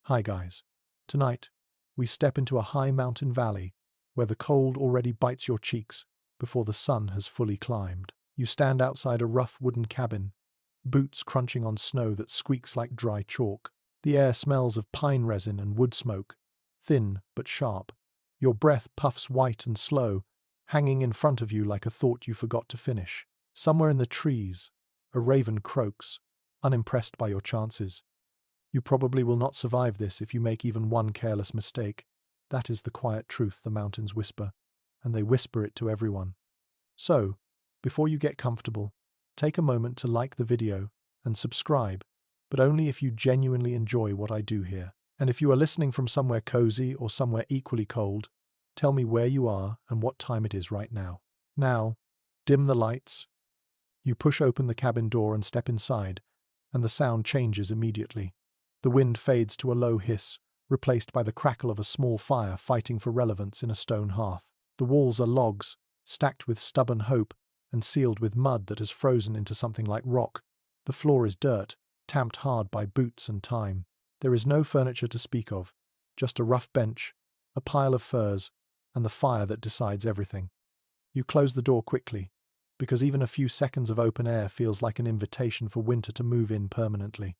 Hi guys. Tonight, we step into a high mountain valley where the cold already bites your cheeks before the sun has fully climbed. You stand outside a rough wooden cabin, boots crunching on snow that squeaks like dry chalk. The air smells of pine resin and wood smoke, thin but sharp. Your breath puffs white and slow, hanging in front of you like a thought you forgot to finish. Somewhere in the trees, a raven croaks, unimpressed by your chances. You probably will not survive this if you make even one careless mistake. That is the quiet truth the mountains whisper, and they whisper it to everyone. So, before you get comfortable, take a moment to like the video and subscribe, but only if you genuinely enjoy what I do here. And if you are listening from somewhere cozy or somewhere equally cold, tell me where you are and what time it is right now. Now, dim the lights. You push open the cabin door and step inside, and the sound changes immediately. The wind fades to a low hiss, replaced by the crackle of a small fire fighting for relevance in a stone hearth. The walls are logs, stacked with stubborn hope and sealed with mud that has frozen into something like rock. The floor is dirt, tamped hard by boots and time. There is no furniture to speak of, just a rough bench, a pile of furs, and the fire that decides everything. You close the door quickly, because even a few seconds of open air feels like an invitation for winter to move in permanently.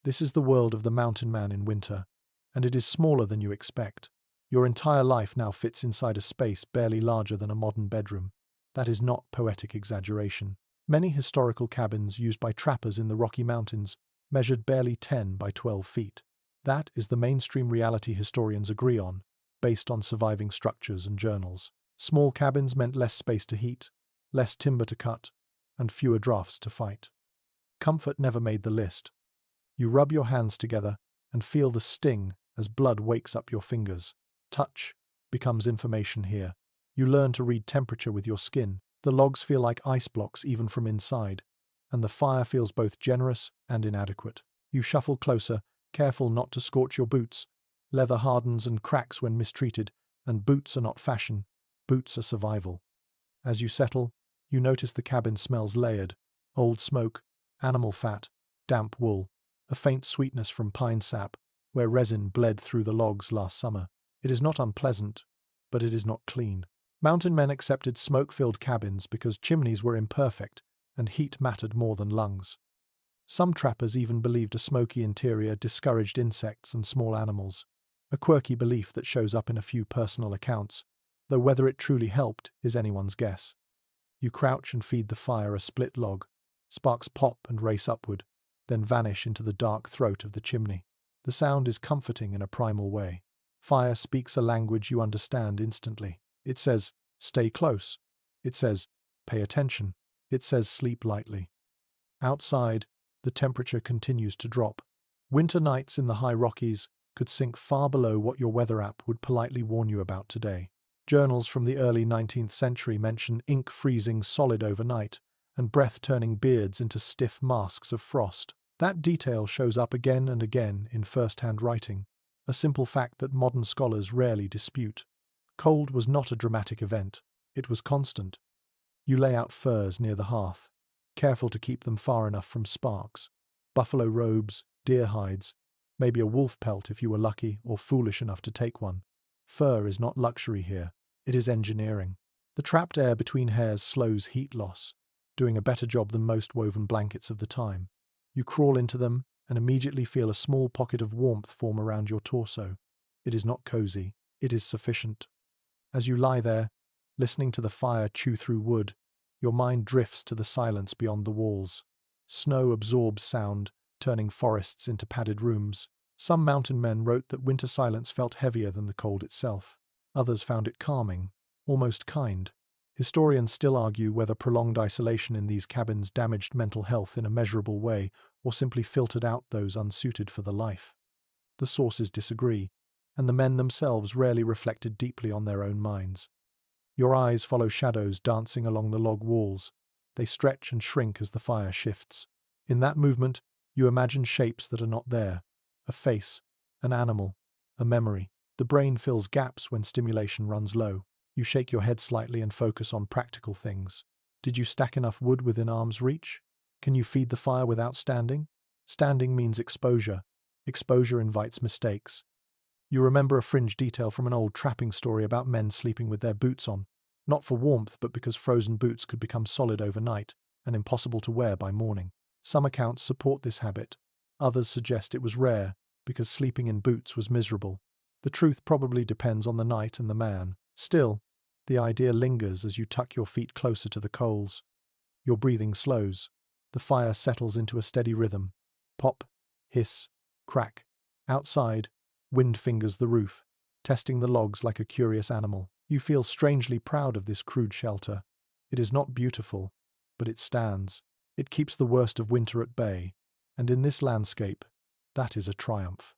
This is the world of the mountain man in winter, and it is smaller than you expect. Your entire life now fits inside a space barely larger than a modern bedroom. That is not poetic exaggeration. Many historical cabins used by trappers in the Rocky Mountains measured barely 10 by 12 feet. That is the mainstream reality historians agree on, based on surviving structures and journals. Small cabins meant less space to heat, less timber to cut, and fewer drafts to fight. Comfort never made the list. You rub your hands together and feel the sting as blood wakes up your fingers. Touch becomes information here. You learn to read temperature with your skin. The logs feel like ice blocks even from inside, and the fire feels both generous and inadequate. You shuffle closer, careful not to scorch your boots. Leather hardens and cracks when mistreated, and boots are not fashion. Boots are survival. As you settle, you notice the cabin smells layered: old smoke, animal fat, damp wool, a faint sweetness from pine sap, where resin bled through the logs last summer. It is not unpleasant, but it is not clean. Mountain men accepted smoke-filled cabins because chimneys were imperfect and heat mattered more than lungs. Some trappers even believed a smoky interior discouraged insects and small animals, a quirky belief that shows up in a few personal accounts, though whether it truly helped is anyone's guess. You crouch and feed the fire a split log. Sparks pop and race upward, then vanish into the dark throat of the chimney. The sound is comforting in a primal way. Fire speaks a language you understand instantly. It says, "Stay close." It says, "Pay attention." It says, "Sleep lightly." Outside, the temperature continues to drop. Winter nights in the high Rockies could sink far below what your weather app would politely warn you about today. Journals from the early 19th century mention ink freezing solid overnight and breath-turning beards into stiff masks of frost. That detail shows up again and again in first-hand writing, a simple fact that modern scholars rarely dispute. Cold was not a dramatic event, it was constant. You lay out furs near the hearth, careful to keep them far enough from sparks. Buffalo robes, deer hides, maybe a wolf pelt if you were lucky or foolish enough to take one. Fur is not luxury here, it is engineering. The trapped air between hairs slows heat loss, doing a better job than most woven blankets of the time. You crawl into them and immediately feel a small pocket of warmth form around your torso. It is not cozy, it is sufficient. As you lie there, listening to the fire chew through wood, your mind drifts to the silence beyond the walls. Snow absorbs sound, turning forests into padded rooms. Some mountain men wrote that winter silence felt heavier than the cold itself. Others found it calming, almost kind. Historians still argue whether prolonged isolation in these cabins damaged mental health in a measurable way or simply filtered out those unsuited for the life. The sources disagree, and the men themselves rarely reflected deeply on their own minds. Your eyes follow shadows dancing along the log walls. They stretch and shrink as the fire shifts. In that movement, you imagine shapes that are not there: a face, an animal, a memory. The brain fills gaps when stimulation runs low. You shake your head slightly and focus on practical things. Did you stack enough wood within arm's reach? Can you feed the fire without standing? Standing means exposure. Exposure invites mistakes. You remember a fringe detail from an old trapping story about men sleeping with their boots on, not for warmth but because frozen boots could become solid overnight and impossible to wear by morning. Some accounts support this habit. Others suggest it was rare because sleeping in boots was miserable. The truth probably depends on the night and the man. Still, the idea lingers as you tuck your feet closer to the coals. Your breathing slows. The fire settles into a steady rhythm. Pop, hiss, crack. Outside, wind fingers the roof, testing the logs like a curious animal. You feel strangely proud of this crude shelter. It is not beautiful, but it stands. It keeps the worst of winter at bay, and in this landscape, that is a triumph.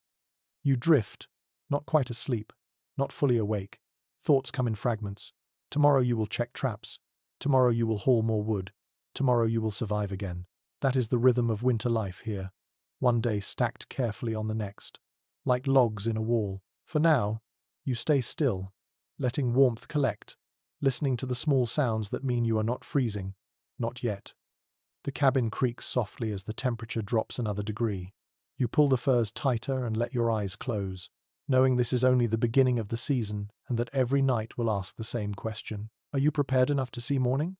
You drift, not quite asleep, not fully awake. Thoughts come in fragments. Tomorrow you will check traps. Tomorrow you will haul more wood. Tomorrow you will survive again. That is the rhythm of winter life here. One day stacked carefully on the next, like logs in a wall. For now, you stay still, letting warmth collect, listening to the small sounds that mean you are not freezing. Not yet. The cabin creaks softly as the temperature drops another degree. You pull the furs tighter and let your eyes close, knowing this is only the beginning of the season and that every night will ask the same question. Are you prepared enough to see morning?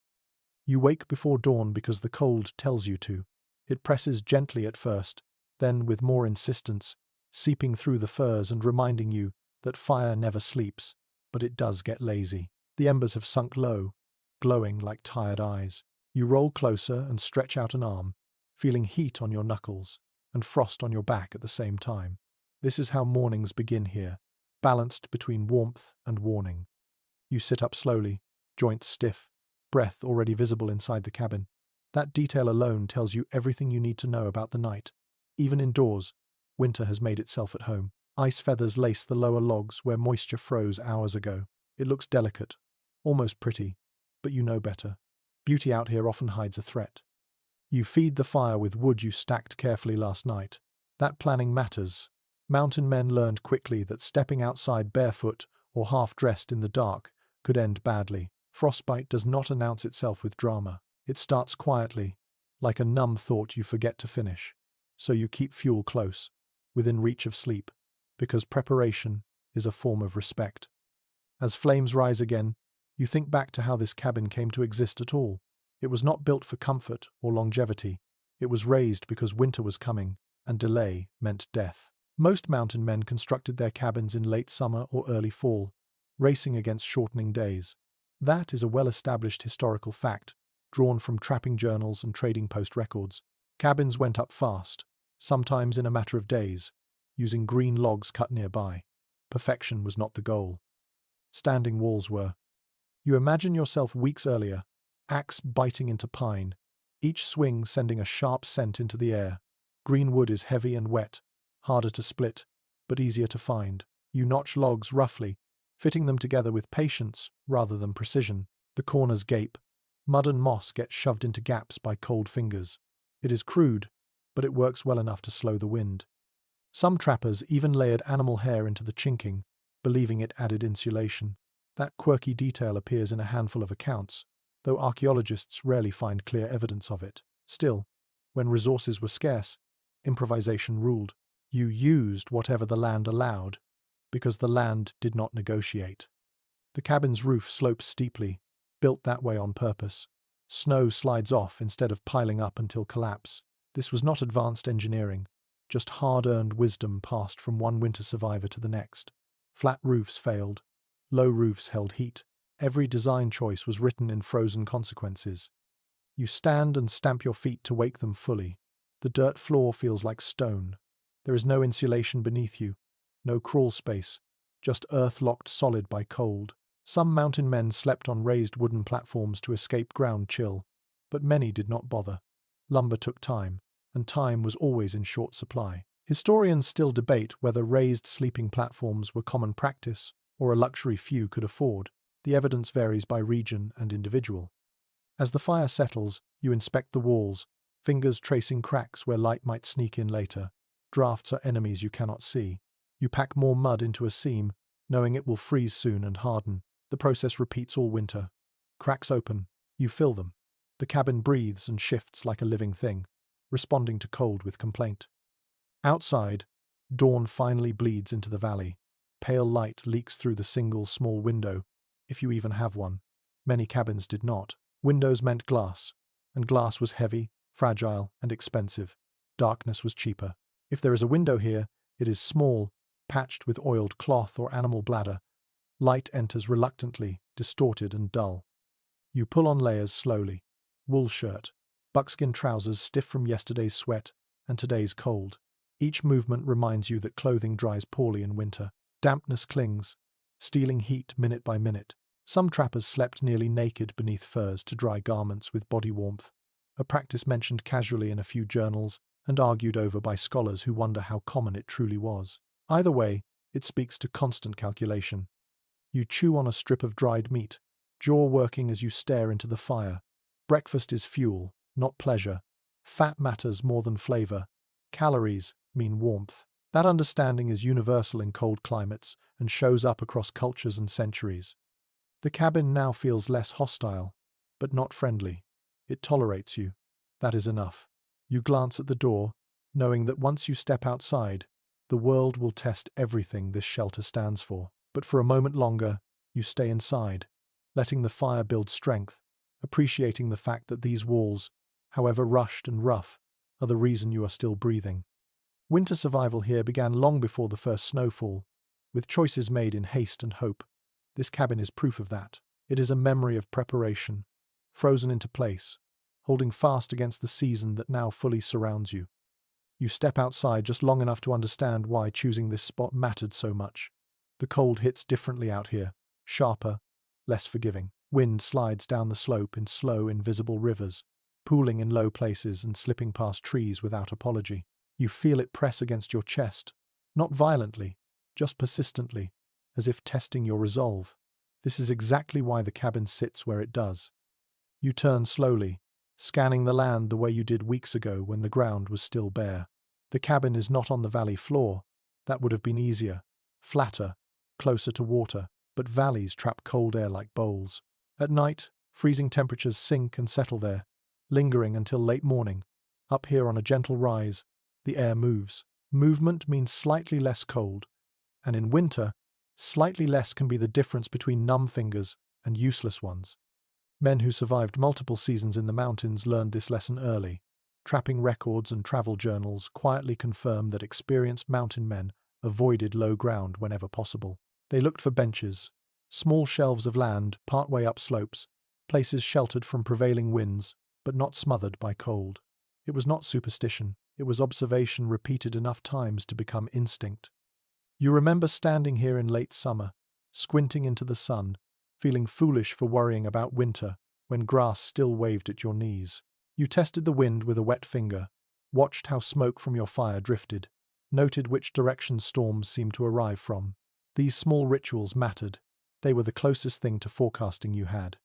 You wake before dawn because the cold tells you to. It presses gently at first, then with more insistence, seeping through the furs and reminding you that fire never sleeps, but it does get lazy. The embers have sunk low, glowing like tired eyes. You roll closer and stretch out an arm, feeling heat on your knuckles and frost on your back at the same time. This is how mornings begin here, balanced between warmth and warning. You sit up slowly, joints stiff, breath already visible inside the cabin. That detail alone tells you everything you need to know about the night. Even indoors, winter has made itself at home. Ice feathers lace the lower logs where moisture froze hours ago. It looks delicate, almost pretty, but you know better. Beauty out here often hides a threat. You feed the fire with wood you stacked carefully last night. That planning matters. Mountain men learned quickly that stepping outside barefoot or half-dressed in the dark could end badly. Frostbite does not announce itself with drama. It starts quietly, like a numb thought you forget to finish. So you keep fuel close, within reach of sleep, because preparation is a form of respect. As flames rise again, you think back to how this cabin came to exist at all. It was not built for comfort or longevity. It was raised because winter was coming, and delay meant death. Most mountain men constructed their cabins in late summer or early fall, racing against shortening days. That is a well-established historical fact, drawn from trapping journals and trading post records. Cabins went up fast, sometimes in a matter of days, using green logs cut nearby. Perfection was not the goal. Standing walls were. You imagine yourself weeks earlier, axe biting into pine, each swing sending a sharp scent into the air. Green wood is heavy and wet, harder to split, but easier to find. You notch logs roughly, fitting them together with patience rather than precision. The corners gape. Mud and moss get shoved into gaps by cold fingers. It is crude, but it works well enough to slow the wind. Some trappers even layered animal hair into the chinking, believing it added insulation. That quirky detail appears in a handful of accounts, though archaeologists rarely find clear evidence of it. Still, when resources were scarce, improvisation ruled. You used whatever the land allowed, because the land did not negotiate. The cabin's roof slopes steeply, built that way on purpose. Snow slides off instead of piling up until collapse. This was not advanced engineering, just hard-earned wisdom passed from one winter survivor to the next. Flat roofs failed. Low roofs held heat. Every design choice was written in frozen consequences. You stand and stamp your feet to wake them fully. The dirt floor feels like stone. There is no insulation beneath you, no crawl space, just earth locked solid by cold. Some mountain men slept on raised wooden platforms to escape ground chill, but many did not bother. Lumber took time, and time was always in short supply. Historians still debate whether raised sleeping platforms were common practice or a luxury few could afford. The evidence varies by region and individual. As the fire settles, you inspect the walls, fingers tracing cracks where light might sneak in later. Drafts are enemies you cannot see. You pack more mud into a seam, knowing it will freeze soon and harden. The process repeats all winter. Cracks open. You fill them. The cabin breathes and shifts like a living thing, responding to cold with complaint. Outside, Dawn finally bleeds into the valley. Pale light leaks through the single small window, if you even have one. Many cabins did not. Windows meant glass, and glass was heavy, fragile, and expensive. Darkness was cheaper. If there is a window here, it is small, patched with oiled cloth or animal bladder. Light enters reluctantly, distorted and dull. You pull on layers slowly. Wool shirt, buckskin trousers stiff from yesterday's sweat and today's cold. Each movement reminds you that clothing dries poorly in winter. Dampness clings, stealing heat minute by minute. Some trappers slept nearly naked beneath furs to dry garments with body warmth, a practice mentioned casually in a few journals and argued over by scholars who wonder how common it truly was. Either way, it speaks to constant calculation. You chew on a strip of dried meat, jaw working as you stare into the fire. Breakfast is fuel, not pleasure. Fat matters more than flavor. Calories mean warmth. That understanding is universal in cold climates and shows up across cultures and centuries. The cabin now feels less hostile, but not friendly. It tolerates you. That is enough. You glance at the door, knowing that once you step outside, the world will test everything this shelter stands for. But for a moment longer, you stay inside, letting the fire build strength, appreciating the fact that these walls, however rushed and rough, are the reason you are still breathing. Winter survival here began long before the first snowfall, with choices made in haste and hope. This cabin is proof of that. It is a memory of preparation, frozen into place, holding fast against the season that now fully surrounds you. You step outside just long enough to understand why choosing this spot mattered so much. The cold hits differently out here, sharper, less forgiving. Wind slides down the slope in slow, invisible rivers, pooling in low places and slipping past trees without apology. You feel it press against your chest, not violently, just persistently, as if testing your resolve. This is exactly why the cabin sits where it does. You turn slowly, scanning the land the way you did weeks ago when the ground was still bare. The cabin is not on the valley floor. That would have been easier, flatter, closer to water, but valleys trap cold air like bowls. At night, freezing temperatures sink and settle there, lingering until late morning. Up here on a gentle rise, the air moves. Movement means slightly less cold, and in winter, slightly less can be the difference between numb fingers and useless ones. Men who survived multiple seasons in the mountains learned this lesson early. Trapping records and travel journals quietly confirm that experienced mountain men avoided low ground whenever possible. They looked for benches, small shelves of land partway up slopes, places sheltered from prevailing winds, but not smothered by cold. It was not superstition, it was observation repeated enough times to become instinct. You remember standing here in late summer, squinting into the sun, feeling foolish for worrying about winter when grass still waved at your knees. You tested the wind with a wet finger, watched how smoke from your fire drifted, noted which direction storms seemed to arrive from. These small rituals mattered. They were the closest thing to forecasting you had.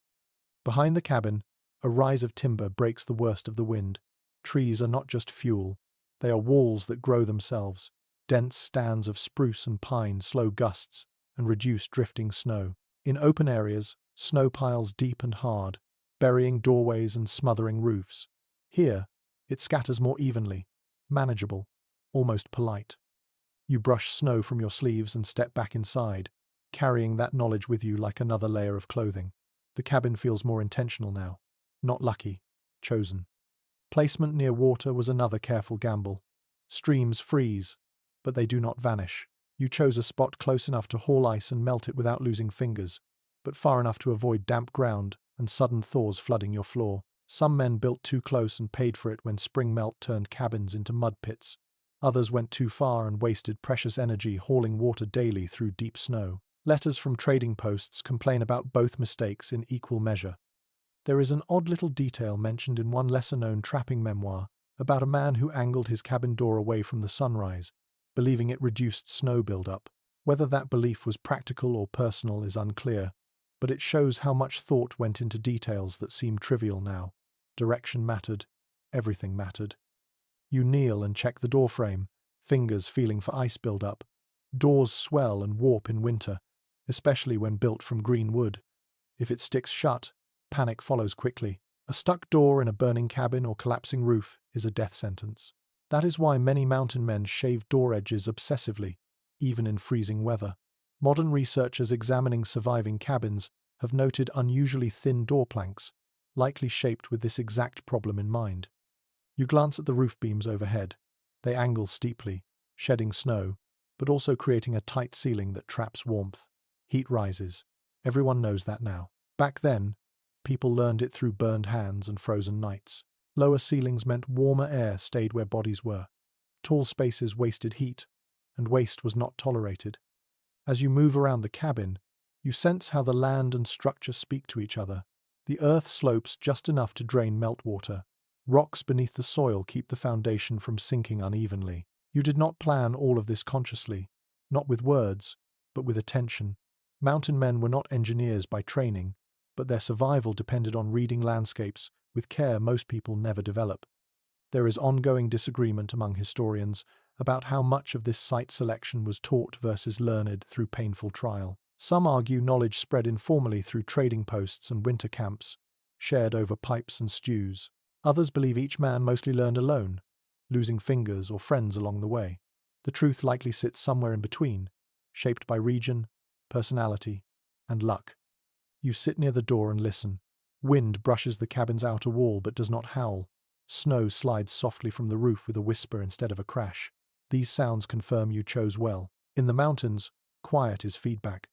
Behind the cabin, a rise of timber breaks the worst of the wind. Trees are not just fuel, they are walls that grow themselves. Dense stands of spruce and pine slow gusts and reduce drifting snow. In open areas, snow piles deep and hard, burying doorways and smothering roofs. Here, it scatters more evenly, manageable, almost polite. You brush snow from your sleeves and step back inside, carrying that knowledge with you like another layer of clothing. The cabin feels more intentional now. Not lucky, chosen. Placement near water was another careful gamble. Streams freeze, but they do not vanish. You chose a spot close enough to haul ice and melt it without losing fingers, but far enough to avoid damp ground and sudden thaws flooding your floor. Some men built too close and paid for it when spring melt turned cabins into mud pits. Others went too far and wasted precious energy hauling water daily through deep snow. Letters from trading posts complain about both mistakes in equal measure. There is an odd little detail mentioned in one lesser-known trapping memoir about a man who angled his cabin door away from the sunrise, believing it reduced snow buildup. Whether that belief was practical or personal is unclear, but it shows how much thought went into details that seem trivial now. Direction mattered. Everything mattered. You kneel and check the doorframe, fingers feeling for ice buildup. Doors swell and warp in winter, especially when built from green wood. If it sticks shut, panic follows quickly. A stuck door in a burning cabin or collapsing roof is a death sentence. That is why many mountain men shave door edges obsessively, even in freezing weather. Modern researchers examining surviving cabins have noted unusually thin door planks, likely shaped with this exact problem in mind. You glance at the roof beams overhead. They angle steeply, shedding snow, but also creating a tight ceiling that traps warmth. Heat rises. Everyone knows that now. Back then, people learned it through burned hands and frozen nights. Lower ceilings meant warmer air stayed where bodies were. Tall spaces wasted heat, and waste was not tolerated. As you move around the cabin, you sense how the land and structure speak to each other. The earth slopes just enough to drain meltwater. Rocks beneath the soil keep the foundation from sinking unevenly. You did not plan all of this consciously, not with words, but with attention. Mountain men were not engineers by training, but their survival depended on reading landscapes with care most people never develop. There is ongoing disagreement among historians about how much of this site selection was taught versus learned through painful trial. Some argue knowledge spread informally through trading posts and winter camps, shared over pipes and stews. Others believe each man mostly learned alone, losing fingers or friends along the way. The truth likely sits somewhere in between, shaped by region, personality, and luck. You sit near the door and listen. Wind brushes the cabin's outer wall but does not howl. Snow slides softly from the roof with a whisper instead of a crash. These sounds confirm you chose well. In the mountains, quiet is feedback.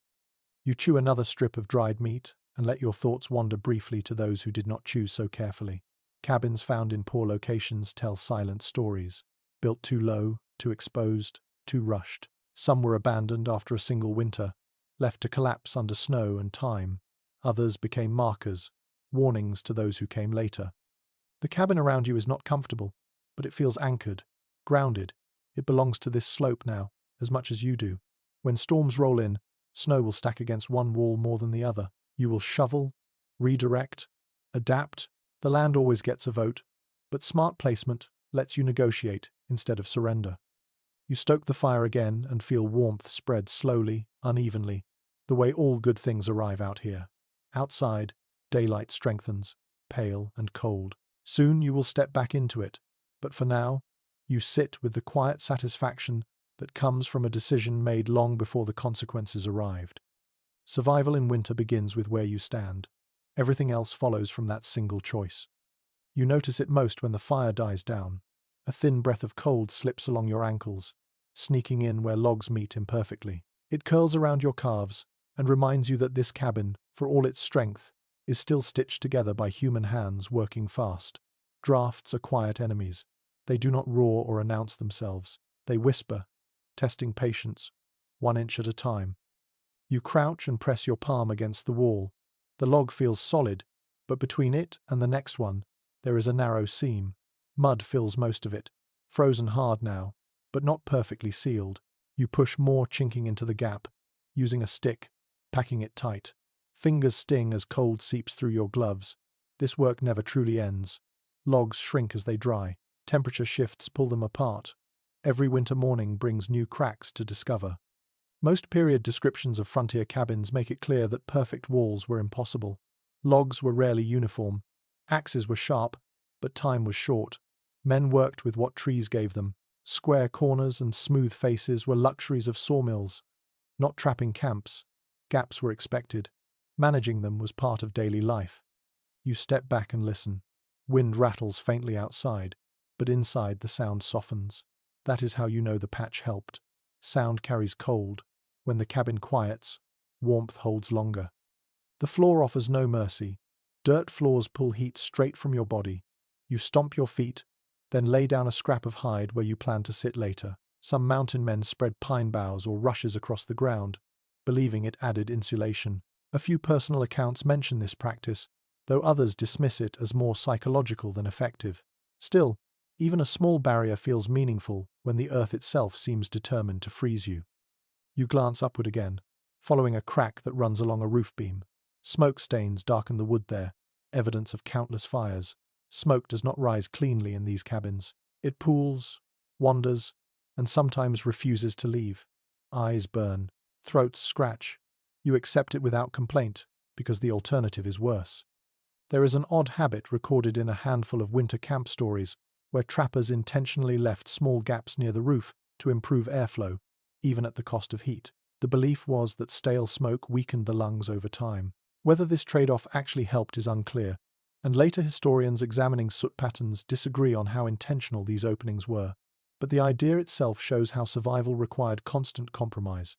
You chew another strip of dried meat and let your thoughts wander briefly to those who did not choose so carefully. Cabins found in poor locations tell silent stories. Built too low, too exposed, too rushed. Some were abandoned after a single winter, left to collapse under snow and time. Others became markers, warnings to those who came later. The cabin around you is not comfortable, but it feels anchored, grounded. It belongs to this slope now, as much as you do. When storms roll in, snow will stack against one wall more than the other. You will shovel, redirect, adapt. The land always gets a vote, but smart placement lets you negotiate instead of surrender. You stoke the fire again and feel warmth spread slowly, unevenly, the way all good things arrive out here. Outside, daylight strengthens, pale and cold. Soon you will step back into it, but for now, you sit with the quiet satisfaction that comes from a decision made long before the consequences arrived. Survival in winter begins with where you stand. Everything else follows from that single choice. You notice it most when the fire dies down. A thin breath of cold slips along your ankles, sneaking in where logs meet imperfectly. It curls around your calves and reminds you that this cabin, for all its strength, is still stitched together by human hands working fast. Drafts are quiet enemies. They do not roar or announce themselves. They whisper, testing patience, 1 inch at a time. You crouch and press your palm against the wall. The log feels solid, but between it and the next one, there is a narrow seam. Mud fills most of it, frozen hard now, but not perfectly sealed. You push more chinking into the gap, using a stick, packing it tight. Fingers sting as cold seeps through your gloves. This work never truly ends. Logs shrink as they dry. Temperature shifts pull them apart. Every winter morning brings new cracks to discover. Most period descriptions of frontier cabins make it clear that perfect walls were impossible. Logs were rarely uniform. Axes were sharp, but time was short. Men worked with what trees gave them. Square corners and smooth faces were luxuries of sawmills, not trapping camps. Gaps were expected. Managing them was part of daily life. You step back and listen. Wind rattles faintly outside, but inside the sound softens. That is how you know the patch helped. Sound carries cold. When the cabin quiets, warmth holds longer. The floor offers no mercy. Dirt floors pull heat straight from your body. You stomp your feet, then lay down a scrap of hide where you plan to sit later. Some mountain men spread pine boughs or rushes across the ground, believing it added insulation. A few personal accounts mention this practice, though others dismiss it as more psychological than effective. Still, even a small barrier feels meaningful when the earth itself seems determined to freeze you. You glance upward again, following a crack that runs along a roof beam. Smoke stains darken the wood there, evidence of countless fires. Smoke does not rise cleanly in these cabins. It pools, wanders, and sometimes refuses to leave. Eyes burn, throats scratch. You accept it without complaint, because the alternative is worse. There is an odd habit recorded in a handful of winter camp stories where trappers intentionally left small gaps near the roof to improve airflow, even at the cost of heat. The belief was that stale smoke weakened the lungs over time. Whether this trade-off actually helped is unclear, and later historians examining soot patterns disagree on how intentional these openings were. But the idea itself shows how survival required constant compromise.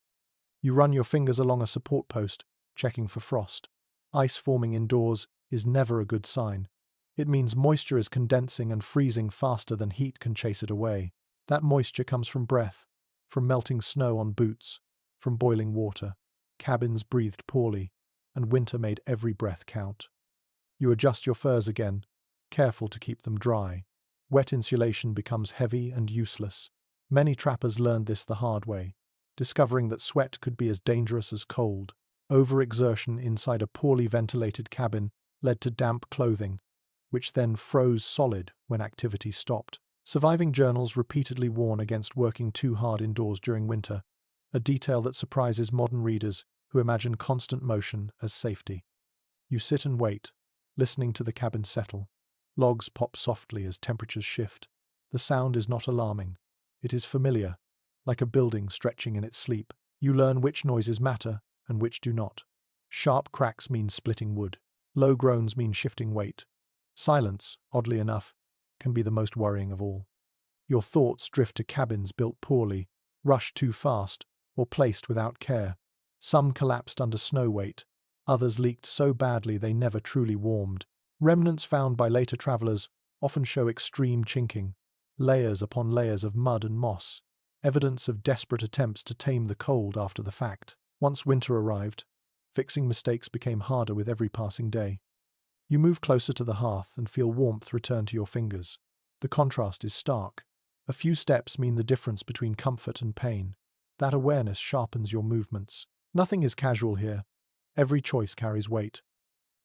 You run your fingers along a support post, checking for frost. Ice forming indoors is never a good sign. It means moisture is condensing and freezing faster than heat can chase it away. That moisture comes from breath, from melting snow on boots, from boiling water. Cabins breathed poorly, and winter made every breath count. You adjust your furs again, careful to keep them dry. Wet insulation becomes heavy and useless. Many trappers learned this the hard way, discovering that sweat could be as dangerous as cold. Overexertion inside a poorly ventilated cabin led to damp clothing, which then froze solid when activity stopped. Surviving journals repeatedly warn against working too hard indoors during winter, a detail that surprises modern readers who imagine constant motion as safety. You sit and wait, listening to the cabin settle. Logs pop softly as temperatures shift. The sound is not alarming. It is familiar, like a building stretching in its sleep. You learn which noises matter and which do not. Sharp cracks mean splitting wood. Low groans mean shifting weight. Silence, oddly enough, can be the most worrying of all. Your thoughts drift to cabins built poorly, rushed too fast, or placed without care. Some collapsed under snow weight, others leaked so badly they never truly warmed. Remnants found by later travelers often show extreme chinking, layers upon layers of mud and moss, evidence of desperate attempts to tame the cold after the fact. Once winter arrived, fixing mistakes became harder with every passing day. You move closer to the hearth and feel warmth return to your fingers. The contrast is stark. A few steps mean the difference between comfort and pain. That awareness sharpens your movements. Nothing is casual here. Every choice carries weight.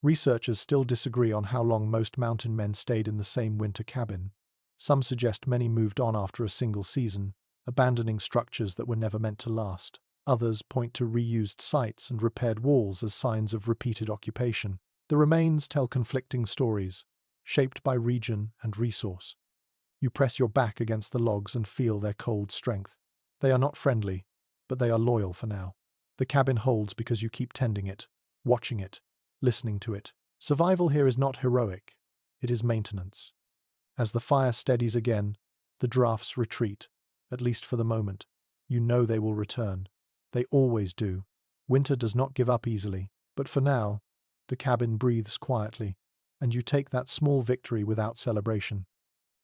Researchers still disagree on how long most mountain men stayed in the same winter cabin. Some suggest many moved on after a single season, abandoning structures that were never meant to last. Others point to reused sites and repaired walls as signs of repeated occupation. The remains tell conflicting stories, shaped by region and resource. You press your back against the logs and feel their cold strength. They are not friendly, but they are loyal for now. The cabin holds because you keep tending it, watching it, listening to it. Survival here is not heroic, it is maintenance. As the fire steadies again, the drafts retreat, at least for the moment. You know they will return. They always do. Winter does not give up easily, but for now, the cabin breathes quietly, and you take that small victory without celebration.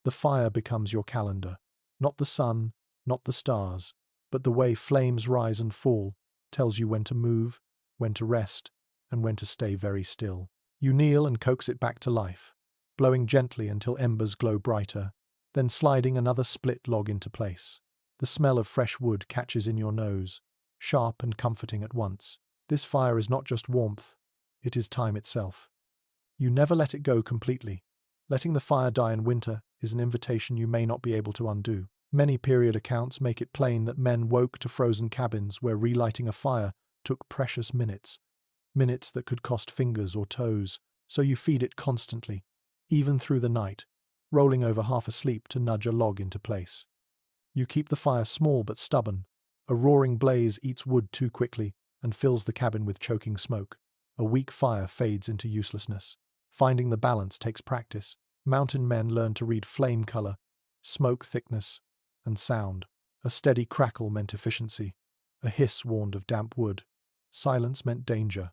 The fire becomes your calendar. Not the sun, not the stars, but the way flames rise and fall tells you when to move, when to rest, and when to stay very still. You kneel and coax it back to life, blowing gently until embers glow brighter, then sliding another split log into place. The smell of fresh wood catches in your nose, sharp and comforting at once. This fire is not just warmth, it is time itself. You never let it go completely. Letting the fire die in winter is an invitation you may not be able to undo. Many period accounts make it plain that men woke to frozen cabins where relighting a fire took precious minutes, minutes that could cost fingers or toes, so you feed it constantly, even through the night, rolling over half asleep to nudge a log into place. You keep the fire small but stubborn. A roaring blaze eats wood too quickly and fills the cabin with choking smoke. A weak fire fades into uselessness. Finding the balance takes practice. Mountain men learn to read flame color, smoke thickness, and sound. A steady crackle meant efficiency. A hiss warned of damp wood. Silence meant danger.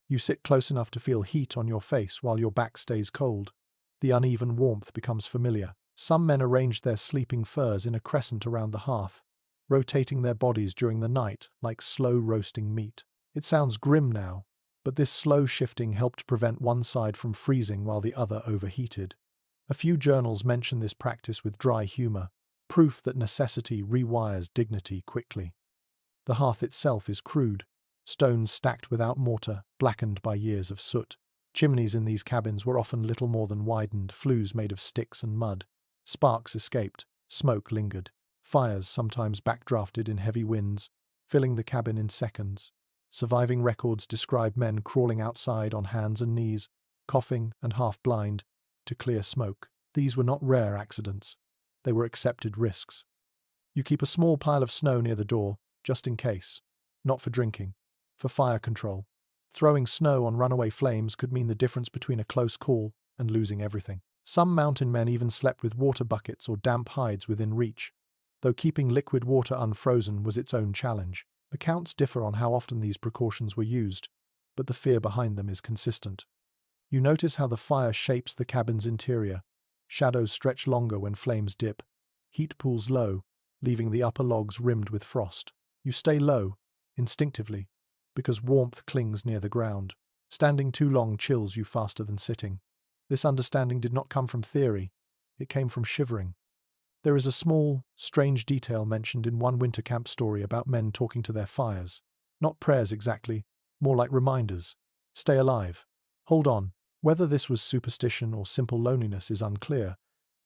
You sit close enough to feel heat on your face while your back stays cold. The uneven warmth becomes familiar. Some men arrange their sleeping furs in a crescent around the hearth, rotating their bodies during the night like slow roasting meat. It sounds grim now, but this slow shifting helped prevent one side from freezing while the other overheated. A few journals mention this practice with dry humor, proof that necessity rewires dignity quickly. The hearth itself is crude, stones stacked without mortar, blackened by years of soot. Chimneys in these cabins were often little more than widened flues made of sticks and mud. Sparks escaped, smoke lingered. Fires sometimes backdrafted in heavy winds, filling the cabin in seconds. Surviving records describe men crawling outside on hands and knees, coughing and half blind, to clear smoke. These were not rare accidents. They were accepted risks. You keep a small pile of snow near the door, just in case. Not for drinking, for fire control. Throwing snow on runaway flames could mean the difference between a close call and losing everything. Some mountain men even slept with water buckets or damp hides within reach, though keeping liquid water unfrozen was its own challenge. Accounts differ on how often these precautions were used, but the fear behind them is consistent. You notice how the fire shapes the cabin's interior. Shadows stretch longer when flames dip. Heat pools low, leaving the upper logs rimmed with frost. You stay low, instinctively, because warmth clings near the ground. Standing too long chills you faster than sitting. This understanding did not come from theory. It came from shivering. There is a small, strange detail mentioned in one winter camp story about men talking to their fires. Not prayers exactly, more like reminders. Stay alive. Hold on. Whether this was superstition or simple loneliness is unclear,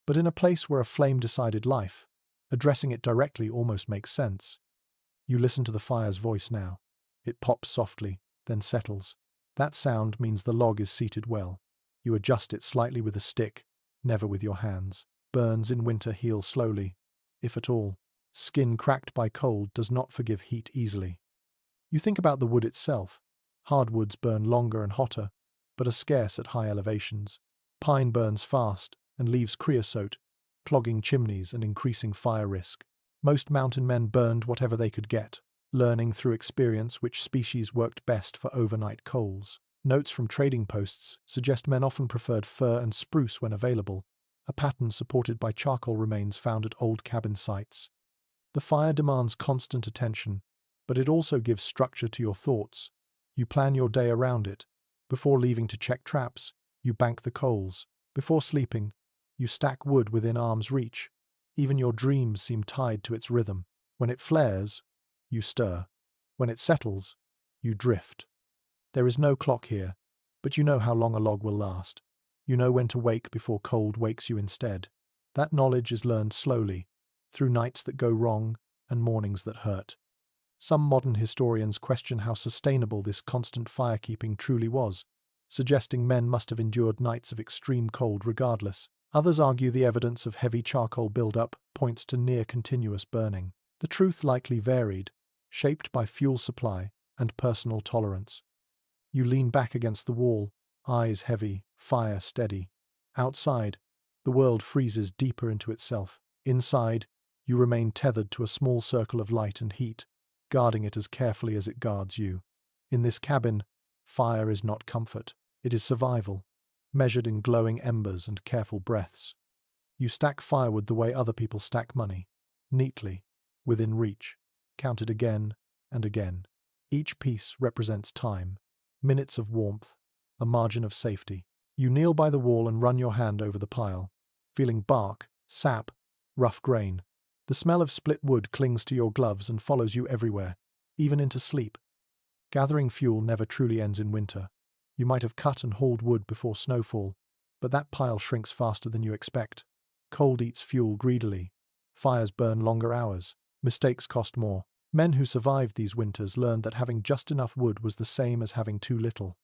but in a place where a flame decided life, addressing it directly almost makes sense. You listen to the fire's voice now. It pops softly, then settles. That sound means the log is seated well. You adjust it slightly with a stick, never with your hands. Burns in winter heal slowly, if at all. Skin cracked by cold does not forgive heat easily. You think about the wood itself. Hardwoods burn longer and hotter, but are scarce at high elevations. Pine burns fast and leaves creosote, clogging chimneys and increasing fire risk. Most mountain men burned whatever they could get, learning through experience which species worked best for overnight coals. Notes from trading posts suggest men often preferred fir and spruce when available, a pattern supported by charcoal remains found at old cabin sites. The fire demands constant attention, but it also gives structure to your thoughts. You plan your day around it. Before leaving to check traps, you bank the coals. Before sleeping, you stack wood within arm's reach. Even your dreams seem tied to its rhythm. When it flares, you stir. When it settles, you drift. There is no clock here, but you know how long a log will last. You know when to wake before cold wakes you instead. That knowledge is learned slowly, through nights that go wrong and mornings that hurt. Some modern historians question how sustainable this constant firekeeping truly was, suggesting men must have endured nights of extreme cold regardless. Others argue the evidence of heavy charcoal buildup points to near-continuous burning. The truth likely varied, shaped by fuel supply and personal tolerance. You lean back against the wall, eyes heavy, fire steady. Outside, the world freezes deeper into itself. Inside, you remain tethered to a small circle of light and heat, guarding it as carefully as it guards you. In this cabin, fire is not comfort. It is survival, measured in glowing embers and careful breaths. You stack firewood the way other people stack money, neatly, within reach, counted again and again. Each piece represents time, minutes of warmth, a margin of safety. You kneel by the wall and run your hand over the pile, feeling bark, sap, rough grain. The smell of split wood clings to your gloves and follows you everywhere, even into sleep. Gathering fuel never truly ends in winter. You might have cut and hauled wood before snowfall, but that pile shrinks faster than you expect. Cold eats fuel greedily. Fires burn longer hours. Mistakes cost more. Men who survived these winters learned that having just enough wood was the same as having too little.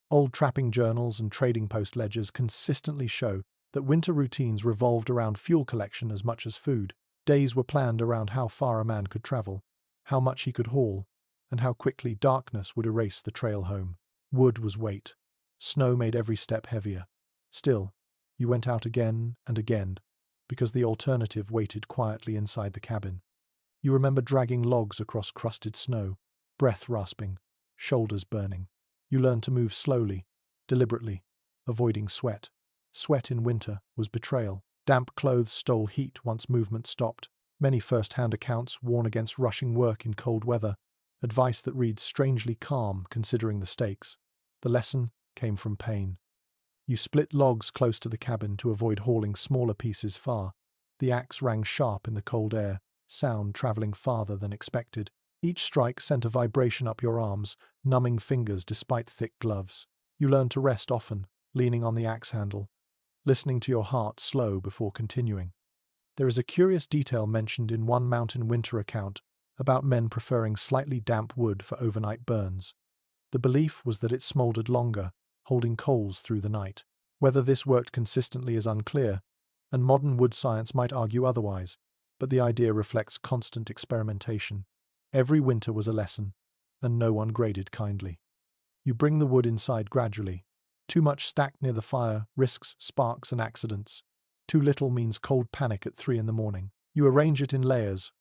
Old trapping journals and trading post ledgers consistently show that winter routines revolved around fuel collection as much as food. Days were planned around how far a man could travel, how much he could haul, and how quickly darkness would erase the trail home. Wood was weight. Snow made every step heavier. Still, you went out again and again, because the alternative waited quietly inside the cabin. You remember dragging logs across crusted snow, breath rasping, shoulders burning. You learned to move slowly, deliberately, avoiding sweat. Sweat in winter was betrayal. Damp clothes stole heat once movement stopped. Many first-hand accounts warn against rushing work in cold weather, advice that reads strangely calm considering the stakes. The lesson came from pain. You split logs close to the cabin to avoid hauling smaller pieces far. The axe rang sharp in the cold air, sound traveling farther than expected. Each strike sent a vibration up your arms, numbing fingers despite thick gloves. You learned to rest often, leaning on the axe handle, listening to your heart slow before continuing. There is a curious detail mentioned in one mountain winter account about men preferring slightly damp wood for overnight burns. The belief was that it smoldered longer, holding coals through the night. Whether this worked consistently is unclear, and modern wood science might argue otherwise, but the idea reflects constant experimentation. Every winter was a lesson, and no one graded kindly. You bring the wood inside gradually. Too much stacked near the fire risks sparks and accidents. Too little means cold panic at 3 in the morning. You arrange it in layers,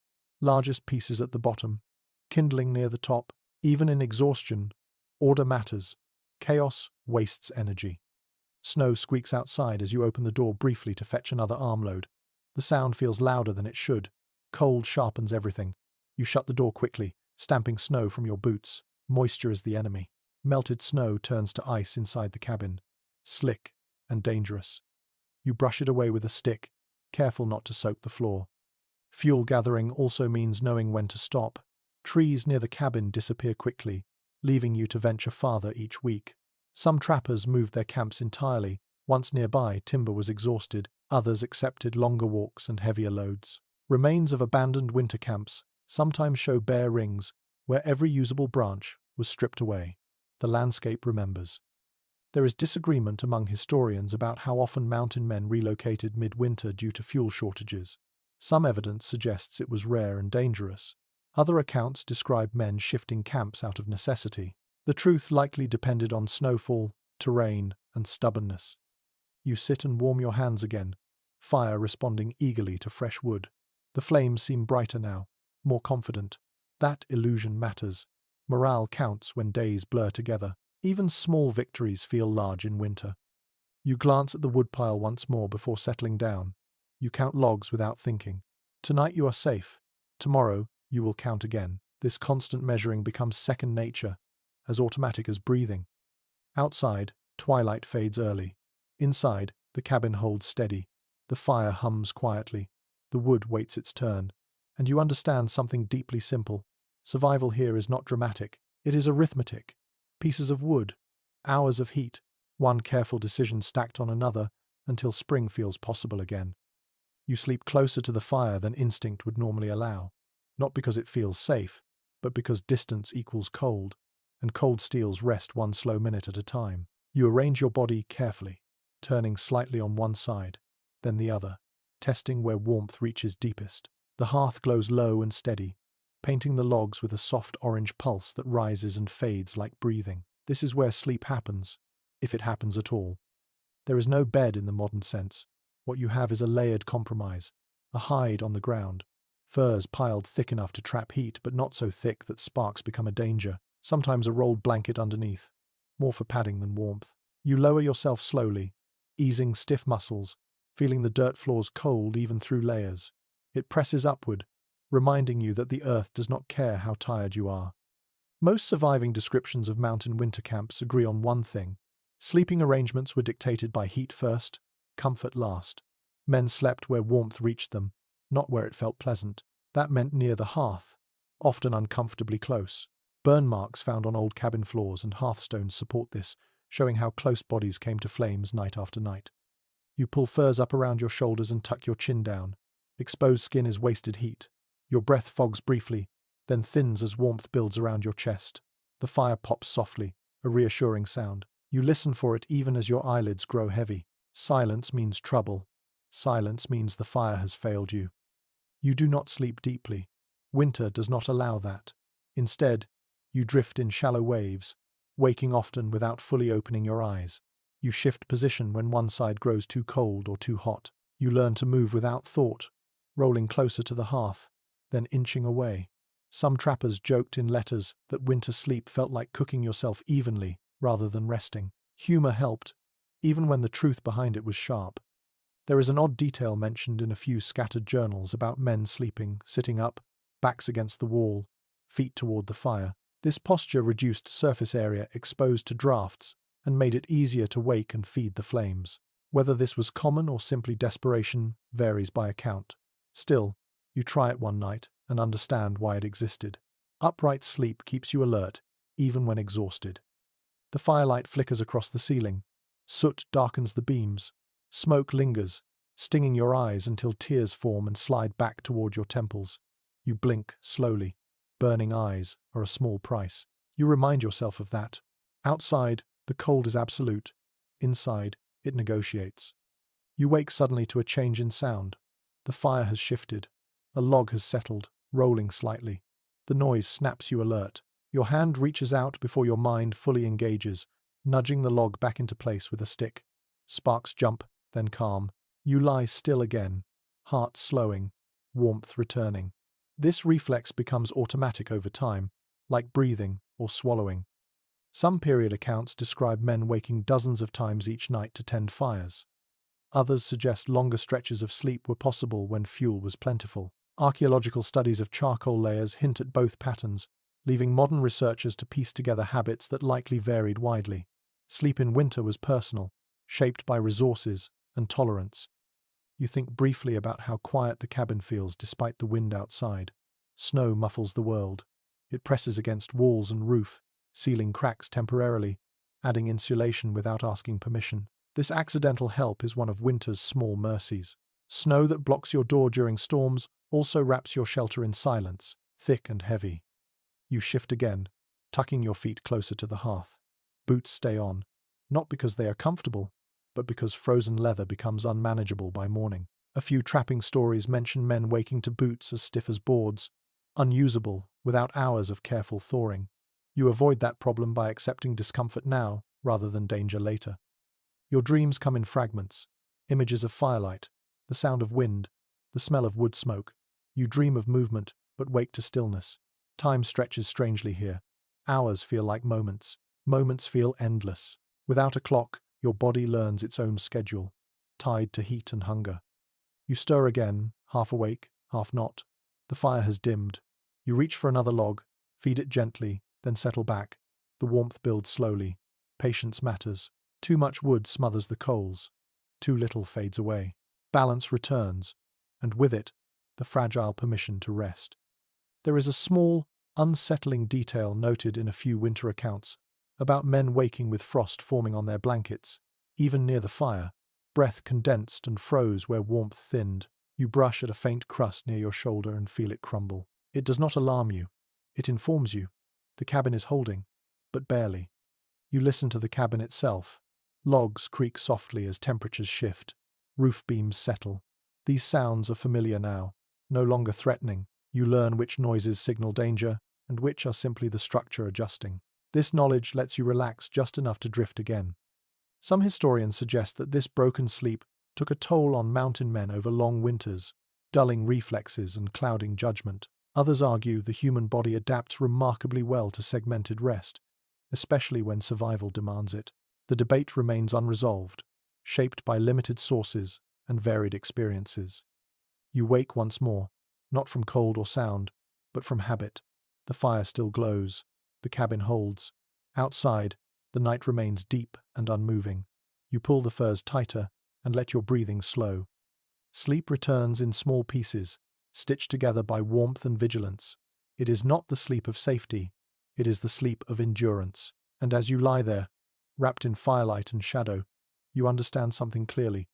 largest pieces at the bottom, kindling near the top. Even in exhaustion, order matters. Chaos wastes energy. Snow squeaks outside as you open the door briefly to fetch another armload. The sound feels louder than it should. Cold sharpens everything. You shut the door quickly, stamping snow from your boots. Moisture is the enemy. Melted snow turns to ice inside the cabin, slick and dangerous. You brush it away with a stick, careful not to soak the floor. Fuel gathering also means knowing when to stop. Trees near the cabin disappear quickly, leaving you to venture farther each week. Some trappers moved their camps entirely. Once nearby, timber was exhausted. Others accepted longer walks and heavier loads. Remains of abandoned winter camps sometimes show bare rings where every usable branch was stripped away. The landscape remembers. There is disagreement among historians about how often mountain men relocated midwinter due to fuel shortages. Some evidence suggests it was rare and dangerous. Other accounts describe men shifting camps out of necessity. The truth likely depended on snowfall, terrain, and stubbornness. You sit and warm your hands again, fire responding eagerly to fresh wood. The flames seem brighter now, more confident. That illusion matters. Morale counts when days blur together. Even small victories feel large in winter. You glance at the woodpile once more before settling down. You count logs without thinking. Tonight you are safe. Tomorrow you will count again. This constant measuring becomes second nature, as automatic as breathing. Outside, twilight fades early. Inside, the cabin holds steady. The fire hums quietly. The wood waits its turn. And you understand something deeply simple. Survival here is not dramatic. It is arithmetic. Pieces of wood, hours of heat, one careful decision stacked on another until spring feels possible again. You sleep closer to the fire than instinct would normally allow. Not because it feels safe, but because distance equals cold, and cold steals rest one slow minute at a time. You arrange your body carefully, turning slightly on one side, then the other, testing where warmth reaches deepest. The hearth glows low and steady, painting the logs with a soft orange pulse that rises and fades like breathing. This is where sleep happens, if it happens at all. There is no bed in the modern sense. What you have is a layered compromise, a hide on the ground, furs piled thick enough to trap heat but not so thick that sparks become a danger, sometimes a rolled blanket underneath, more for padding than warmth. You lower yourself slowly, easing stiff muscles, feeling the dirt floors cold even through layers. It presses upward, reminding you that the earth does not care how tired you are. Most surviving descriptions of mountain winter camps agree on one thing. Sleeping arrangements were dictated by heat first, comfort last. Men slept where warmth reached them, not where it felt pleasant. That meant near the hearth, often uncomfortably close. Burn marks found on old cabin floors and hearthstones support this, showing how close bodies came to flames night after night. You pull furs up around your shoulders and tuck your chin down. Exposed skin is wasted heat. Your breath fogs briefly, then thins as warmth builds around your chest. The fire pops softly, a reassuring sound. You listen for it even as your eyelids grow heavy. Silence means trouble. Silence means the fire has failed you. You do not sleep deeply. Winter does not allow that. Instead, you drift in shallow waves, waking often without fully opening your eyes. You shift position when one side grows too cold or too hot. You learn to move without thought, rolling closer to the hearth, then inching away. Some trappers joked in letters that winter sleep felt like cooking yourself evenly rather than resting. Humor helped, even when the truth behind it was sharp. There is an odd detail mentioned in a few scattered journals about men sleeping, sitting up, backs against the wall, feet toward the fire. This posture reduced surface area exposed to drafts and made it easier to wake and feed the flames. Whether this was common or simply desperation varies by account. Still, you try it one night and understand why it existed. Upright sleep keeps you alert, even when exhausted. The firelight flickers across the ceiling. Soot darkens the beams. Smoke lingers, stinging your eyes until tears form and slide back toward your temples. You blink slowly. Burning eyes are a small price. You remind yourself of that. Outside, the cold is absolute. Inside, it negotiates. You wake suddenly to a change in sound. The fire has shifted. A log has settled, rolling slightly. The noise snaps you alert. Your hand reaches out before your mind fully engages, nudging the log back into place with a stick. Sparks jump, then calm. You lie still again, heart slowing, warmth returning. This reflex becomes automatic over time, like breathing or swallowing. Some period accounts describe men waking dozens of times each night to tend fires. Others suggest longer stretches of sleep were possible when fuel was plentiful. Archaeological studies of charcoal layers hint at both patterns, leaving modern researchers to piece together habits that likely varied widely. Sleep in winter was personal, shaped by resources and tolerance. You think briefly about how quiet the cabin feels despite the wind outside. Snow muffles the world. It presses against walls and roof, sealing cracks temporarily, adding insulation without asking permission. This accidental help is one of winter's small mercies. Snow that blocks your door during storms also wraps your shelter in silence, thick and heavy. You shift again, tucking your feet closer to the hearth. Boots stay on, not because they are comfortable, but because frozen leather becomes unmanageable by morning. A few trapping stories mention men waking to boots as stiff as boards, unusable without hours of careful thawing. You avoid that problem by accepting discomfort now rather than danger later. Your dreams come in fragments, images of firelight, the sound of wind, the smell of wood smoke. You dream of movement, but wake to stillness. Time stretches strangely here. Hours feel like moments. Moments feel endless. Without a clock, your body learns its own schedule, tied to heat and hunger. You stir again, half awake, half not. The fire has dimmed. You reach for another log, feed it gently, then settle back. The warmth builds slowly. Patience matters. Too much wood smothers the coals. Too little fades away. Balance returns, and with it, the fragile permission to rest. There is a small, unsettling detail noted in a few winter accounts about men waking with frost forming on their blankets, even near the fire. Breath condensed and froze where warmth thinned. You brush at a faint crust near your shoulder and feel it crumble. It does not alarm you. It informs you. The cabin is holding, but barely. You listen to the cabin itself. Logs creak softly as temperatures shift. Roof beams settle. These sounds are familiar now, no longer threatening. You learn which noises signal danger and which are simply the structure adjusting. This knowledge lets you relax just enough to drift again. Some historians suggest that this broken sleep took a toll on mountain men over long winters, dulling reflexes and clouding judgment. Others argue the human body adapts remarkably well to segmented rest, especially when survival demands it. The debate remains unresolved, shaped by limited sources and varied experiences. You wake once more, not from cold or sound, but from habit. The fire still glows. The cabin holds. Outside, the night remains deep and unmoving. You pull the furs tighter and let your breathing slow. Sleep returns in small pieces, stitched together by warmth and vigilance. It is not the sleep of safety. It is the sleep of endurance. And as you lie there, wrapped in firelight and shadow, you understand something clearly.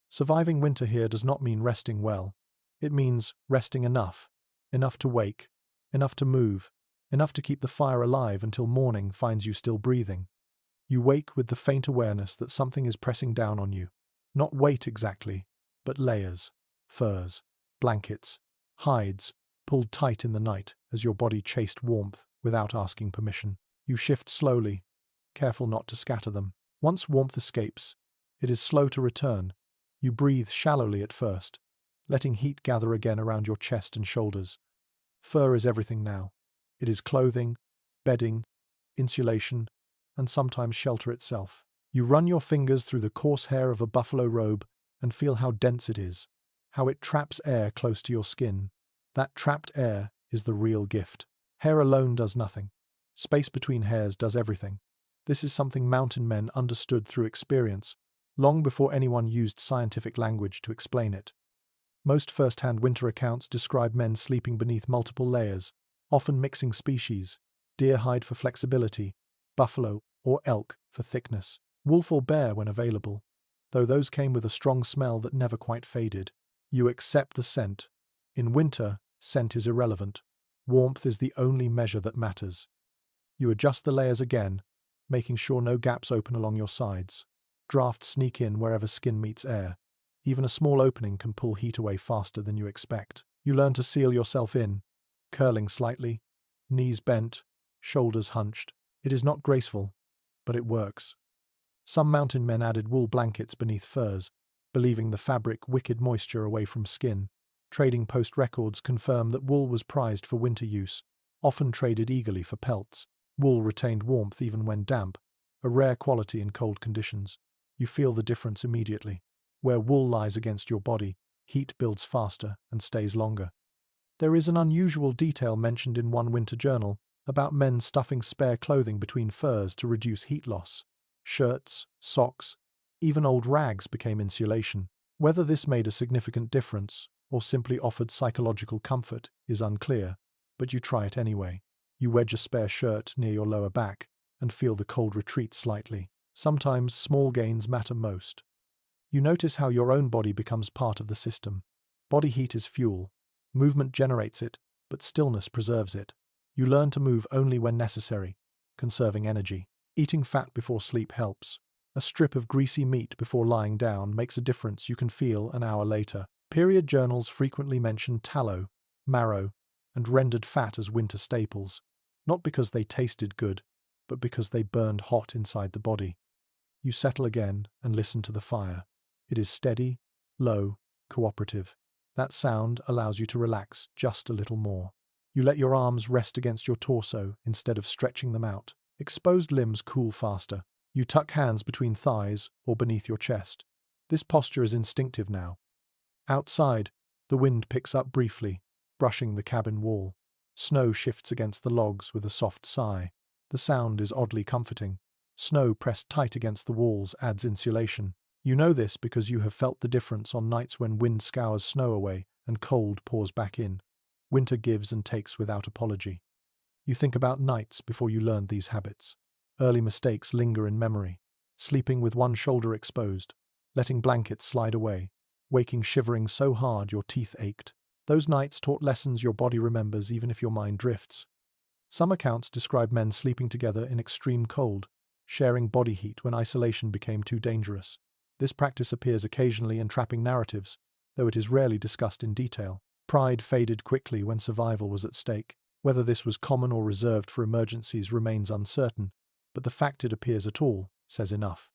Surviving winter here does not mean resting well. It means resting enough to wake, enough to move, enough to keep the fire alive until morning finds you still breathing. You wake with the faint awareness that something is pressing down on you. Not weight exactly, but layers, furs, blankets, hides, pulled tight in the night as your body chased warmth without asking permission. You shift slowly, careful not to scatter them. Once warmth escapes, it is slow to return. You breathe shallowly at first, letting heat gather again around your chest and shoulders. Fur is everything now. It is clothing, bedding, insulation, and sometimes shelter itself. You run your fingers through the coarse hair of a buffalo robe and feel how dense it is, how it traps air close to your skin. That trapped air is the real gift. Hair alone does nothing. Space between hairs does everything. This is something mountain men understood through experience, long before anyone used scientific language to explain it. Most first-hand winter accounts describe men sleeping beneath multiple layers, often mixing species, deer hide for flexibility, buffalo or elk for thickness, wolf or bear when available, though those came with a strong smell that never quite faded. You accept the scent. In winter, scent is irrelevant. Warmth is the only measure that matters. You adjust the layers again, making sure no gaps open along your sides. Drafts sneak in wherever skin meets air. Even a small opening can pull heat away faster than you expect. You learn to seal yourself in, curling slightly, knees bent, shoulders hunched. It is not graceful, but it works. Some mountain men added wool blankets beneath furs, believing the fabric wicked moisture away from skin. Trading post records confirm that wool was prized for winter use, often traded eagerly for pelts. Wool retained warmth even when damp, a rare quality in cold conditions. You feel the difference immediately. Where wool lies against your body, heat builds faster and stays longer. There is an unusual detail mentioned in one winter journal about men stuffing spare clothing between furs to reduce heat loss. Shirts, socks, even old rags became insulation. Whether this made a significant difference or simply offered psychological comfort is unclear, but you try it anyway. You wedge a spare shirt near your lower back and feel the cold retreat slightly. Sometimes small gains matter most. You notice how your own body becomes part of the system. Body heat is fuel. Movement generates it, but stillness preserves it. You learn to move only when necessary, conserving energy. Eating fat before sleep helps. A strip of greasy meat before lying down makes a difference you can feel an hour later. Period journals frequently mention tallow, marrow, and rendered fat as winter staples, not because they tasted good, but because they burned hot inside the body. You settle again and listen to the fire. It is steady, low, cooperative. That sound allows you to relax just a little more. You let your arms rest against your torso instead of stretching them out. Exposed limbs cool faster. You tuck hands between thighs or beneath your chest. This posture is instinctive now. Outside, the wind picks up briefly, brushing the cabin wall. Snow shifts against the logs with a soft sigh. The sound is oddly comforting. Snow pressed tight against the walls adds insulation. You know this because you have felt the difference on nights when wind scours snow away and cold pours back in. Winter gives and takes without apology. You think about nights before you learned these habits. Early mistakes linger in memory. Sleeping with one shoulder exposed, letting blankets slide away, waking shivering so hard your teeth ached. Those nights taught lessons your body remembers even if your mind drifts. Some accounts describe men sleeping together in extreme cold, sharing body heat when isolation became too dangerous. This practice appears occasionally in trapping narratives, though it is rarely discussed in detail. Pride faded quickly when survival was at stake. Whether this was common or reserved for emergencies remains uncertain, but the fact it appears at all says enough.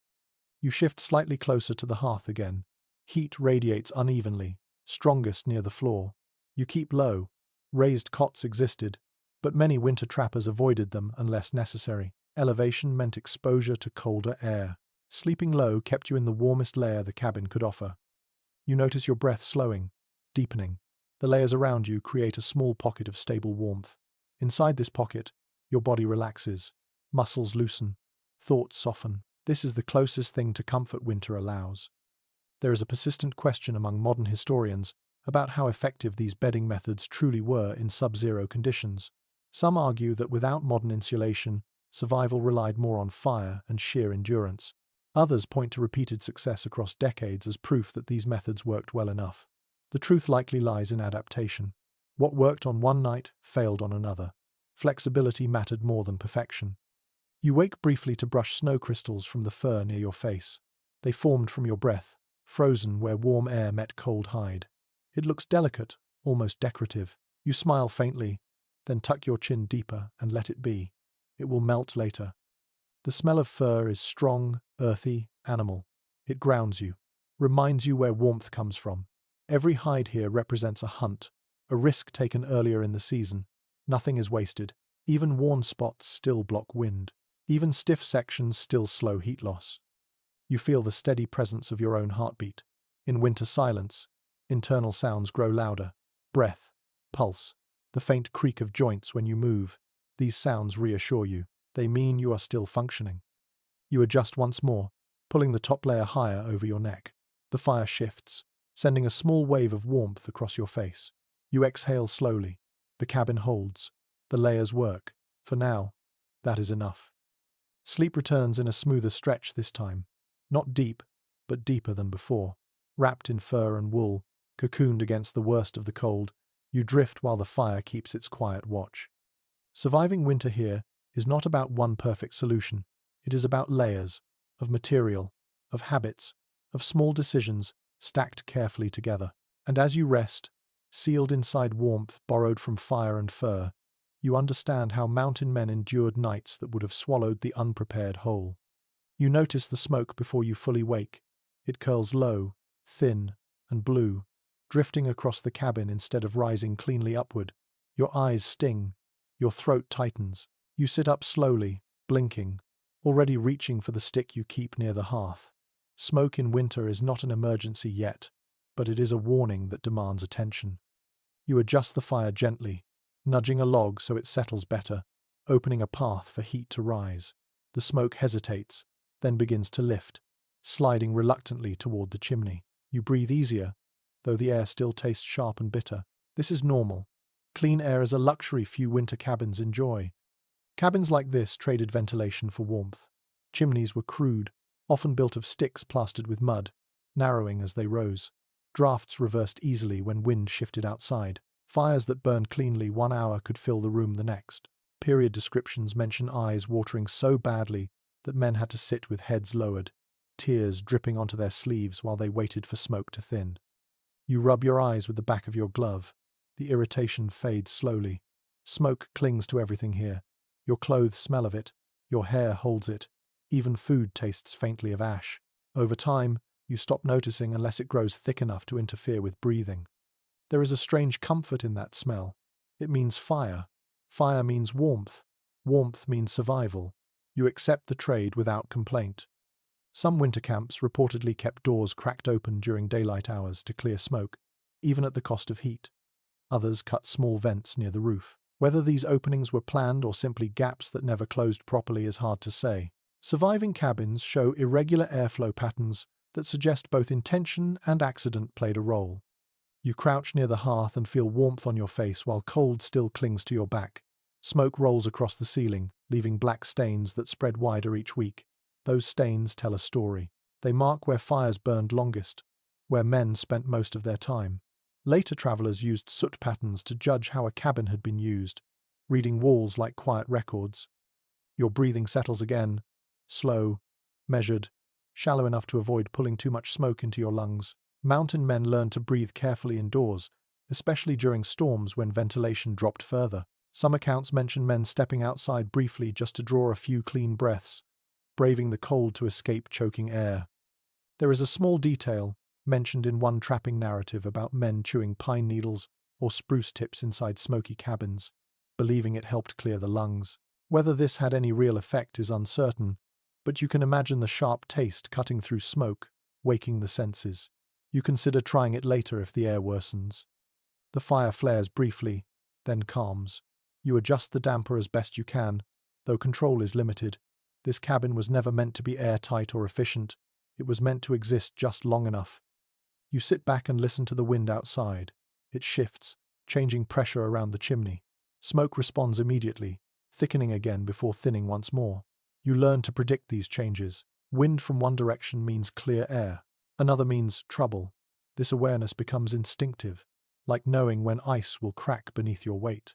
You shift slightly closer to the hearth again. Heat radiates unevenly, strongest near the floor. You keep low. Raised cots existed, but many winter trappers avoided them unless necessary. Elevation meant exposure to colder air. Sleeping low kept you in the warmest layer the cabin could offer. You notice your breath slowing, deepening. The layers around you create a small pocket of stable warmth. Inside this pocket, your body relaxes, muscles loosen, thoughts soften. This is the closest thing to comfort winter allows. There is a persistent question among modern historians about how effective these bedding methods truly were in sub-zero conditions. Some argue that without modern insulation, survival relied more on fire and sheer endurance. Others point to repeated success across decades as proof that these methods worked well enough. The truth likely lies in adaptation. What worked on one night failed on another. Flexibility mattered more than perfection. You wake briefly to brush snow crystals from the fur near your face. They formed from your breath, frozen where warm air met cold hide. It looks delicate, almost decorative. You smile faintly, then tuck your chin deeper and let it be. It will melt later. The smell of fur is strong, earthy, animal. It grounds you, reminds you where warmth comes from. Every hide here represents a hunt, a risk taken earlier in the season. Nothing is wasted. Even worn spots still block wind. Even stiff sections still slow heat loss. You feel the steady presence of your own heartbeat. In winter silence, internal sounds grow louder. Breath, pulse, the faint creak of joints when you move. These sounds reassure you. They mean you are still functioning. You adjust once more, pulling the top layer higher over your neck. The fire shifts, sending a small wave of warmth across your face. You exhale slowly. The cabin holds. The layers work. For now, that is enough. Sleep returns in a smoother stretch this time. Not deep, but deeper than before. Wrapped in fur and wool, cocooned against the worst of the cold, you drift while the fire keeps its quiet watch. Surviving winter here is not about one perfect solution. It is about layers, of material, of habits, of small decisions stacked carefully together. And as you rest, sealed inside warmth borrowed from fire and fur, you understand how mountain men endured nights that would have swallowed the unprepared whole. You notice the smoke before you fully wake. It curls low, thin, and blue, drifting across the cabin instead of rising cleanly upward. Your eyes sting. Your throat tightens. You sit up slowly, blinking, already reaching for the stick you keep near the hearth. Smoke in winter is not an emergency yet, but it is a warning that demands attention. You adjust the fire gently, nudging a log so it settles better, opening a path for heat to rise. The smoke hesitates, then begins to lift, sliding reluctantly toward the chimney. You breathe easier, though the air still tastes sharp and bitter. This is normal. Clean air is a luxury few winter cabins enjoy. Cabins like this traded ventilation for warmth. Chimneys were crude, often built of sticks plastered with mud, narrowing as they rose. Drafts reversed easily when wind shifted outside. Fires that burned cleanly 1 hour could fill the room the next. Period descriptions mention eyes watering so badly that men had to sit with heads lowered, tears dripping onto their sleeves while they waited for smoke to thin. You rub your eyes with the back of your glove. The irritation fades slowly. Smoke clings to everything here. Your clothes smell of it. Your hair holds it. Even food tastes faintly of ash. Over time, you stop noticing unless it grows thick enough to interfere with breathing. There is a strange comfort in that smell. It means fire. Fire means warmth. Warmth means survival. You accept the trade without complaint. Some winter camps reportedly kept doors cracked open during daylight hours to clear smoke, even at the cost of heat. Others cut small vents near the roof. Whether these openings were planned or simply gaps that never closed properly is hard to say. Surviving cabins show irregular airflow patterns that suggest both intention and accident played a role. You crouch near the hearth and feel warmth on your face while cold still clings to your back. Smoke rolls across the ceiling, leaving black stains that spread wider each week. Those stains tell a story. They mark where fires burned longest, where men spent most of their time. Later travelers used soot patterns to judge how a cabin had been used, reading walls like quiet records. Your breathing settles again, slow, measured, shallow enough to avoid pulling too much smoke into your lungs. Mountain men learned to breathe carefully indoors, especially during storms when ventilation dropped further. Some accounts mention men stepping outside briefly just to draw a few clean breaths, braving the cold to escape choking air. There is a small detail, mentioned in one trapping narrative, about men chewing pine needles or spruce tips inside smoky cabins, believing it helped clear the lungs. Whether this had any real effect is uncertain, but you can imagine the sharp taste cutting through smoke, waking the senses. You consider trying it later if the air worsens. The fire flares briefly, then calms. You adjust the damper as best you can, though control is limited. This cabin was never meant to be airtight or efficient. It was meant to exist just long enough. You sit back and listen to the wind outside. It shifts, changing pressure around the chimney. Smoke responds immediately, thickening again before thinning once more. You learn to predict these changes. Wind from one direction means clear air. Another means trouble. This awareness becomes instinctive, like knowing when ice will crack beneath your weight.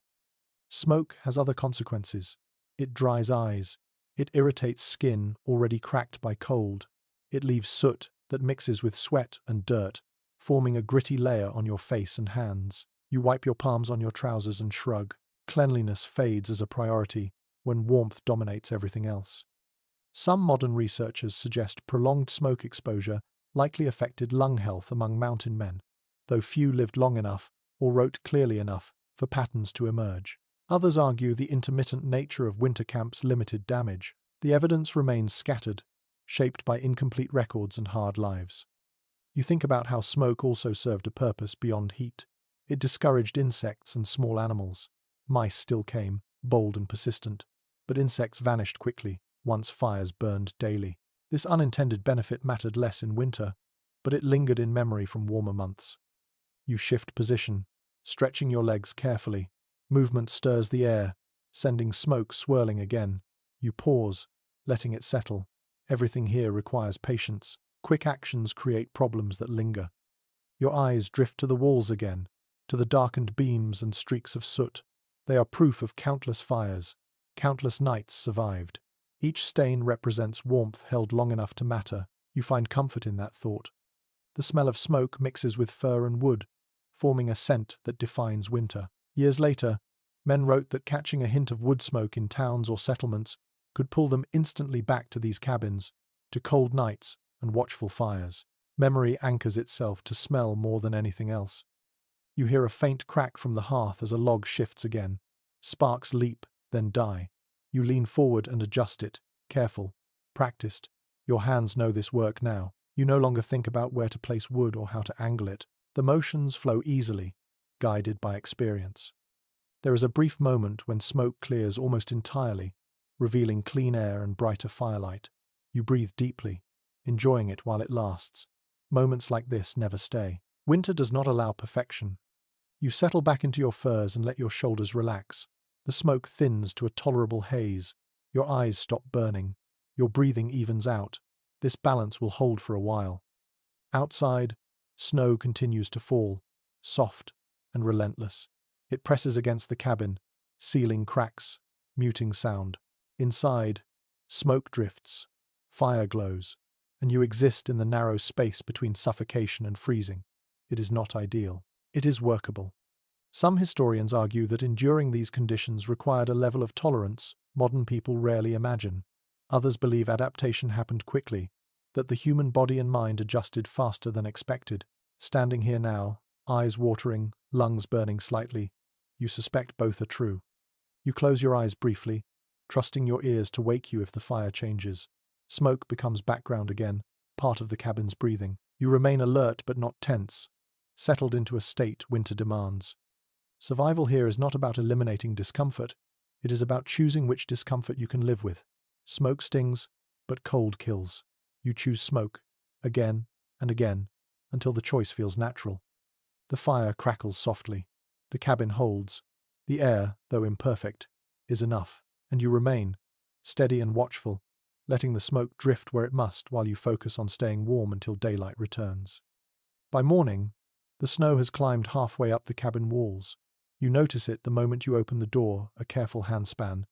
Smoke has other consequences. It dries eyes. It irritates skin already cracked by cold. It leaves soot that mixes with sweat and dirt, forming a gritty layer on your face and hands. You wipe your palms on your trousers and shrug. Cleanliness fades as a priority when warmth dominates everything else. Some modern researchers suggest prolonged smoke exposure likely affected lung health among mountain men, though few lived long enough or wrote clearly enough for patterns to emerge. Others argue the intermittent nature of winter camps limited damage. The evidence remains scattered, shaped by incomplete records and hard lives. You think about how smoke also served a purpose beyond heat. It discouraged insects and small animals. Mice still came, bold and persistent, but insects vanished quickly once fires burned daily. This unintended benefit mattered less in winter, but it lingered in memory from warmer months. You shift position, stretching your legs carefully. Movement stirs the air, sending smoke swirling again. You pause, letting it settle. Everything here requires patience. Quick actions create problems that linger. Your eyes drift to the walls again, to the darkened beams and streaks of soot. They are proof of countless fires, countless nights survived. Each stain represents warmth held long enough to matter. You find comfort in that thought. The smell of smoke mixes with fir and wood, forming a scent that defines winter. Years later, men wrote that catching a hint of wood smoke in towns or settlements could pull them instantly back to these cabins, to cold nights and watchful fires. Memory anchors itself to smell more than anything else. You hear a faint crack from the hearth as a log shifts again. Sparks leap, then die. You lean forward and adjust it, careful, practiced. Your hands know this work now. You no longer think about where to place wood or how to angle it. The motions flow easily, guided by experience. There is a brief moment when smoke clears almost entirely, revealing clean air and brighter firelight. You breathe deeply, enjoying it while it lasts. Moments like this never stay. Winter does not allow perfection. You settle back into your furs and let your shoulders relax. The smoke thins to a tolerable haze. Your eyes stop burning. Your breathing evens out. This balance will hold for a while. Outside, snow continues to fall, soft and relentless. It presses against the cabin, sealing cracks, muting sound. Inside, smoke drifts, fire glows, and you exist in the narrow space between suffocation and freezing. It is not ideal. It is workable. Some historians argue that enduring these conditions required a level of tolerance modern people rarely imagine. Others believe adaptation happened quickly, that the human body and mind adjusted faster than expected. Standing here now, eyes watering, lungs burning slightly, you suspect both are true. You close your eyes briefly, trusting your ears to wake you if the fire changes. Smoke becomes background again, part of the cabin's breathing. You remain alert but not tense, settled into a state winter demands. Survival here is not about eliminating discomfort, it is about choosing which discomfort you can live with. Smoke stings, but cold kills. You choose smoke, again and again, until the choice feels natural. The fire crackles softly. The cabin holds. The air, though imperfect, is enough, and you remain, steady and watchful, letting the smoke drift where it must while you focus on staying warm until daylight returns. By morning, the snow has climbed halfway up the cabin walls. You notice it the moment you open the door, a careful handspan,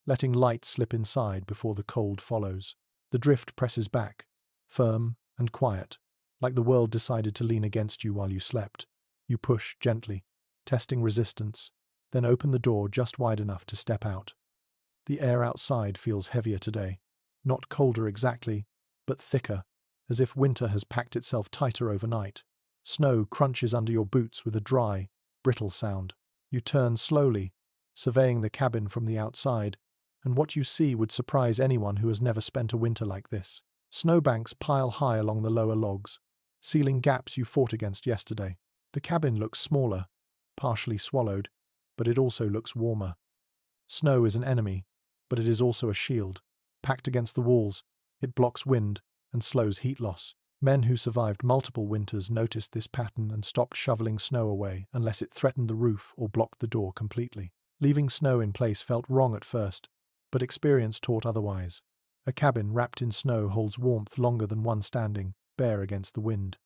letting light slip inside before the cold follows. The drift presses back, firm and quiet, like the world decided to lean against you while you slept. You push gently, testing resistance, then open the door just wide enough to step out. The air outside feels heavier today, not colder exactly, but thicker, as if winter has packed itself tighter overnight. Snow crunches under your boots with a dry, brittle sound. You turn slowly, surveying the cabin from the outside, and what you see would surprise anyone who has never spent a winter like this. Snowbanks pile high along the lower logs, sealing gaps you fought against yesterday. The cabin looks smaller, partially swallowed, but it also looks warmer. Snow is an enemy, but it is also a shield. Packed against the walls, it blocks wind and slows heat loss. Men who survived multiple winters noticed this pattern and stopped shoveling snow away unless it threatened the roof or blocked the door completely. Leaving snow in place felt wrong at first, but experience taught otherwise. A cabin wrapped in snow holds warmth longer than one standing, bare against the wind.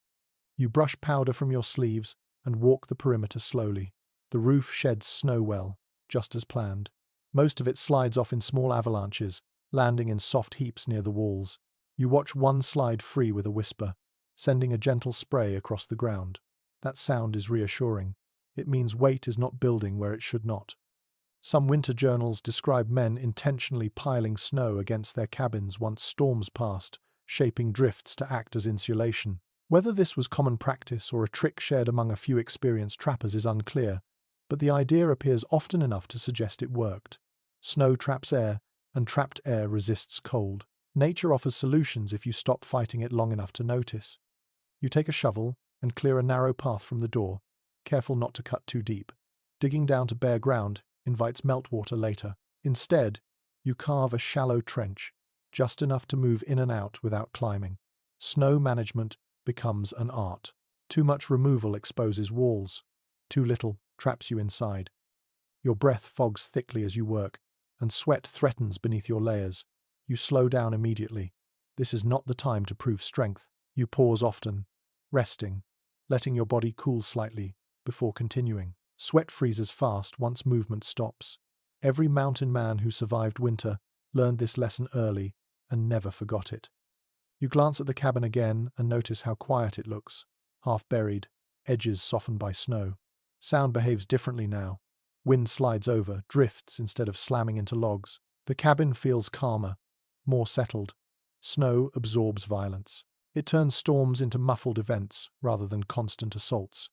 You brush powder from your sleeves and walk the perimeter slowly. The roof sheds snow well, just as planned. Most of it slides off in small avalanches, landing in soft heaps near the walls. You watch one slide free with a whisper, sending a gentle spray across the ground. That sound is reassuring. It means weight is not building where it should not. Some winter journals describe men intentionally piling snow against their cabins once storms passed, shaping drifts to act as insulation. Whether this was common practice or a trick shared among a few experienced trappers is unclear, but the idea appears often enough to suggest it worked. Snow traps air, and trapped air resists cold. Nature offers solutions if you stop fighting it long enough to notice. You take a shovel and clear a narrow path from the door, careful not to cut too deep. Digging down to bare ground invites meltwater later. Instead, you carve a shallow trench, just enough to move in and out without climbing. Snow management becomes an art. Too much removal exposes walls. Too little traps you inside. Your breath fogs thickly as you work, and sweat threatens beneath your layers. You slow down immediately. This is not the time to prove strength. You pause often, resting, letting your body cool slightly before continuing. Sweat freezes fast once movement stops. Every mountain man who survived winter learned this lesson early and never forgot it. You glance at the cabin again and notice how quiet it looks. Half buried, edges softened by snow. Sound behaves differently now. Wind slides over, drifts instead of slamming into logs. The cabin feels calmer, more settled. Snow absorbs violence. It turns storms into muffled events rather than constant assaults.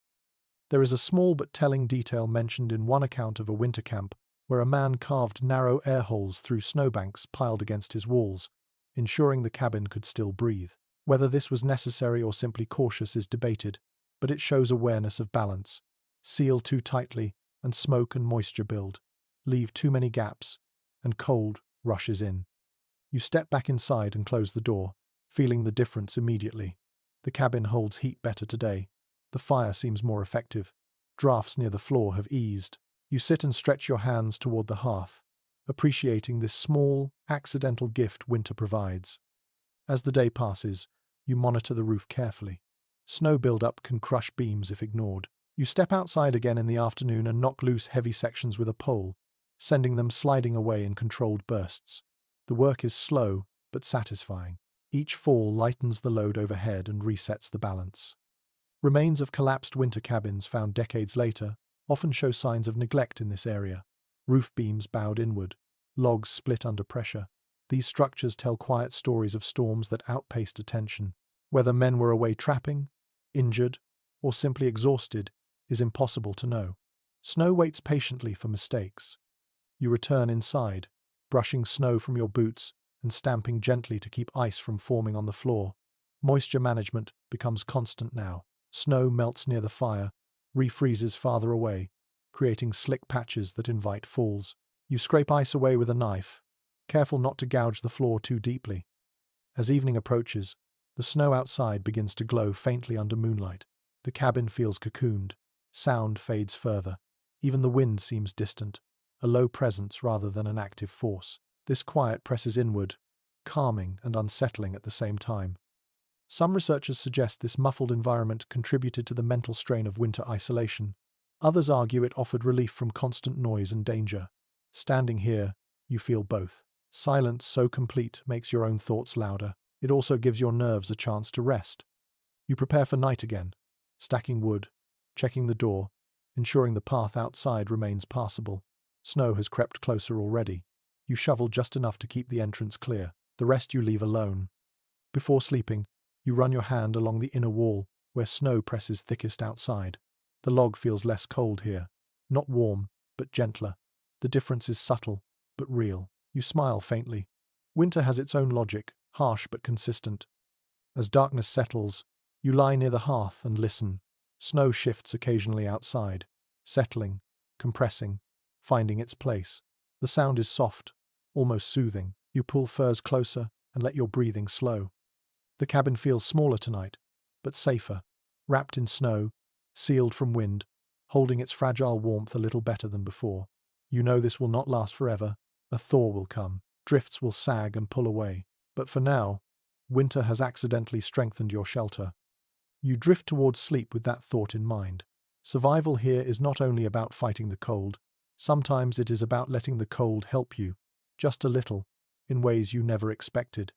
There is a small but telling detail mentioned in one account of a winter camp where a man carved narrow air holes through snowbanks piled against his walls, ensuring the cabin could still breathe. Whether this was necessary or simply cautious is debated, but it shows awareness of balance. Seal too tightly, and smoke and moisture build. Leave too many gaps, and cold rushes in. You step back inside and close the door, feeling the difference immediately. The cabin holds heat better today. The fire seems more effective. Drafts near the floor have eased. You sit and stretch your hands toward the hearth, appreciating this small, accidental gift winter provides. As the day passes, you monitor the roof carefully. Snow buildup can crush beams if ignored. You step outside again in the afternoon and knock loose heavy sections with a pole, sending them sliding away in controlled bursts. The work is slow, but satisfying. Each fall lightens the load overhead and resets the balance. Remains of collapsed winter cabins found decades later often show signs of neglect in this area. Roof beams bowed inward, logs split under pressure. These structures tell quiet stories of storms that outpaced attention. Whether men were away trapping, injured, or simply exhausted is impossible to know. Snow waits patiently for mistakes. You return inside, brushing snow from your boots and stamping gently to keep ice from forming on the floor. Moisture management becomes constant now. Snow melts near the fire, refreezes farther away, creating slick patches that invite falls. You scrape ice away with a knife, careful not to gouge the floor too deeply. As evening approaches, the snow outside begins to glow faintly under moonlight. The cabin feels cocooned. Sound fades further. Even the wind seems distant, a low presence rather than an active force. This quiet presses inward, calming and unsettling at the same time. Some researchers suggest this muffled environment contributed to the mental strain of winter isolation. Others argue it offered relief from constant noise and danger. Standing here, you feel both. Silence so complete makes your own thoughts louder. It also gives your nerves a chance to rest. You prepare for night again, stacking wood, checking the door, ensuring the path outside remains passable. Snow has crept closer already. You shovel just enough to keep the entrance clear. The rest you leave alone. Before sleeping, you run your hand along the inner wall, where snow presses thickest outside. The log feels less cold here. Not warm, but gentler. The difference is subtle, but real. You smile faintly. Winter has its own logic, harsh but consistent. As darkness settles, you lie near the hearth and listen. Snow shifts occasionally outside, settling, compressing, finding its place. The sound is soft, almost soothing. You pull furs closer and let your breathing slow. The cabin feels smaller tonight, but safer, wrapped in snow, sealed from wind, holding its fragile warmth a little better than before. You know this will not last forever. A thaw will come, drifts will sag and pull away. But for now, winter has accidentally strengthened your shelter. You drift towards sleep with that thought in mind. Survival here is not only about fighting the cold, sometimes it is about letting the cold help you, just a little, in ways you never expected.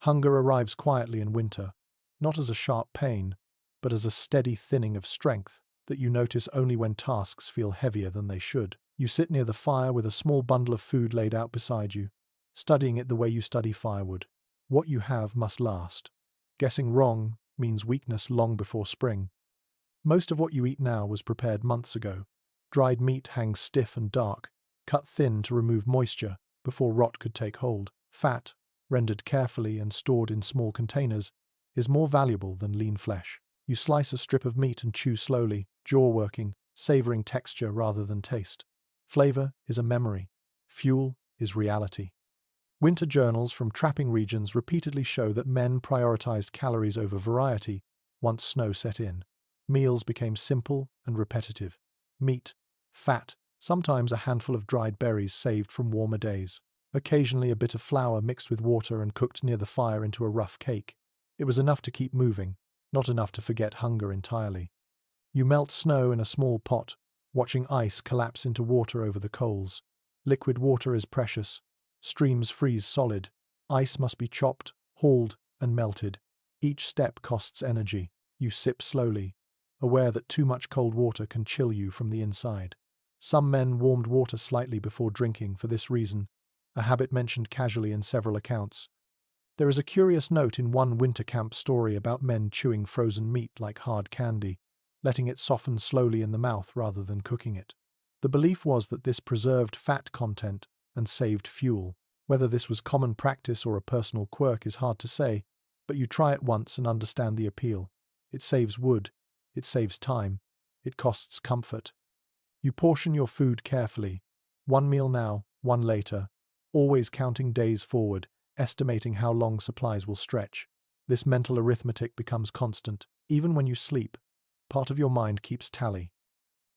Hunger arrives quietly in winter, not as a sharp pain, but as a steady thinning of strength that you notice only when tasks feel heavier than they should. You sit near the fire with a small bundle of food laid out beside you, studying it the way you study firewood. What you have must last. Guessing wrong means weakness long before spring. Most of what you eat now was prepared months ago. Dried meat hangs stiff and dark, cut thin to remove moisture before rot could take hold. Fat, rendered carefully and stored in small containers, is more valuable than lean flesh. You slice a strip of meat and chew slowly, jaw working, savoring texture rather than taste. Flavor is a memory. Fuel is reality. Winter journals from trapping regions repeatedly show that men prioritized calories over variety once snow set in. Meals became simple and repetitive. Meat, fat, sometimes a handful of dried berries saved from warmer days. Occasionally a bit of flour mixed with water and cooked near the fire into a rough cake. It was enough to keep moving, not enough to forget hunger entirely. You melt snow in a small pot, watching ice collapse into water over the coals. Liquid water is precious. Streams freeze solid. Ice must be chopped, hauled, and melted. Each step costs energy. You sip slowly, aware that too much cold water can chill you from the inside. Some men warmed water slightly before drinking for this reason, a habit mentioned casually in several accounts. There is a curious note in one winter camp story about men chewing frozen meat like hard candy, letting it soften slowly in the mouth rather than cooking it. The belief was that this preserved fat content and saved fuel. Whether this was common practice or a personal quirk is hard to say, but you try it once and understand the appeal. It saves wood, it saves time, it costs comfort. You portion your food carefully, one meal now, one later, always counting days forward, estimating how long supplies will stretch. This mental arithmetic becomes constant, even when you sleep. Part of your mind keeps tally.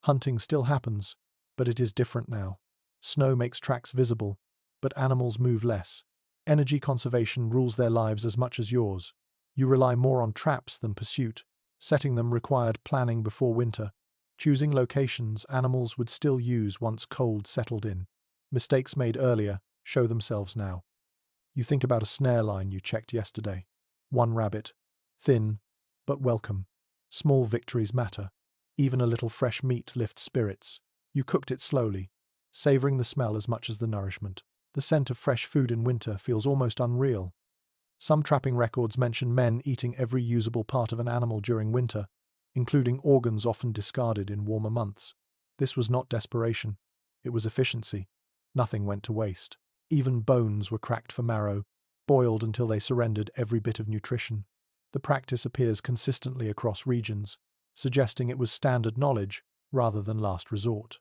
Hunting still happens, but it is different now. Snow makes tracks visible, but animals move less. Energy conservation rules their lives as much as yours. You rely more on traps than pursuit. Setting them required planning before winter. Choosing locations animals would still use once cold settled in. Mistakes made earlier show themselves now. You think about a snare line you checked yesterday. One rabbit. Thin, but welcome. Small victories matter. Even a little fresh meat lifts spirits. You cooked it slowly, savoring the smell as much as the nourishment. The scent of fresh food in winter feels almost unreal. Some trapping records mention men eating every usable part of an animal during winter, including organs often discarded in warmer months. This was not desperation. It was efficiency. Nothing went to waste. Even bones were cracked for marrow, boiled until they surrendered every bit of nutrition. The practice appears consistently across regions, suggesting it was standard knowledge rather than last resort.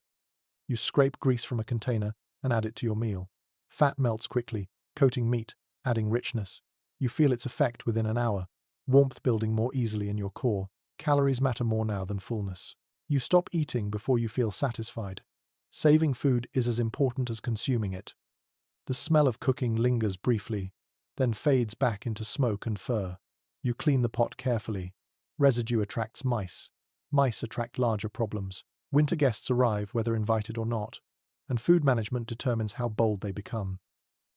You scrape grease from a container and add it to your meal. Fat melts quickly, coating meat, adding richness. You feel its effect within an hour, warmth building more easily in your core. Calories matter more now than fullness. You stop eating before you feel satisfied. Saving food is as important as consuming it. The smell of cooking lingers briefly, then fades back into smoke and fur. You clean the pot carefully. Residue attracts mice. Mice attract larger problems. Winter guests arrive whether invited or not, and food management determines how bold they become.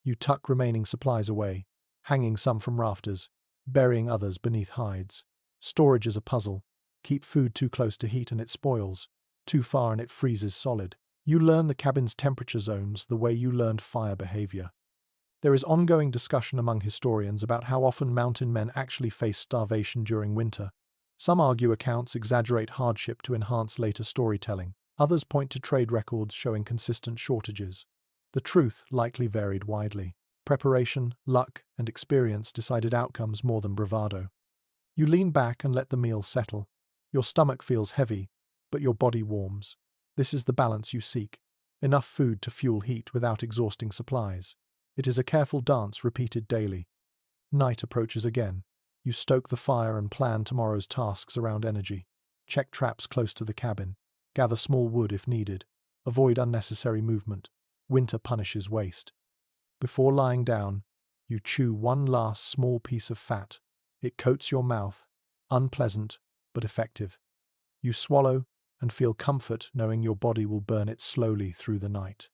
You tuck remaining supplies away, hanging some from rafters, burying others beneath hides. Storage is a puzzle. Keep food too close to heat and it spoils. Too far and it freezes solid. You learn the cabin's temperature zones the way you learned fire behavior. There is ongoing discussion among historians about how often mountain men actually face starvation during winter. Some argue accounts exaggerate hardship to enhance later storytelling. Others point to trade records showing consistent shortages. The truth likely varied widely. Preparation, luck, and experience decided outcomes more than bravado. You lean back and let the meal settle. Your stomach feels heavy, but your body warms. This is the balance you seek. Enough food to fuel heat without exhausting supplies. It is a careful dance repeated daily. Night approaches again. You stoke the fire and plan tomorrow's tasks around energy. Check traps close to the cabin. Gather small wood if needed. Avoid unnecessary movement. Winter punishes waste. Before lying down, you chew one last small piece of fat. It coats your mouth, unpleasant but effective. You swallow and feel comfort knowing your body will burn it slowly through the night.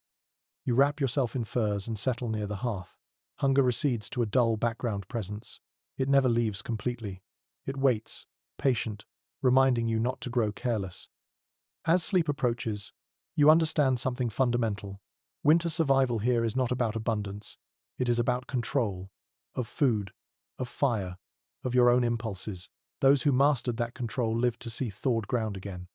You wrap yourself in furs and settle near the hearth. Hunger recedes to a dull background presence. It never leaves completely. It waits, patient, reminding you not to grow careless. As sleep approaches, you understand something fundamental. Winter survival here is not about abundance. It is about control, of food, of fire, of your own impulses. Those who mastered that control lived to see thawed ground again.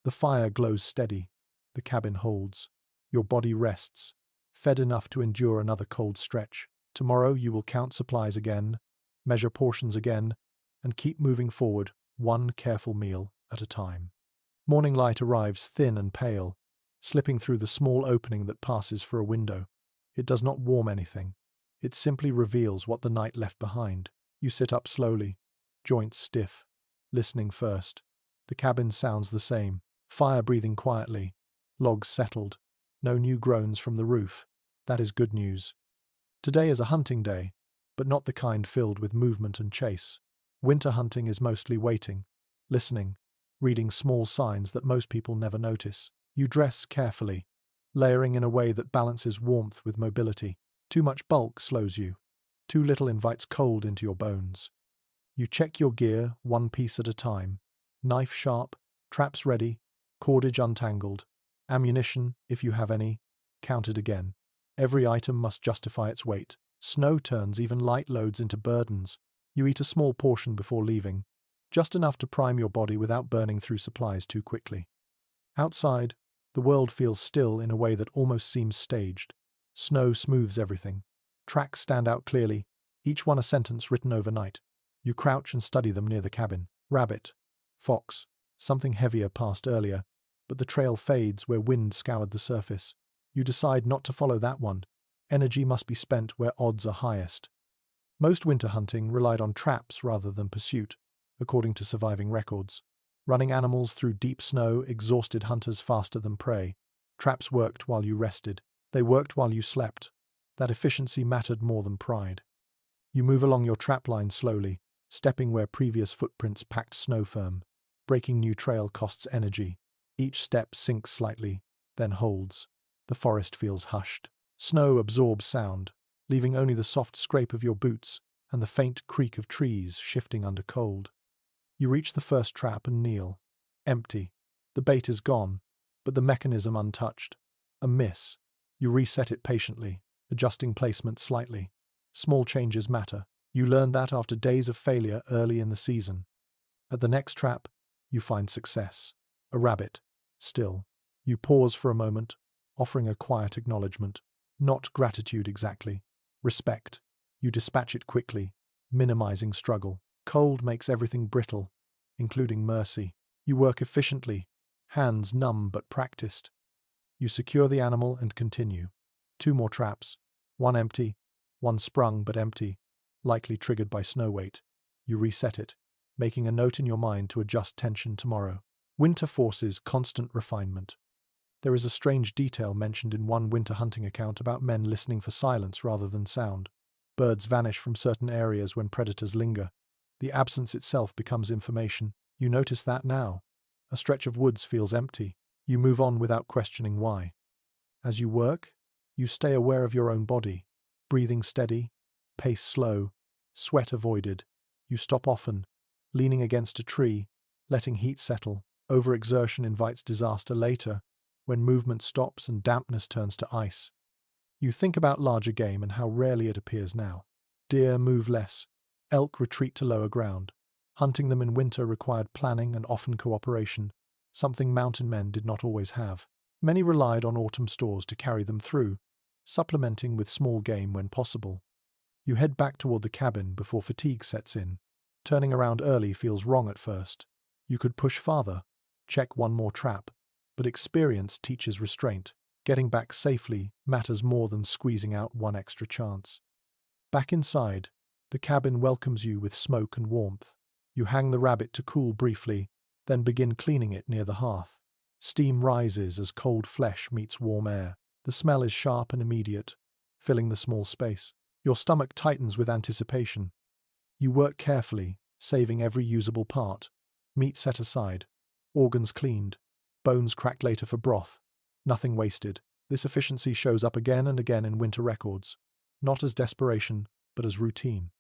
The fire glows steady. The cabin holds. Your body rests, fed enough to endure another cold stretch. Tomorrow you will count supplies again, measure portions again, and keep moving forward, one careful meal at a time. Morning light arrives thin and pale, slipping through the small opening that passes for a window. It does not warm anything. It simply reveals what the night left behind. You sit up slowly, joints stiff, listening first. The cabin sounds the same, fire breathing quietly, logs settled, no new groans from the roof. That is good news. Today is a hunting day, but not the kind filled with movement and chase. Winter hunting is mostly waiting, listening, reading small signs that most people never notice. You dress carefully, layering in a way that balances warmth with mobility. Too much bulk slows you. Too little invites cold into your bones. You check your gear one piece at a time. Knife sharp, traps ready, cordage untangled, ammunition, if you have any, counted again. Every item must justify its weight. Snow turns even light loads into burdens. You eat a small portion before leaving, just enough to prime your body without burning through supplies too quickly. Outside, the world feels still in a way that almost seems staged. Snow smooths everything. Tracks stand out clearly, each one a sentence written overnight. You crouch and study them near the cabin. Rabbit, fox, something heavier passed earlier, but the trail fades where wind scoured the surface. You decide not to follow that one. Energy must be spent where odds are highest. Most winter hunting relied on traps rather than pursuit, according to surviving records. Running animals through deep snow exhausted hunters faster than prey. Traps worked while you rested. They worked while you slept. That efficiency mattered more than pride. You move along your trap line slowly, stepping where previous footprints packed snow firm. Breaking new trail costs energy. Each step sinks slightly, then holds. The forest feels hushed. Snow absorbs sound, leaving only the soft scrape of your boots and the faint creak of trees shifting under cold. You reach the first trap and kneel. Empty. The bait is gone, but the mechanism untouched. A miss. You reset it patiently, adjusting placement slightly. Small changes matter. You learn that after days of failure early in the season. At the next trap, you find success. A rabbit. Still. You pause for a moment, offering a quiet acknowledgement. Not gratitude exactly. Respect. You dispatch it quickly, minimizing struggle. Cold makes everything brittle, including mercy. You work efficiently, hands numb but practiced. You secure the animal and continue. 2 more traps. One empty, one sprung but empty, likely triggered by snow weight. You reset it, making a note in your mind to adjust tension tomorrow. Winter forces constant refinement. There is a strange detail mentioned in one winter hunting account about men listening for silence rather than sound. Birds vanish from certain areas when predators linger. The absence itself becomes information. You notice that now. A stretch of woods feels empty. You move on without questioning why. As you work, you stay aware of your own body. Breathing steady, pace slow, sweat avoided. You stop often, leaning against a tree, letting heat settle. Overexertion invites disaster later, when movement stops and dampness turns to ice. You think about larger game and how rarely it appears now. Deer move less. Elk retreat to lower ground. Hunting them in winter required planning and often cooperation, something mountain men did not always have. Many relied on autumn stores to carry them through, supplementing with small game when possible. You head back toward the cabin before fatigue sets in. Turning around early feels wrong at first. You could push farther, check one more trap, but experience teaches restraint. Getting back safely matters more than squeezing out one extra chance. Back inside, the cabin welcomes you with smoke and warmth. You hang the rabbit to cool briefly, then begin cleaning it near the hearth. Steam rises as cold flesh meets warm air. The smell is sharp and immediate, filling the small space. Your stomach tightens with anticipation. You work carefully, saving every usable part. Meat set aside, organs cleaned, bones cracked later for broth. Nothing wasted. This efficiency shows up again and again in winter records, not as desperation, but as routine.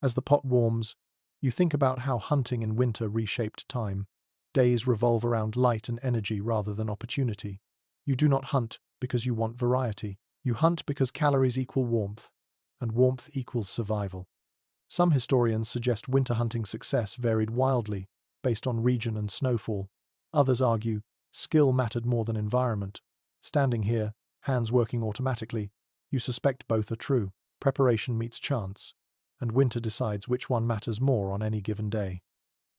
As the pot warms, you think about how hunting in winter reshaped time. Days revolve around light and energy rather than opportunity. You do not hunt because you want variety. You hunt because calories equal warmth, and warmth equals survival. Some historians suggest winter hunting success varied wildly, based on region and snowfall. Others argue skill mattered more than environment. Standing here, hands working automatically, you suspect both are true. Preparation meets chance, and winter decides which one matters more on any given day.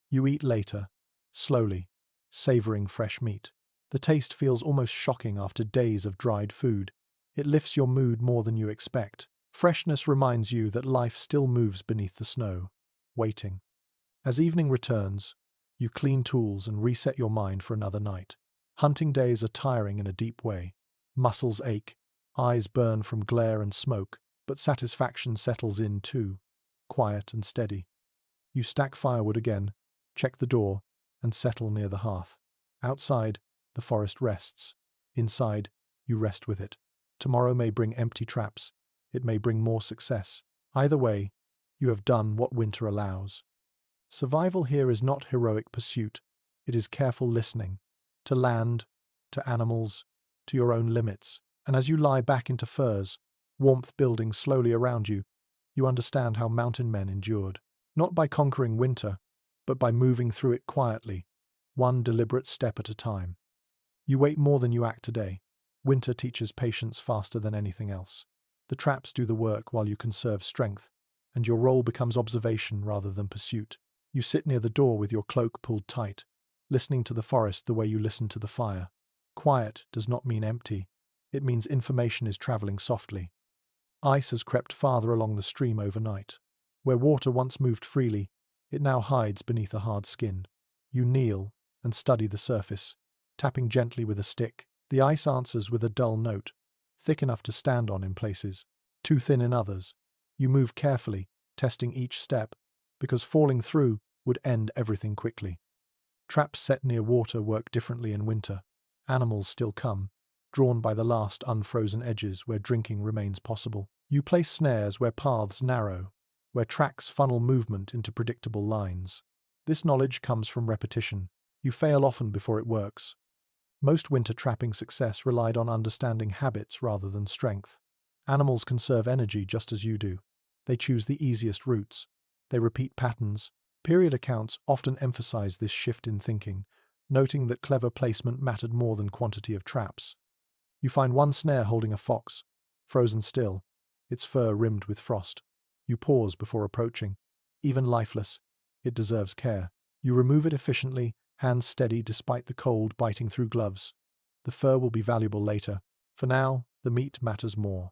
You eat later, slowly, savoring fresh meat. The taste feels almost shocking after days of dried food. It lifts your mood more than you expect. Freshness reminds you that life still moves beneath the snow, waiting. As evening returns, you clean tools and reset your mind for another night. Hunting days are tiring in a deep way. Muscles ache, eyes burn from glare and smoke, but satisfaction settles in too, quiet and steady. You stack firewood again, check the door, and settle near the hearth. Outside, the forest rests. Inside, you rest with it. Tomorrow may bring empty traps. It may bring more success. Either way, you have done what winter allows. Survival here is not heroic pursuit. It is careful listening. To land, to animals, to your own limits. And as you lie back into furs, warmth building slowly around you, you understand how mountain men endured. Not by conquering winter, but by moving through it quietly, one deliberate step at a time. You wait more than you act today. Winter teaches patience faster than anything else. The traps do the work while you conserve strength, and your role becomes observation rather than pursuit. You sit near the door with your cloak pulled tight, listening to the forest the way you listen to the fire. Quiet does not mean empty. It means information is traveling softly. Ice has crept farther along the stream overnight. Where water once moved freely, it now hides beneath a hard skin. You kneel and study the surface, tapping gently with a stick. The ice answers with a dull note, thick enough to stand on in places, too thin in others. You move carefully, testing each step, because falling through would end everything quickly. Traps set near water work differently in winter. Animals still come, drawn by the last unfrozen edges where drinking remains possible. You place snares where paths narrow, where tracks funnel movement into predictable lines. This knowledge comes from repetition. You fail often before it works. Most winter trapping success relied on understanding habits rather than strength. Animals conserve energy just as you do. They choose the easiest routes. They repeat patterns. Period accounts often emphasize this shift in thinking, noting that clever placement mattered more than quantity of traps. You find one snare holding a fox, frozen still, its fur rimmed with frost. You pause before approaching. Even lifeless, it deserves care. You remove it efficiently, hands steady despite the cold biting through gloves. The fur will be valuable later. For now, the meat matters more.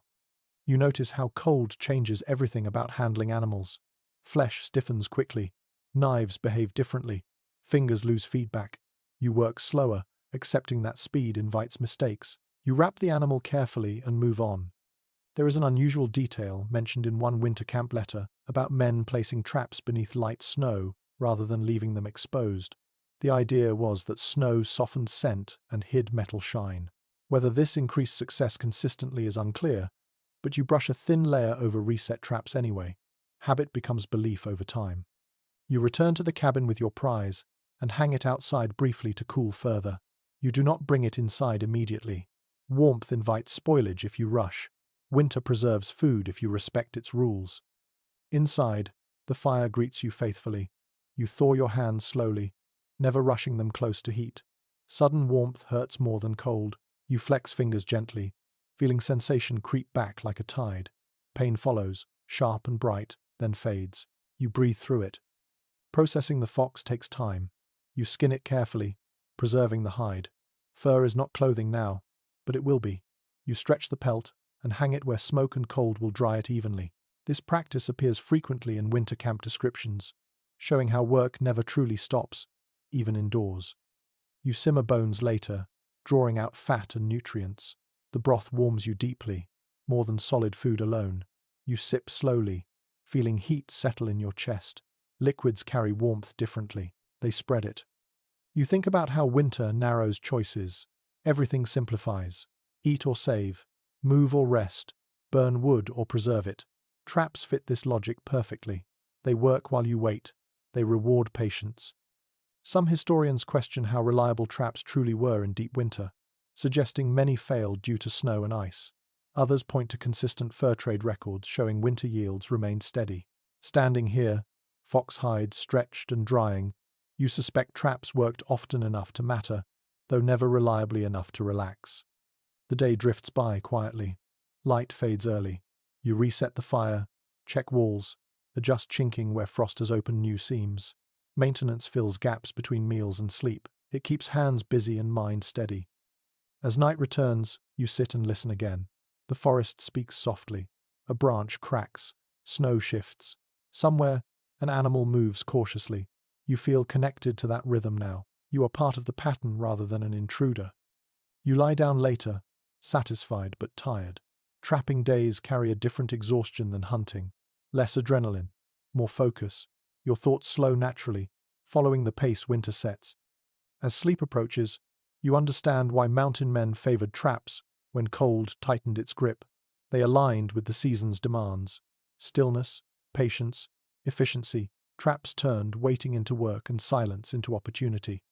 You notice how cold changes everything about handling animals. Flesh stiffens quickly. Knives behave differently. Fingers lose feedback. You work slower, accepting that speed invites mistakes. You wrap the animal carefully and move on. There is an unusual detail mentioned in one winter camp letter about men placing traps beneath light snow rather than leaving them exposed. The idea was that snow softened scent and hid metal shine. Whether this increased success consistently is unclear, but you brush a thin layer over reset traps anyway. Habit becomes belief over time. You return to the cabin with your prize and hang it outside briefly to cool further. You do not bring it inside immediately. Warmth invites spoilage if you rush. Winter preserves food if you respect its rules. Inside, the fire greets you faithfully. You thaw your hands slowly, never rushing them close to heat. Sudden warmth hurts more than cold. You flex fingers gently, feeling sensation creep back like a tide. Pain follows, sharp and bright, then fades. You breathe through it. Processing the fox takes time. You skin it carefully, preserving the hide. Fur is not clothing now, but it will be. You stretch the pelt and hang it where smoke and cold will dry it evenly. This practice appears frequently in winter camp descriptions, showing how work never truly stops, even indoors. You simmer bones later, drawing out fat and nutrients. The broth warms you deeply, more than solid food alone. You sip slowly, feeling heat settle in your chest. Liquids carry warmth differently. They spread it. You think about how winter narrows choices. Everything simplifies. Eat or save, move or rest, burn wood or preserve it. Traps fit this logic perfectly. They work while you wait. They reward patience. Some historians question how reliable traps truly were in deep winter, suggesting many failed due to snow and ice. Others point to consistent fur trade records showing winter yields remained steady. Standing here, fox hides stretched and drying, you suspect traps worked often enough to matter, though never reliably enough to relax. The day drifts by quietly. Light fades early. You reset the fire, check walls, adjust chinking where frost has opened new seams. Maintenance fills gaps between meals and sleep. It keeps hands busy and mind steady. As night returns, you sit and listen again. The forest speaks softly. A branch cracks. Snow shifts. Somewhere, an animal moves cautiously. You feel connected to that rhythm now. You are part of the pattern rather than an intruder. You lie down later, satisfied but tired. Trapping days carry a different exhaustion than hunting. Less adrenaline, more focus. Your thoughts slow naturally, following the pace winter sets. As sleep approaches, you understand why mountain men favored traps when cold tightened its grip. They aligned with the season's demands. Stillness, patience, efficiency, traps turned, waiting into work and silence into opportunity.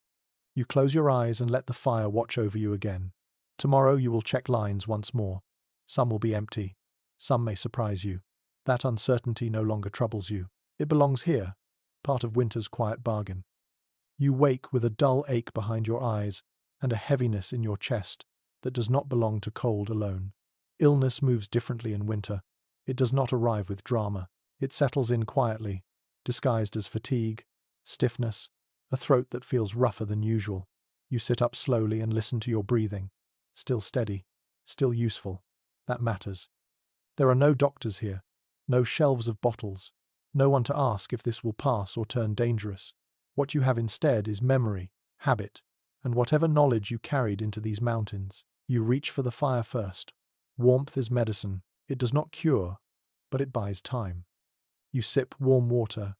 You close your eyes and let the fire watch over you again. Tomorrow you will check lines once more. Some will be empty. Some may surprise you. That uncertainty no longer troubles you. It belongs here, part of winter's quiet bargain. You wake with a dull ache behind your eyes and a heaviness in your chest that does not belong to cold alone. Illness moves differently in winter. It does not arrive with drama. It settles in quietly, disguised as fatigue, stiffness, a throat that feels rougher than usual. You sit up slowly and listen to your breathing. Still steady, still useful. That matters. There are no doctors here, no shelves of bottles, no one to ask if this will pass or turn dangerous. What you have instead is memory, habit, and whatever knowledge you carried into these mountains. You reach for the fire first. Warmth is medicine. It does not cure, but it buys time. You sip warm water,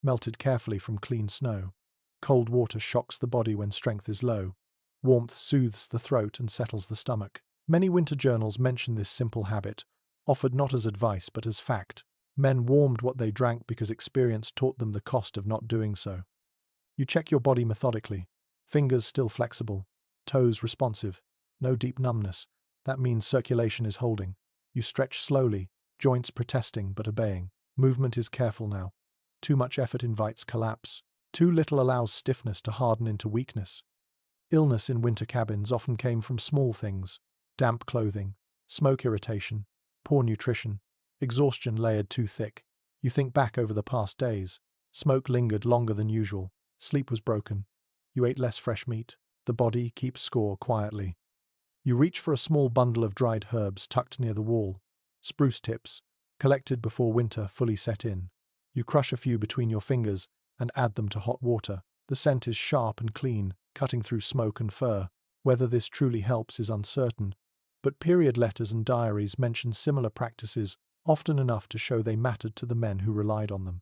melted carefully from clean snow. Cold water shocks the body when strength is low. Warmth soothes the throat and settles the stomach. Many winter journals mention this simple habit, offered not as advice but as fact. Men warmed what they drank because experience taught them the cost of not doing so. You check your body methodically. Fingers still flexible, toes responsive, no deep numbness. That means circulation is holding. You stretch slowly, joints protesting but obeying. Movement is careful now. Too much effort invites collapse. Too little allows stiffness to harden into weakness. Illness in winter cabins often came from small things: damp clothing, smoke irritation, poor nutrition, exhaustion layered too thick. You think back over the past days. Smoke lingered longer than usual. Sleep was broken. You ate less fresh meat. The body keeps score quietly. You reach for a small bundle of dried herbs tucked near the wall. Spruce tips, collected before winter fully set in. You crush a few between your fingers and add them to hot water. The scent is sharp and clean, cutting through smoke and fur. Whether this truly helps is uncertain, but period letters and diaries mention similar practices, often enough to show they mattered to the men who relied on them.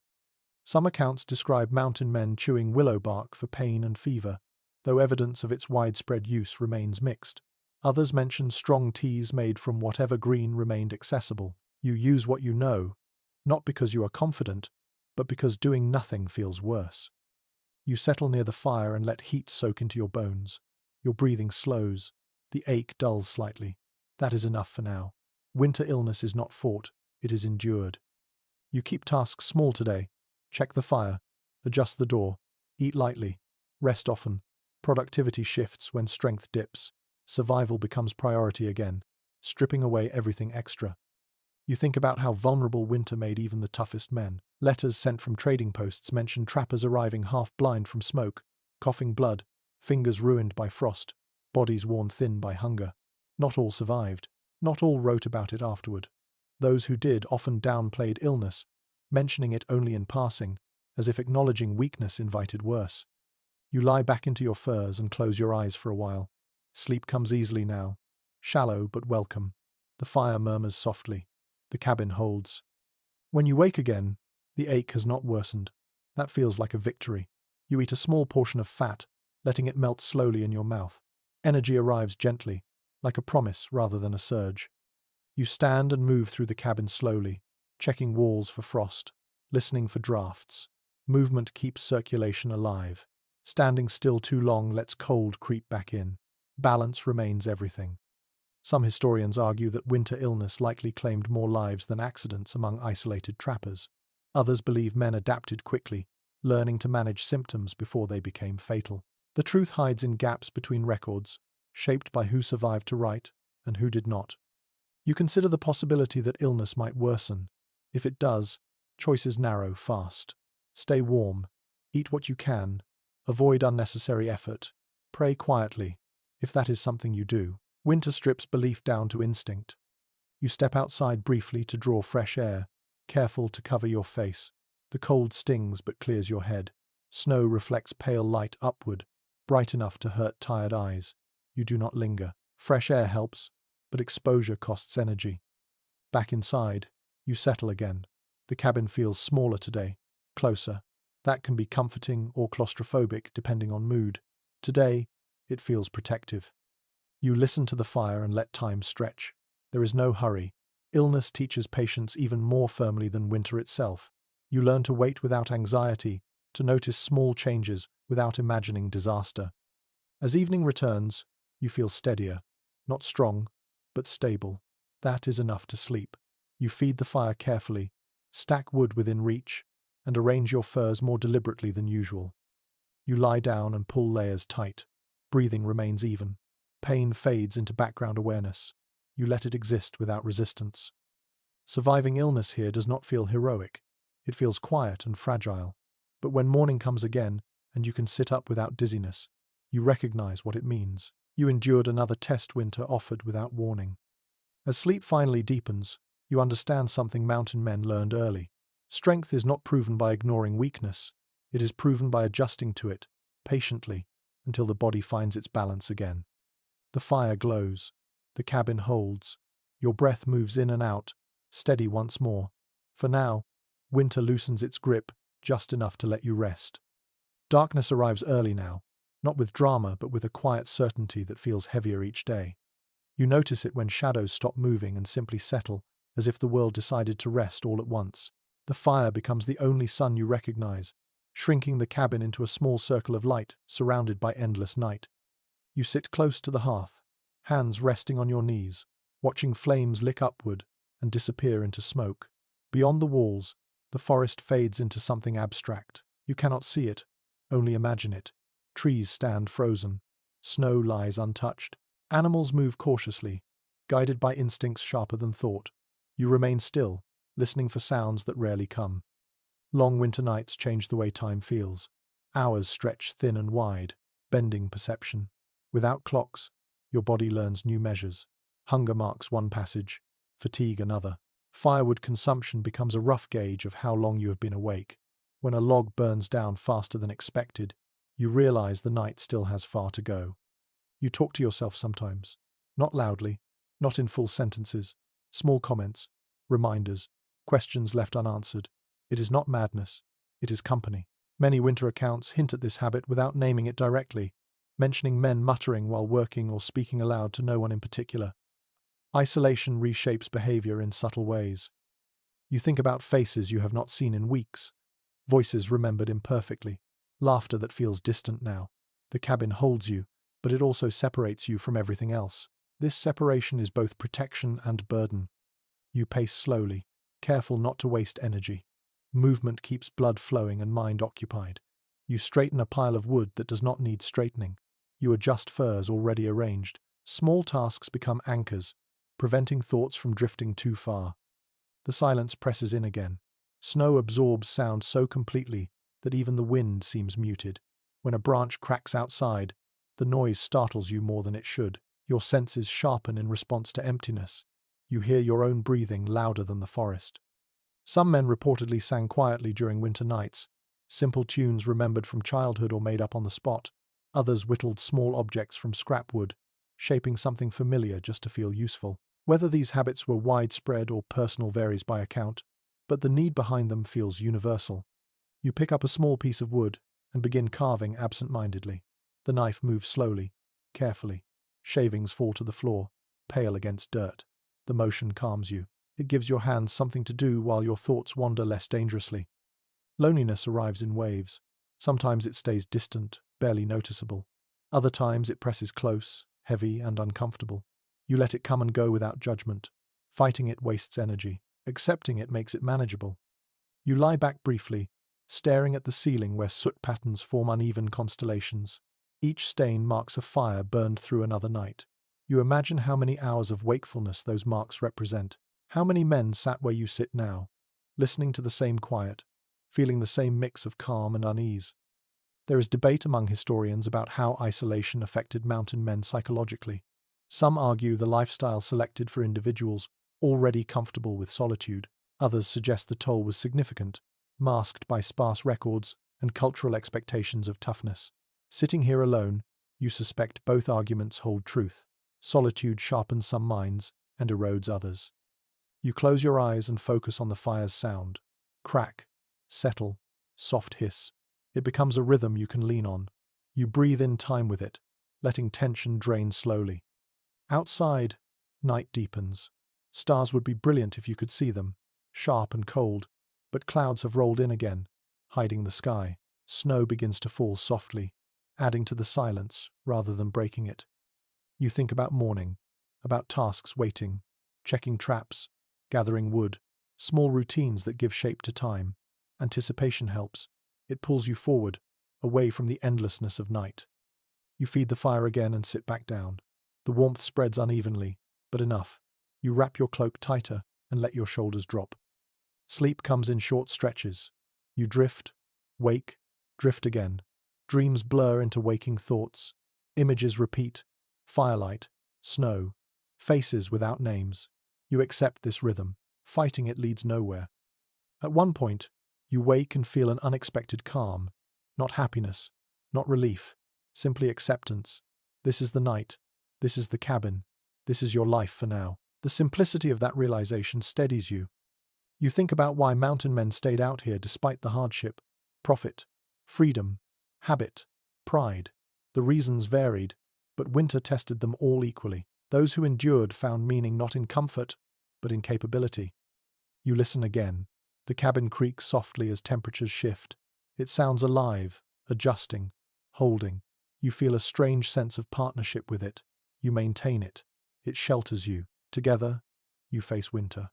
Some accounts describe mountain men chewing willow bark for pain and fever, though evidence of its widespread use remains mixed. Others mention strong teas made from whatever green remained accessible. You use what you know, not because you are confident, but because doing nothing feels worse. You settle near the fire and let heat soak into your bones. Your breathing slows. The ache dulls slightly. That is enough for now. Winter illness is not fought, it is endured. You keep tasks small today. Check the fire, adjust the door, eat lightly, rest often. Productivity shifts when strength dips. Survival becomes priority again, stripping away everything extra. You think about how vulnerable winter made even the toughest men. Letters sent from trading posts mention trappers arriving half-blind from smoke, coughing blood, fingers ruined by frost, bodies worn thin by hunger. Not all survived. Not all wrote about it afterward. Those who did often downplayed illness, mentioning it only in passing, as if acknowledging weakness invited worse. You lie back into your furs and close your eyes for a while. Sleep comes easily now, shallow but welcome. The fire murmurs softly. The cabin holds. When you wake again, the ache has not worsened. That feels like a victory. You eat a small portion of fat, letting it melt slowly in your mouth. Energy arrives gently, like a promise rather than a surge. You stand and move through the cabin slowly, checking walls for frost, listening for drafts. Movement keeps circulation alive. Standing still too long lets cold creep back in. Balance remains everything. Some historians argue that winter illness likely claimed more lives than accidents among isolated trappers. Others believe men adapted quickly, learning to manage symptoms before they became fatal. The truth hides in gaps between records, shaped by who survived to write and who did not. You consider the possibility that illness might worsen. If it does, choices narrow fast. Stay warm, eat what you can, avoid unnecessary effort, pray quietly, if that is something you do. Winter strips belief down to instinct. You step outside briefly to draw fresh air, careful to cover your face. The cold stings but clears your head. Snow reflects pale light upward, bright enough to hurt tired eyes. You do not linger. Fresh air helps, but exposure costs energy. Back inside, you settle again. The cabin feels smaller today, closer. That can be comforting or claustrophobic depending on mood. Today, it feels protective. You listen to the fire and let time stretch. There is no hurry, Illness teaches patience even more firmly than winter itself. You learn to wait without anxiety, to notice small changes without imagining disaster. As evening returns, you feel steadier, not strong, but stable. That is enough to sleep. You feed the fire carefully, stack wood within reach, and arrange your furs more deliberately than usual. You lie down and pull layers tight. Breathing remains even. Pain fades into background awareness. You let it exist without resistance. Surviving illness here does not feel heroic. It feels quiet and fragile. But when morning comes again, and you can sit up without dizziness, you recognize what it means. You endured another test winter offered without warning. As sleep finally deepens, you understand something mountain men learned early. Strength is not proven by ignoring weakness. It is proven by adjusting to it, patiently, until the body finds its balance again. The fire glows. The cabin holds. Your breath moves in and out, steady once more. For now, winter loosens its grip, just enough to let you rest. Darkness arrives early now, not with drama but with a quiet certainty that feels heavier each day. You notice it when shadows stop moving and simply settle, as if the world decided to rest all at once. The fire becomes the only sun you recognize, shrinking the cabin into a small circle of light, surrounded by endless night. You sit close to the hearth, hands resting on your knees, watching flames lick upward and disappear into smoke. Beyond the walls, the forest fades into something abstract. You cannot see it, only imagine it. Trees stand frozen. Snow lies untouched. Animals move cautiously, guided by instincts sharper than thought. You remain still, listening for sounds that rarely come. Long winter nights change the way time feels. Hours stretch thin and wide, bending perception. Without clocks, your body learns new measures. Hunger marks one passage, fatigue another. Firewood consumption becomes a rough gauge of how long you have been awake. When a log burns down faster than expected, you realize the night still has far to go. You talk to yourself sometimes, not loudly, not in full sentences, small comments, reminders, questions left unanswered. It is not madness, it is company. Many winter accounts hint at this habit without naming it directly, mentioning men muttering while working or speaking aloud to no one in particular. Isolation reshapes behavior in subtle ways. You think about faces you have not seen in weeks, voices remembered imperfectly, laughter that feels distant now. The cabin holds you, but it also separates you from everything else. This separation is both protection and burden. You pace slowly, careful not to waste energy. Movement keeps blood flowing and mind occupied. You straighten a pile of wood that does not need straightening. You adjust furs already arranged. Small tasks become anchors, preventing thoughts from drifting too far. The silence presses in again. Snow absorbs sound so completely that even the wind seems muted. When a branch cracks outside, the noise startles you more than it should. Your senses sharpen in response to emptiness. You hear your own breathing louder than the forest. Some men reportedly sang quietly during winter nights, simple tunes remembered from childhood or made up on the spot. Others whittled small objects from scrap wood, shaping something familiar just to feel useful. Whether these habits were widespread or personal varies by account, but the need behind them feels universal. You pick up a small piece of wood and begin carving absent-mindedly. The knife moves slowly, carefully. Shavings fall to the floor, pale against dirt. The motion calms you. It gives your hands something to do while your thoughts wander less dangerously. Loneliness arrives in waves. Sometimes it stays distant, barely noticeable. Other times it presses close, heavy and uncomfortable. You let it come and go without judgment. Fighting it wastes energy. Accepting it makes it manageable. You lie back briefly, staring at the ceiling where soot patterns form uneven constellations. Each stain marks a fire burned through another night. You imagine how many hours of wakefulness those marks represent. How many men sat where you sit now, listening to the same quiet, feeling the same mix of calm and unease. There is debate among historians about how isolation affected mountain men psychologically. Some argue the lifestyle selected for individuals already comfortable with solitude. Others suggest the toll was significant, masked by sparse records and cultural expectations of toughness. Sitting here alone, you suspect both arguments hold truth. Solitude sharpens some minds and erodes others. You close your eyes and focus on the fire's sound. Crack, settle, soft hiss. It becomes a rhythm you can lean on. You breathe in time with it, letting tension drain slowly. Outside, night deepens. Stars would be brilliant if you could see them, sharp and cold, but clouds have rolled in again, hiding the sky. Snow begins to fall softly, adding to the silence rather than breaking it. You think about morning, about tasks waiting, checking traps, gathering wood, small routines that give shape to time. Anticipation helps. It pulls you forward, away from the endlessness of night. You feed the fire again and sit back down. The warmth spreads unevenly, but enough. You wrap your cloak tighter and let your shoulders drop. Sleep comes in short stretches. You drift, wake, drift again. Dreams blur into waking thoughts. Images repeat. Firelight, snow, faces without names. You accept this rhythm. Fighting it leads nowhere. At one point, you wake and feel an unexpected calm. Not happiness, not relief, simply acceptance. This is the night. This is the cabin. This is your life for now. The simplicity of that realization steadies you. You think about why mountain men stayed out here despite the hardship. Profit, freedom, habit, pride. The reasons varied, but winter tested them all equally. Those who endured found meaning not in comfort, but in capability. You listen again. The cabin creaks softly as temperatures shift. It sounds alive, adjusting, holding. You feel a strange sense of partnership with it. You maintain it. It shelters you. Together, you face winter.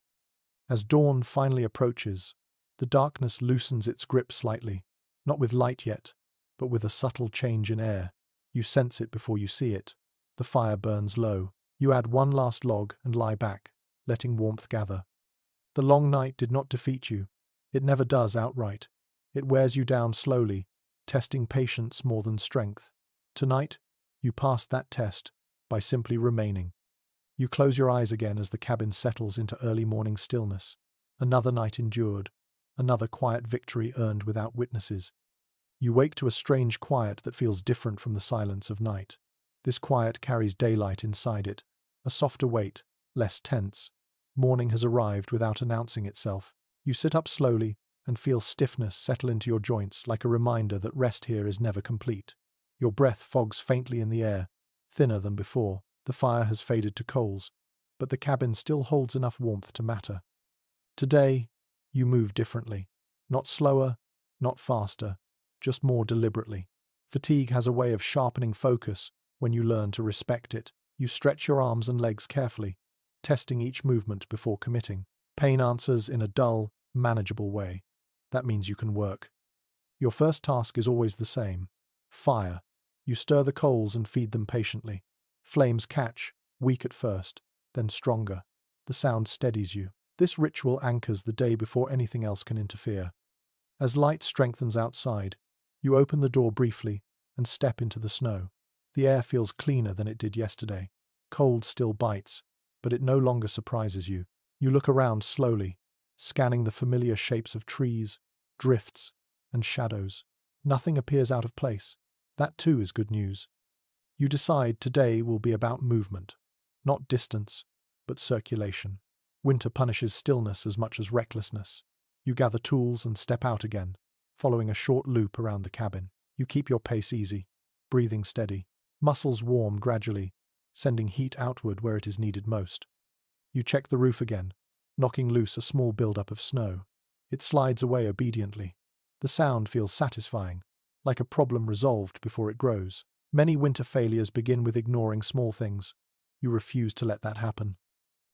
As dawn finally approaches, the darkness loosens its grip slightly, not with light yet, but with a subtle change in air. You sense it before you see it. The fire burns low. You add one last log and lie back, letting warmth gather. The long night did not defeat you. It never does outright. It wears you down slowly, testing patience more than strength. Tonight, you pass that test by simply remaining. You close your eyes again as the cabin settles into early morning stillness. Another night endured, another quiet victory earned without witnesses. You wake to a strange quiet that feels different from the silence of night. This quiet carries daylight inside it, a softer weight, less tense. Morning has arrived without announcing itself. You sit up slowly and feel stiffness settle into your joints like a reminder that rest here is never complete. Your breath fogs faintly in the air, thinner than before. The fire has faded to coals, but the cabin still holds enough warmth to matter. Today, you move differently. Not slower, not faster, just more deliberately. Fatigue has a way of sharpening focus when you learn to respect it. You stretch your arms and legs carefully, testing each movement before committing. Pain answers in a dull, manageable way. That means you can work. Your first task is always the same. Fire. You stir the coals and feed them patiently. Flames catch, weak at first, then stronger. The sound steadies you. This ritual anchors the day before anything else can interfere. As light strengthens outside, you open the door briefly and step into the snow. The air feels cleaner than it did yesterday. Cold still bites, but it no longer surprises you. You look around slowly, scanning the familiar shapes of trees, drifts, and shadows. Nothing appears out of place. That too is good news. You decide today will be about movement, not distance, but circulation. Winter punishes stillness as much as recklessness. You gather tools and step out again, following a short loop around the cabin. You keep your pace easy, breathing steady. Muscles warm gradually, sending heat outward where it is needed most. You check the roof again, knocking loose a small buildup of snow. It slides away obediently. The sound feels satisfying, like a problem resolved before it grows. Many winter failures begin with ignoring small things. You refuse to let that happen.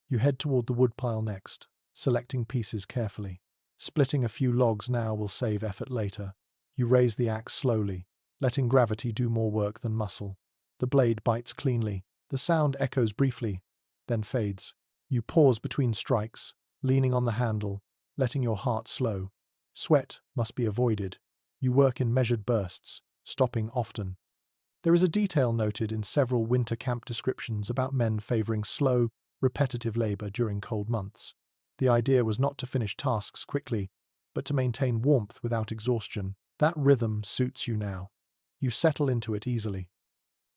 You head toward the woodpile next, selecting pieces carefully. Splitting a few logs now will save effort later. You raise the axe slowly, letting gravity do more work than muscle. The blade bites cleanly. The sound echoes briefly, then fades. You pause between strikes, leaning on the handle, letting your heart slow. Sweat must be avoided. You work in measured bursts, stopping often. There is a detail noted in several winter camp descriptions about men favoring slow, repetitive labor during cold months. The idea was not to finish tasks quickly, but to maintain warmth without exhaustion. That rhythm suits you now. You settle into it easily.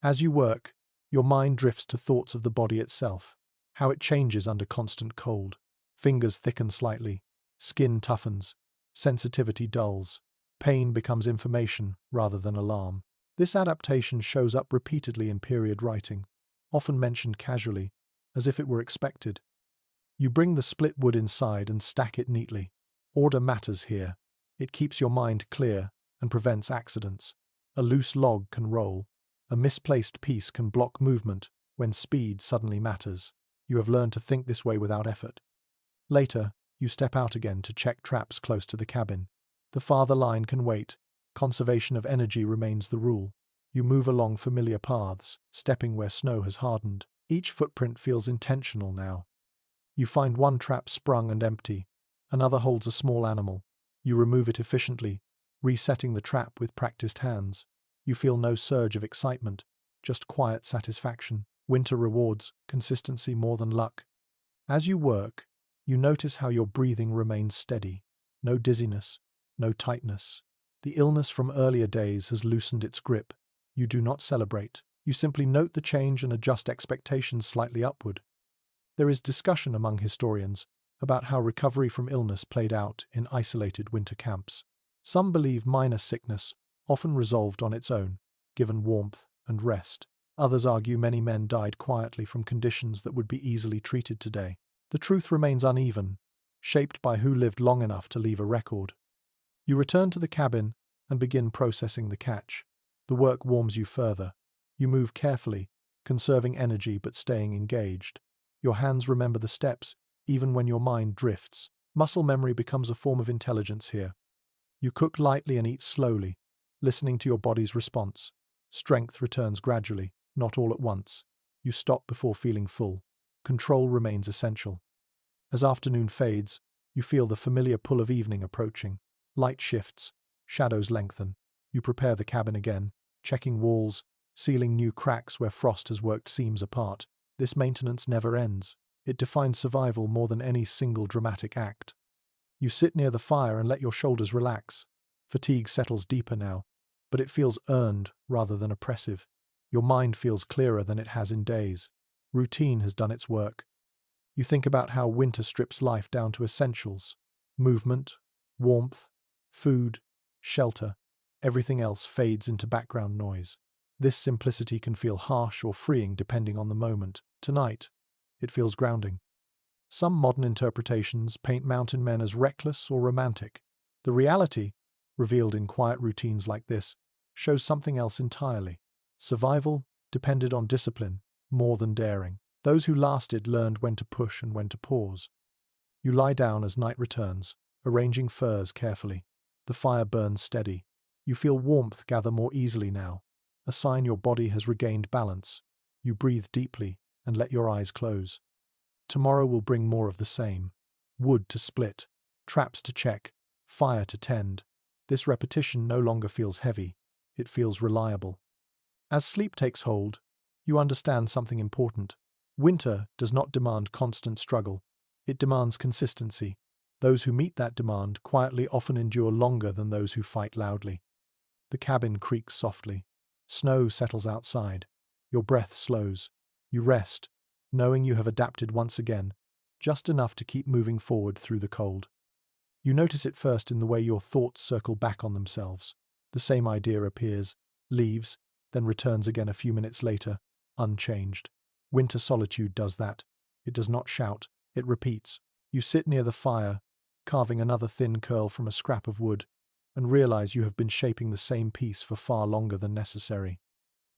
As you work, your mind drifts to thoughts of the body itself, how it changes under constant cold. Fingers thicken slightly, skin toughens, sensitivity dulls. Pain becomes information rather than alarm. This adaptation shows up repeatedly in period writing, often mentioned casually, as if it were expected. You bring the split wood inside and stack it neatly. Order matters here. It keeps your mind clear and prevents accidents. A loose log can roll. A misplaced piece can block movement when speed suddenly matters. You have learned to think this way without effort. Later, you step out again to check traps close to the cabin. The farther line can wait. Conservation of energy remains the rule. You move along familiar paths, stepping where snow has hardened. Each footprint feels intentional now. You find one trap sprung and empty. Another holds a small animal. You remove it efficiently, resetting the trap with practiced hands. You feel no surge of excitement, just quiet satisfaction. Winter rewards consistency more than luck. As you work, you notice how your breathing remains steady. No dizziness, no tightness. The illness from earlier days has loosened its grip. You do not celebrate. You simply note the change and adjust expectations slightly upward. There is discussion among historians about how recovery from illness played out in isolated winter camps. Some believe minor sickness often resolved on its own, given warmth and rest. Others argue many men died quietly from conditions that would be easily treated today. The truth remains uneven, shaped by who lived long enough to leave a record. You return to the cabin and begin processing the catch. The work warms you further. You move carefully, conserving energy but staying engaged. Your hands remember the steps, even when your mind drifts. Muscle memory becomes a form of intelligence here. You cook lightly and eat slowly, listening to your body's response. Strength returns gradually, not all at once. You stop before feeling full. Control remains essential. As afternoon fades, you feel the familiar pull of evening approaching. Light shifts, shadows lengthen. You prepare the cabin again, checking walls, sealing new cracks where frost has worked seams apart. This maintenance never ends. It defines survival more than any single dramatic act. You sit near the fire and let your shoulders relax. Fatigue settles deeper now, but it feels earned rather than oppressive. Your mind feels clearer than it has in days. Routine has done its work. You think about how winter strips life down to essentials: movement, warmth, food, shelter. Everything else fades into background noise. This simplicity can feel harsh or freeing depending on the moment. Tonight, it feels grounding. Some modern interpretations paint mountain men as reckless or romantic. The reality, revealed in quiet routines like this, shows something else entirely. Survival depended on discipline more than daring. Those who lasted learned when to push and when to pause. You lie down as night returns, arranging furs carefully. The fire burns steady. You feel warmth gather more easily now, a sign your body has regained balance. You breathe deeply and let your eyes close. Tomorrow will bring more of the same. Wood to split, traps to check, fire to tend. This repetition no longer feels heavy. It feels reliable. As sleep takes hold, you understand something important. Winter does not demand constant struggle. It demands consistency. Those who meet that demand quietly often endure longer than those who fight loudly. The cabin creaks softly. Snow settles outside. Your breath slows. You rest, knowing you have adapted once again, just enough to keep moving forward through the cold. You notice it first in the way your thoughts circle back on themselves. The same idea appears, leaves, then returns again a few minutes later, unchanged. Winter solitude does that. It does not shout, it repeats. You sit near the fire, carving another thin curl from a scrap of wood, and realize you have been shaping the same piece for far longer than necessary.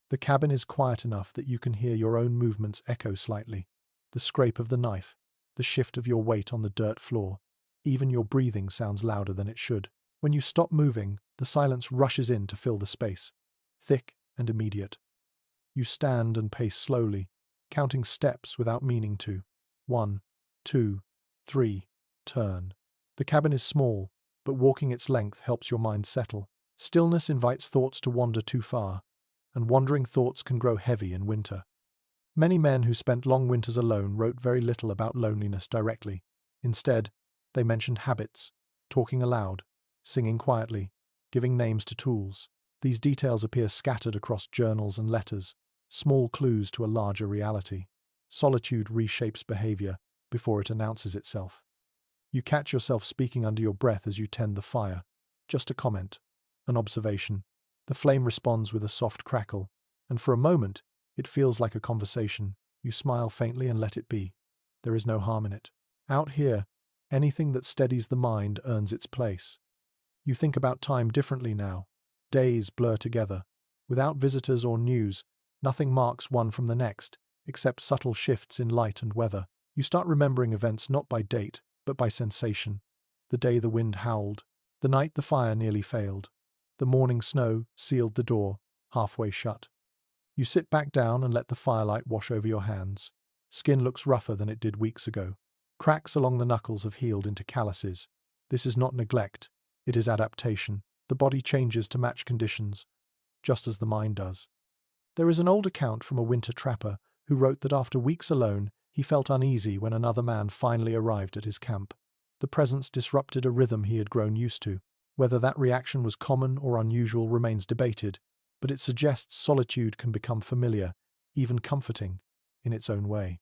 The cabin is quiet enough that you can hear your own movements echo slightly. The scrape of the knife, the shift of your weight on the dirt floor. Even your breathing sounds louder than it should. When you stop moving, the silence rushes in to fill the space, thick and immediate. You stand and pace slowly, counting steps without meaning to. 1, 2, 3, turn. The cabin is small, but walking its length helps your mind settle. Stillness invites thoughts to wander too far, and wandering thoughts can grow heavy in winter. Many men who spent long winters alone wrote very little about loneliness directly. Instead, they mentioned habits, talking aloud, singing quietly, giving names to tools. These details appear scattered across journals and letters, small clues to a larger reality. Solitude reshapes behavior before it announces itself. You catch yourself speaking under your breath as you tend the fire. Just a comment, an observation. The flame responds with a soft crackle, and for a moment, it feels like a conversation. You smile faintly and let it be. There is no harm in it. Out here, anything that steadies the mind earns its place. You think about time differently now. Days blur together. Without visitors or news, nothing marks one from the next, except subtle shifts in light and weather. You start remembering events not by date, but by sensation. The day the wind howled, the night the fire nearly failed, the morning snow sealed the door, halfway shut. You sit back down and let the firelight wash over your hands. Skin looks rougher than it did weeks ago. Cracks along the knuckles have healed into calluses. This is not neglect, it is adaptation. The body changes to match conditions, just as the mind does. There is an old account from a winter trapper who wrote that after weeks alone, he felt uneasy when another man finally arrived at his camp. The presence disrupted a rhythm he had grown used to. Whether that reaction was common or unusual remains debated, but it suggests solitude can become familiar, even comforting, in its own way.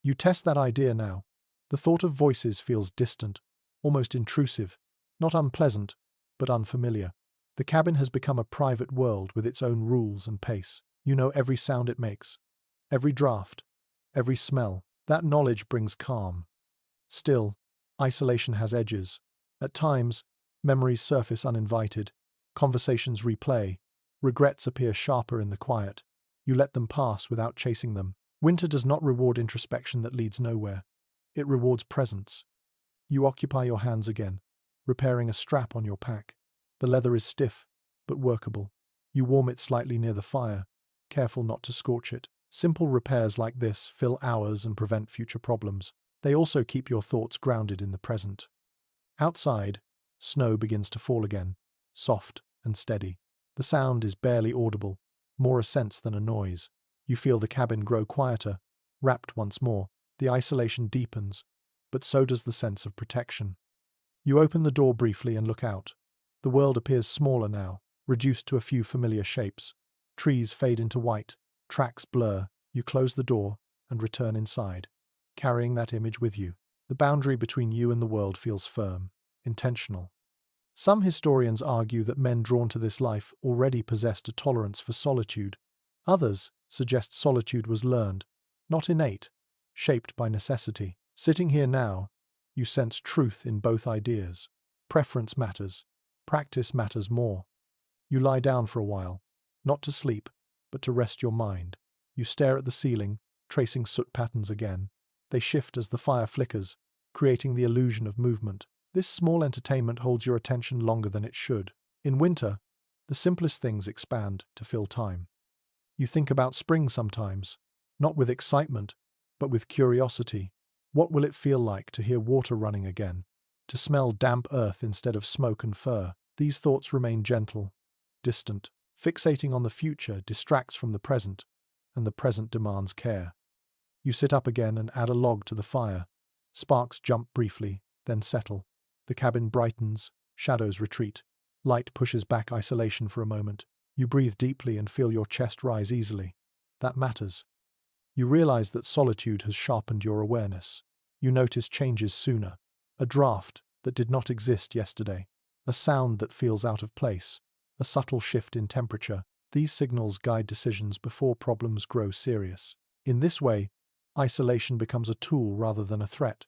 You test that idea now. The thought of voices feels distant, almost intrusive, not unpleasant, but unfamiliar. The cabin has become a private world with its own rules and pace. You know every sound it makes, every draft, every smell. That knowledge brings calm. Still, isolation has edges. At times, memories surface uninvited, conversations replay, regrets appear sharper in the quiet. You let them pass without chasing them. Winter does not reward introspection that leads nowhere. It rewards presence. You occupy your hands again, repairing a strap on your pack. The leather is stiff, but workable. You warm it slightly near the fire, careful not to scorch it. Simple repairs like this fill hours and prevent future problems. They also keep your thoughts grounded in the present. Outside, snow begins to fall again, soft and steady. The sound is barely audible, more a sense than a noise. You feel the cabin grow quieter, wrapped once more. The isolation deepens, but so does the sense of protection. You open the door briefly and look out. The world appears smaller now, reduced to a few familiar shapes. Trees fade into white, tracks blur. You close the door and return inside, carrying that image with you. The boundary between you and the world feels firm, intentional. Some historians argue that men drawn to this life already possessed a tolerance for solitude. Others suggest solitude was learned, not innate, shaped by necessity. Sitting here now, you sense truth in both ideas. Preference matters. Practice matters more. You lie down for a while, not to sleep, but to rest your mind. You stare at the ceiling, tracing soot patterns again. They shift as the fire flickers, creating the illusion of movement. This small entertainment holds your attention longer than it should. In winter, the simplest things expand to fill time. You think about spring sometimes, not with excitement, but with curiosity. What will it feel like to hear water running again? To smell damp earth instead of smoke and fur? These thoughts remain gentle, distant. Fixating on the future distracts from the present, and the present demands care. You sit up again and add a log to the fire. Sparks jump briefly, then settle. The cabin brightens, shadows retreat. Light pushes back isolation for a moment. You breathe deeply and feel your chest rise easily. That matters. You realize that solitude has sharpened your awareness. You notice changes sooner. A draft that did not exist yesterday. A sound that feels out of place. A subtle shift in temperature. These signals guide decisions before problems grow serious. In this way, isolation becomes a tool rather than a threat.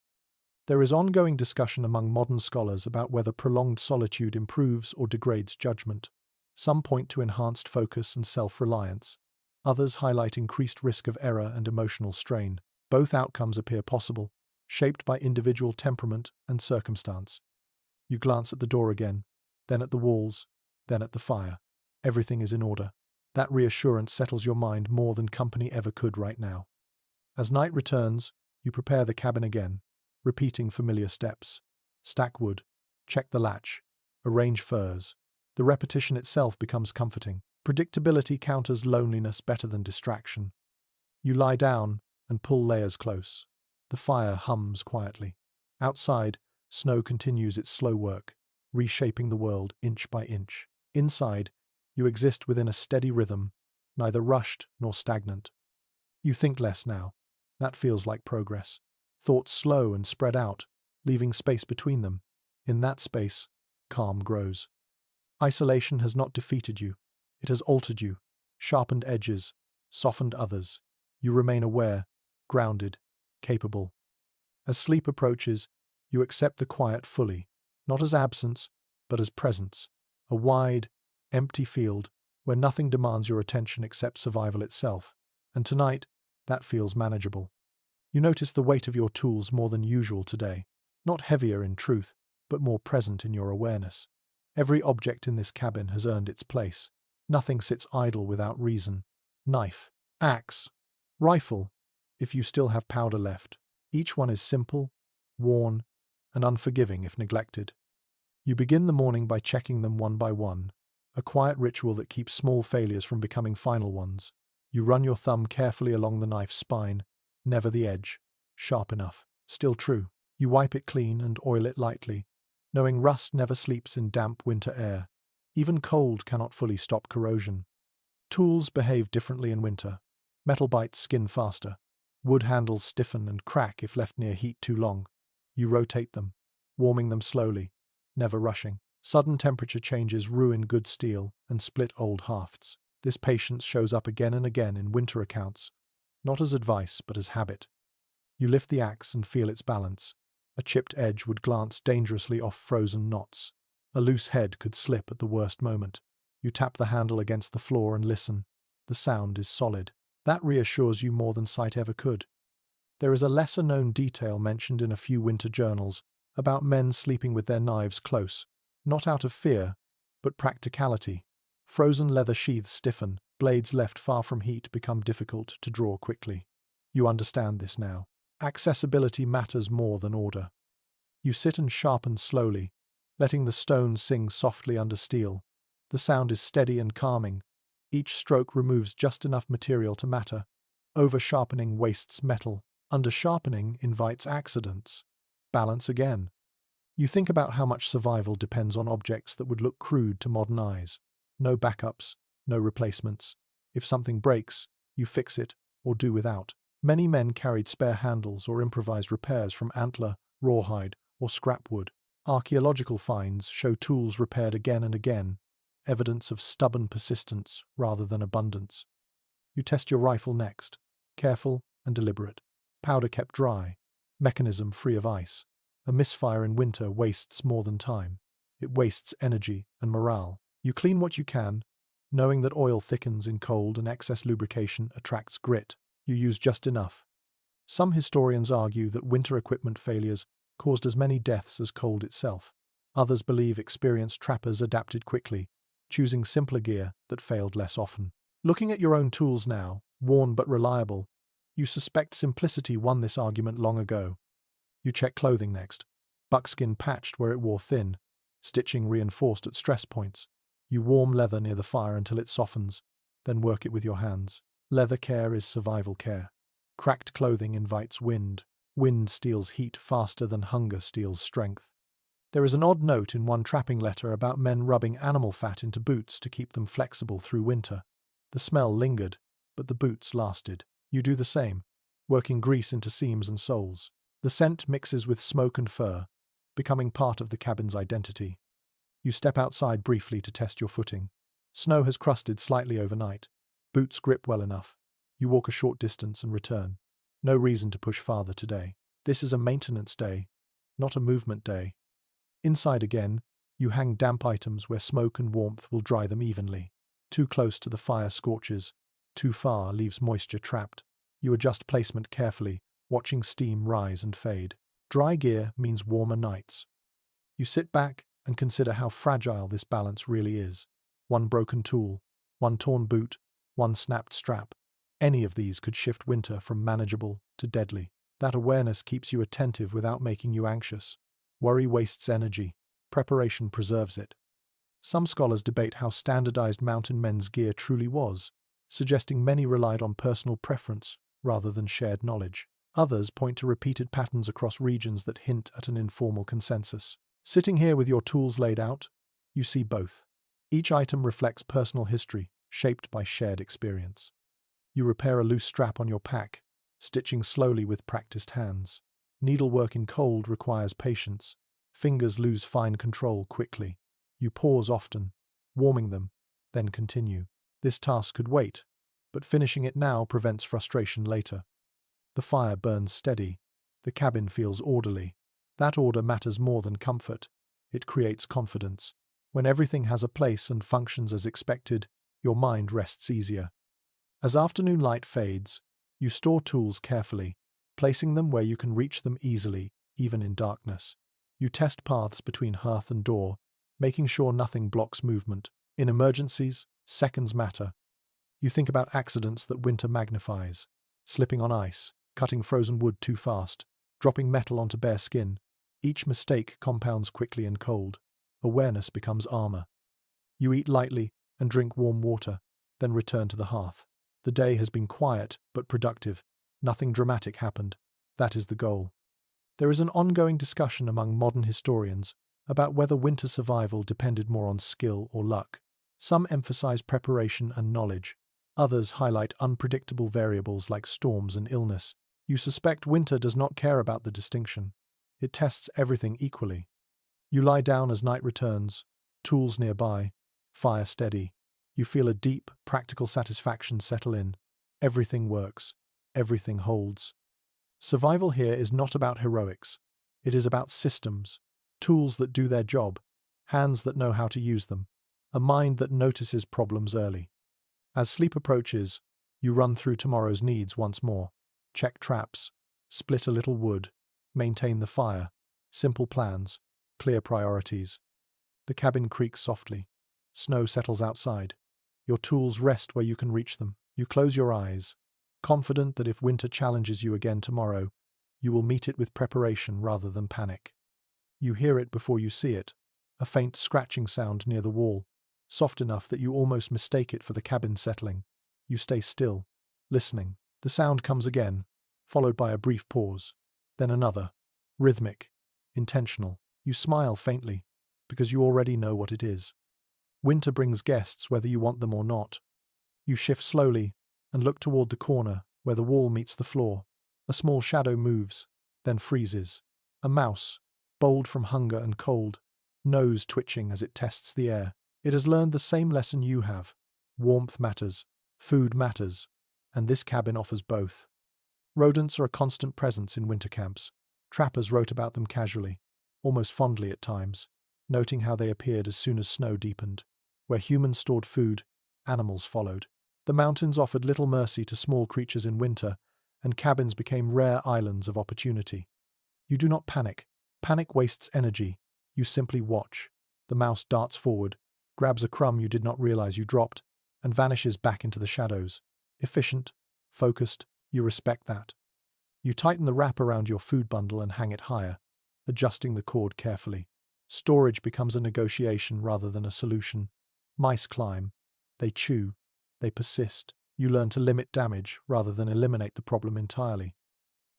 There is ongoing discussion among modern scholars about whether prolonged solitude improves or degrades judgment. Some point to enhanced focus and self-reliance. Others highlight increased risk of error and emotional strain. Both outcomes appear possible, shaped by individual temperament and circumstance. You glance at the door again, then at the walls, then at the fire. Everything is in order. That reassurance settles your mind more than company ever could right now. As night returns, you prepare the cabin again, repeating familiar steps. Stack wood, check the latch, arrange furs. The repetition itself becomes comforting. Predictability counters loneliness better than distraction. You lie down and pull layers close. The fire hums quietly. Outside, snow continues its slow work, reshaping the world inch by inch. Inside, you exist within a steady rhythm, neither rushed nor stagnant. You think less now. That feels like progress. Thoughts slow and spread out, leaving space between them. In that space, calm grows. Isolation has not defeated you. It has altered you, sharpened edges, softened others. You remain aware, grounded, capable. As sleep approaches, you accept the quiet fully, not as absence, but as presence. A wide, empty field where nothing demands your attention except survival itself. And tonight, that feels manageable. You notice the weight of your tools more than usual today. Not heavier in truth, but more present in your awareness. Every object in this cabin has earned its place. Nothing sits idle without reason. Knife, axe, rifle, if you still have powder left. Each one is simple, worn, and unforgiving if neglected. You begin the morning by checking them one by one, a quiet ritual that keeps small failures from becoming final ones. You run your thumb carefully along the knife's spine, never the edge, sharp enough, still true. You wipe it clean and oil it lightly, knowing rust never sleeps in damp winter air. Even cold cannot fully stop corrosion. Tools behave differently in winter. Metal bites skin faster. Wood handles stiffen and crack if left near heat too long. You rotate them, warming them slowly, never rushing. Sudden temperature changes ruin good steel and split old hafts. This patience shows up again and again in winter accounts, not as advice but as habit. You lift the axe and feel its balance. A chipped edge would glance dangerously off frozen knots. A loose head could slip at the worst moment. You tap the handle against the floor and listen. The sound is solid. That reassures you more than sight ever could. There is a lesser-known detail mentioned in a few winter journals about men sleeping with their knives close, not out of fear, but practicality. Frozen leather sheaths stiffen, blades left far from heat become difficult to draw quickly. You understand this now. Accessibility matters more than order. You sit and sharpen slowly, letting the stone sing softly under steel. The sound is steady and calming. Each stroke removes just enough material to matter. Over-sharpening wastes metal. Under-sharpening invites accidents. Balance again. You think about how much survival depends on objects that would look crude to modern eyes. No backups, no replacements. If something breaks, you fix it or do without. Many men carried spare handles or improvised repairs from antler, rawhide, or scrap wood. Archaeological finds show tools repaired again and again, evidence of stubborn persistence rather than abundance. You test your rifle next, careful and deliberate. Powder kept dry, mechanism free of ice. A misfire in winter wastes more than time. It wastes energy and morale. You clean what you can, knowing that oil thickens in cold and excess lubrication attracts grit. You use just enough. Some historians argue that winter equipment failures caused as many deaths as cold itself. Others believe experienced trappers adapted quickly, choosing simpler gear that failed less often. Looking at your own tools now, worn but reliable, you suspect simplicity won this argument long ago. You check clothing next. Buckskin patched where it wore thin, stitching reinforced at stress points. You warm leather near the fire until it softens, then work it with your hands. Leather care is survival care. Cracked clothing invites wind. Wind steals heat faster than hunger steals strength. There is an odd note in one trapping letter about men rubbing animal fat into boots to keep them flexible through winter. The smell lingered, but the boots lasted. You do the same, working grease into seams and soles. The scent mixes with smoke and fur, becoming part of the cabin's identity. You step outside briefly to test your footing. Snow has crusted slightly overnight. Boots grip well enough. You walk a short distance and return. No reason to push farther today. This is a maintenance day, not a movement day. Inside again, you hang damp items where smoke and warmth will dry them evenly. Too close to the fire scorches. Too far leaves moisture trapped. You adjust placement carefully, watching steam rise and fade. Dry gear means warmer nights. You sit back and consider how fragile this balance really is. One broken tool, one torn boot, one snapped strap. Any of these could shift winter from manageable to deadly. That awareness keeps you attentive without making you anxious. Worry wastes energy. Preparation preserves it. Some scholars debate how standardized mountain men's gear truly was, suggesting many relied on personal preference rather than shared knowledge. Others point to repeated patterns across regions that hint at an informal consensus. Sitting here with your tools laid out, you see both. Each item reflects personal history, shaped by shared experience. You repair a loose strap on your pack, stitching slowly with practiced hands. Needlework in cold requires patience. Fingers lose fine control quickly. You pause often, warming them, then continue. This task could wait, but finishing it now prevents frustration later. The fire burns steady, The cabin feels orderly. That order matters more than comfort. It creates confidence. When everything has a place and functions as expected, your mind rests easier. As afternoon light fades, you store tools carefully, placing them where you can reach them easily, even in darkness. You test paths between hearth and door, making sure nothing blocks movement. In emergencies, seconds matter. You think about accidents that winter magnifies: slipping on ice, cutting frozen wood too fast, dropping metal onto bare skin. Each mistake compounds quickly and cold. Awareness becomes armor. You eat lightly and drink warm water, then return to the hearth. The day has been quiet but productive. Nothing dramatic happened. That is the goal. There is an ongoing discussion among modern historians about whether winter survival depended more on skill or luck. Some emphasize preparation and knowledge. Others highlight unpredictable variables like storms and illness. You suspect winter does not care about the distinction. It tests everything equally. You lie down as night returns, tools nearby, fire steady. You feel a deep, practical satisfaction settle in. Everything works. Everything holds. Survival here is not about heroics. It is about systems, tools that do their job, hands that know how to use them, a mind that notices problems early. As sleep approaches, you run through tomorrow's needs once more. Check traps, split a little wood, maintain the fire, simple plans, clear priorities. The cabin creaks softly. Snow settles outside. Your tools rest where you can reach them. You close your eyes, confident that if winter challenges you again tomorrow, you will meet it with preparation rather than panic. You hear it before you see it, a faint scratching sound near the wall, soft enough that you almost mistake it for the cabin settling. You stay still, listening. The sound comes again, followed by a brief pause, then another, rhythmic, intentional. You smile faintly, because you already know what it is. Winter brings guests whether you want them or not. You shift slowly and look toward the corner where the wall meets the floor. A small shadow moves, then freezes. A mouse, bold from hunger and cold, nose twitching as it tests the air. It has learned the same lesson you have. Warmth matters, food matters, and this cabin offers both. Rodents are a constant presence in winter camps. Trappers wrote about them casually, almost fondly at times, noting how they appeared as soon as snow deepened. Where humans stored food, animals followed. The mountains offered little mercy to small creatures in winter, and cabins became rare islands of opportunity. You do not panic. Panic wastes energy. You simply watch. The mouse darts forward, grabs a crumb you did not realize you dropped, and vanishes back into the shadows. Efficient, focused, you respect that. You tighten the wrap around your food bundle and hang it higher, adjusting the cord carefully. Storage becomes a negotiation rather than a solution. Mice climb. They chew. They persist. You learn to limit damage rather than eliminate the problem entirely.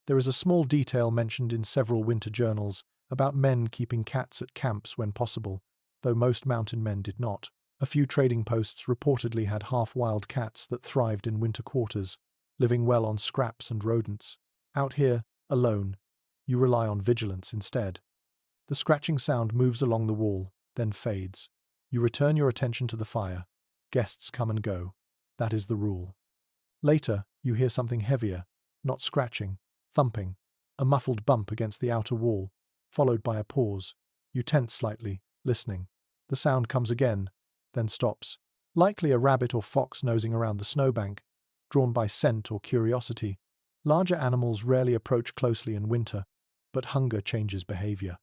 There is a small detail mentioned in several winter journals about men keeping cats at camps when possible, though most mountain men did not. A few trading posts reportedly had half-wild cats that thrived in winter quarters, living well on scraps and rodents. Out here, alone, you rely on vigilance instead. The scratching sound moves along the wall, then fades. You return your attention to the fire. Guests come and go. That is the rule. Later, you hear something heavier, not scratching, thumping, a muffled bump against the outer wall, followed by a pause. You tense slightly, listening. The sound comes again, then stops. Likely a rabbit or fox nosing around the snowbank, drawn by scent or curiosity. Larger animals rarely approach closely in winter, but hunger changes behavior.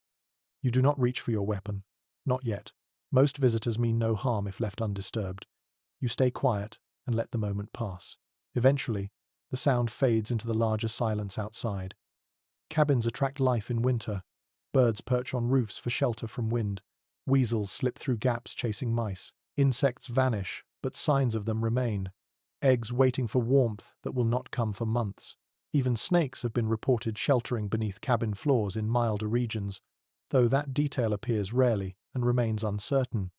You do not reach for your weapon. Not yet. Most visitors mean no harm if left undisturbed. You stay quiet and let the moment pass. Eventually, the sound fades into the larger silence outside. Cabins attract life in winter. Birds perch on roofs for shelter from wind. Weasels slip through gaps chasing mice. Insects vanish, but signs of them remain. Eggs waiting for warmth that will not come for months. Even snakes have been reported sheltering beneath cabin floors in milder regions, though that detail appears rarely and remains uncertain.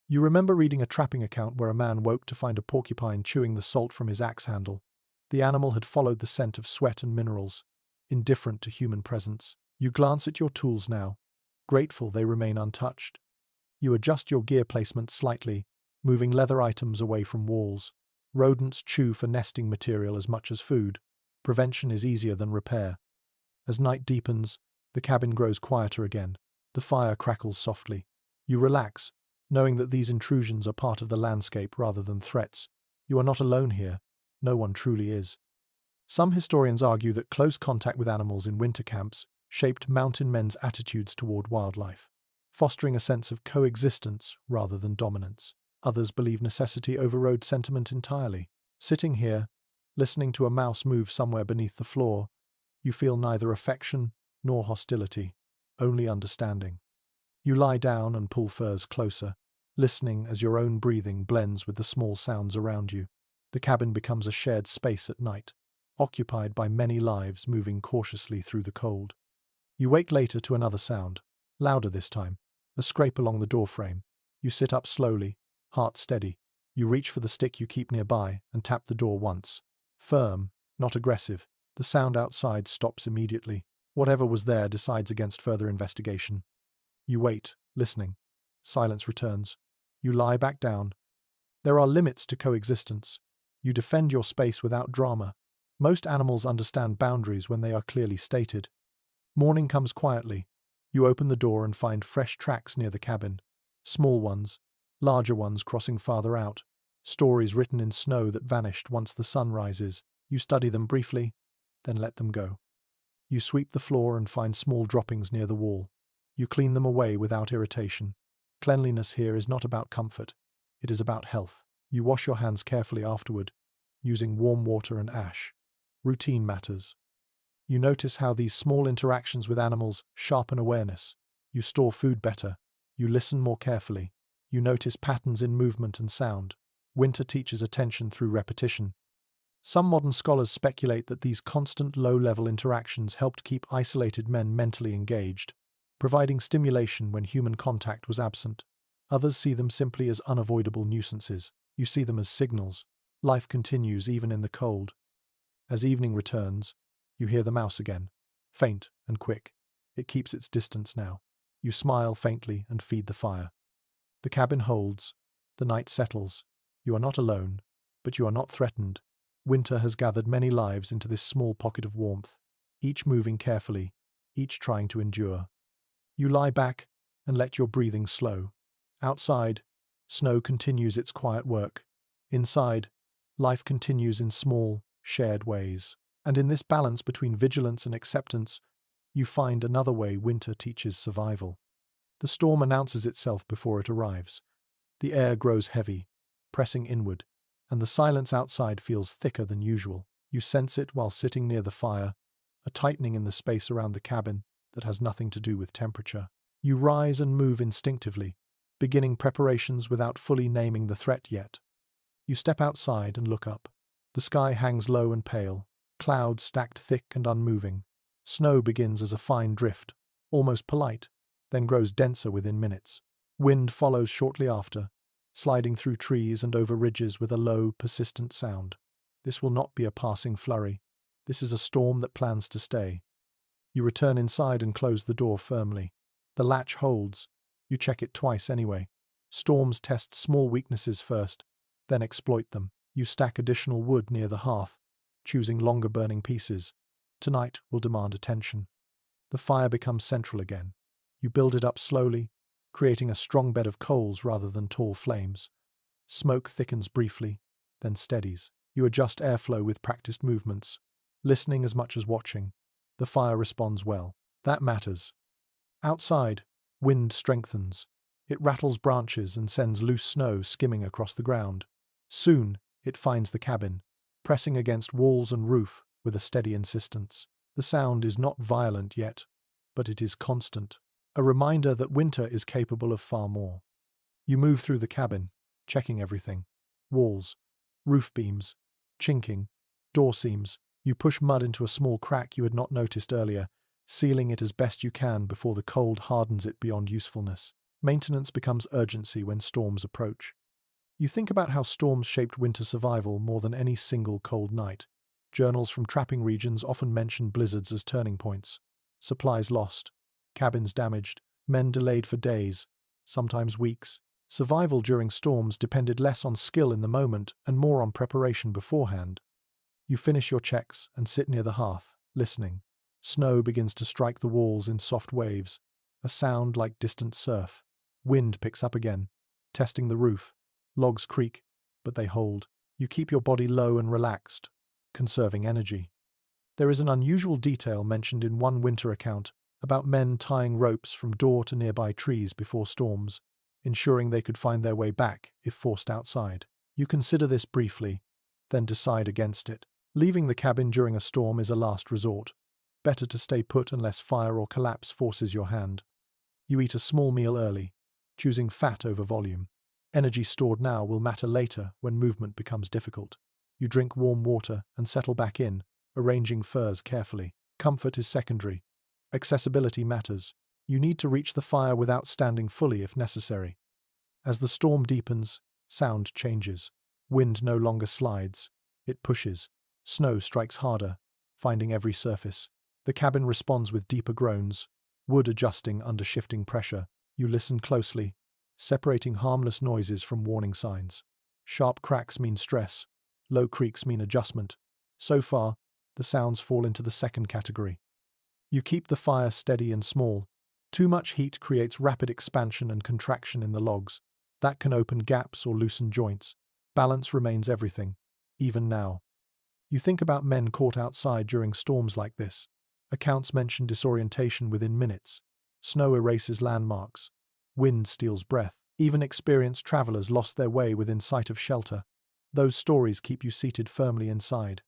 You remember reading a trapping account where a man woke to find a porcupine chewing the salt from his axe handle. The animal had followed the scent of sweat and minerals, indifferent to human presence. You glance at your tools now, grateful they remain untouched. You adjust your gear placement slightly, moving leather items away from walls. Rodents chew for nesting material as much as food. Prevention is easier than repair. As night deepens, the cabin grows quieter again. The fire crackles softly. You relax, knowing that these intrusions are part of the landscape rather than threats. You are not alone here. No one truly is. Some historians argue that close contact with animals in winter camps shaped mountain men's attitudes toward wildlife, fostering a sense of coexistence rather than dominance. Others believe necessity overrode sentiment entirely. Sitting here, listening to a mouse move somewhere beneath the floor, you feel neither affection nor hostility, only understanding. You lie down and pull furs closer, listening as your own breathing blends with the small sounds around you. The cabin becomes a shared space at night, occupied by many lives moving cautiously through the cold. You wake later to another sound, louder this time, a scrape along the doorframe. You sit up slowly, heart steady. You reach for the stick you keep nearby and tap the door once. Firm, not aggressive. The sound outside stops immediately. Whatever was there decides against further investigation. You wait, listening. Silence returns. You lie back down. There are limits to coexistence. You defend your space without drama. Most animals understand boundaries when they are clearly stated. Morning comes quietly. You open the door and find fresh tracks near the cabin. Small ones, larger ones crossing farther out. Stories written in snow that vanished once the sun rises. You study them briefly, then let them go. You sweep the floor and find small droppings near the wall. You clean them away without irritation. Cleanliness here is not about comfort. It is about health. You wash your hands carefully afterward, using warm water and ash. Routine matters. You notice how these small interactions with animals sharpen awareness. You store food better. You listen more carefully. You notice patterns in movement and sound. Winter teaches attention through repetition. Some modern scholars speculate that these constant low-level interactions helped keep isolated men mentally engaged, providing stimulation when human contact was absent. Others see them simply as unavoidable nuisances. You see them as signals. Life continues even in the cold. As evening returns, you hear the mouse again, faint and quick. It keeps its distance now. You smile faintly and feed the fire. The cabin holds. The night settles. You are not alone, but you are not threatened. Winter has gathered many lives into this small pocket of warmth, each moving carefully, each trying to endure. You lie back and let your breathing slow. Outside, snow continues its quiet work. Inside, life continues in small, shared ways. And in this balance between vigilance and acceptance, you find another way winter teaches survival. The storm announces itself before it arrives. The air grows heavy, pressing inward, and the silence outside feels thicker than usual. You sense it while sitting near the fire, a tightening in the space around the cabin that has nothing to do with temperature. You rise and move instinctively, beginning preparations without fully naming the threat yet. You step outside and look up. The sky hangs low and pale, clouds stacked thick and unmoving. Snow begins as a fine drift, almost polite, then grows denser within minutes. Wind follows shortly after, sliding through trees and over ridges with a low, persistent sound. This will not be a passing flurry. This is a storm that plans to stay. You return inside and close the door firmly. The latch holds. You check it twice anyway. Storms test small weaknesses first, then exploit them. You stack additional wood near the hearth, choosing longer burning pieces. Tonight will demand attention. The fire becomes central again. You build it up slowly, creating a strong bed of coals rather than tall flames. Smoke thickens briefly, then steadies. You adjust airflow with practiced movements, listening as much as watching. The fire responds well. That matters. Outside, wind strengthens. It rattles branches and sends loose snow skimming across the ground. Soon, it finds the cabin, pressing against walls and roof with a steady insistence. The sound is not violent yet, but it is constant, a reminder that winter is capable of far more. You move through the cabin, checking everything. Walls, roof beams, chinking, door seams. You push mud into a small crack you had not noticed earlier, sealing it as best you can before the cold hardens it beyond usefulness. Maintenance becomes urgency when storms approach. You think about how storms shaped winter survival more than any single cold night. Journals from trapping regions often mention blizzards as turning points. Supplies lost, cabins damaged, men delayed for days, sometimes weeks. Survival during storms depended less on skill in the moment and more on preparation beforehand. You finish your checks and sit near the hearth, listening. Snow begins to strike the walls in soft waves, a sound like distant surf. Wind picks up again, testing the roof. Logs creak, but they hold. You keep your body low and relaxed, conserving energy. There is an unusual detail mentioned in one winter account about men tying ropes from door to nearby trees before storms, ensuring they could find their way back if forced outside. You consider this briefly, then decide against it. Leaving the cabin during a storm is a last resort. Better to stay put unless fire or collapse forces your hand. You eat a small meal early, choosing fat over volume. Energy stored now will matter later when movement becomes difficult. You drink warm water and settle back in, arranging furs carefully. Comfort is secondary. Accessibility matters. You need to reach the fire without standing fully if necessary. As the storm deepens, sound changes. Wind no longer slides, it pushes. Snow strikes harder, finding every surface. The cabin responds with deeper groans, wood adjusting under shifting pressure. You listen closely, separating harmless noises from warning signs. Sharp cracks mean stress, low creaks mean adjustment. So far, the sounds fall into the second category. You keep the fire steady and small. Too much heat creates rapid expansion and contraction in the logs. That can open gaps or loosen joints. Balance remains everything, even now. You think about men caught outside during storms like this. Accounts mention disorientation within minutes. Snow erases landmarks. Wind steals breath. Even experienced travelers lost their way within sight of shelter. Those stories keep you seated firmly inside.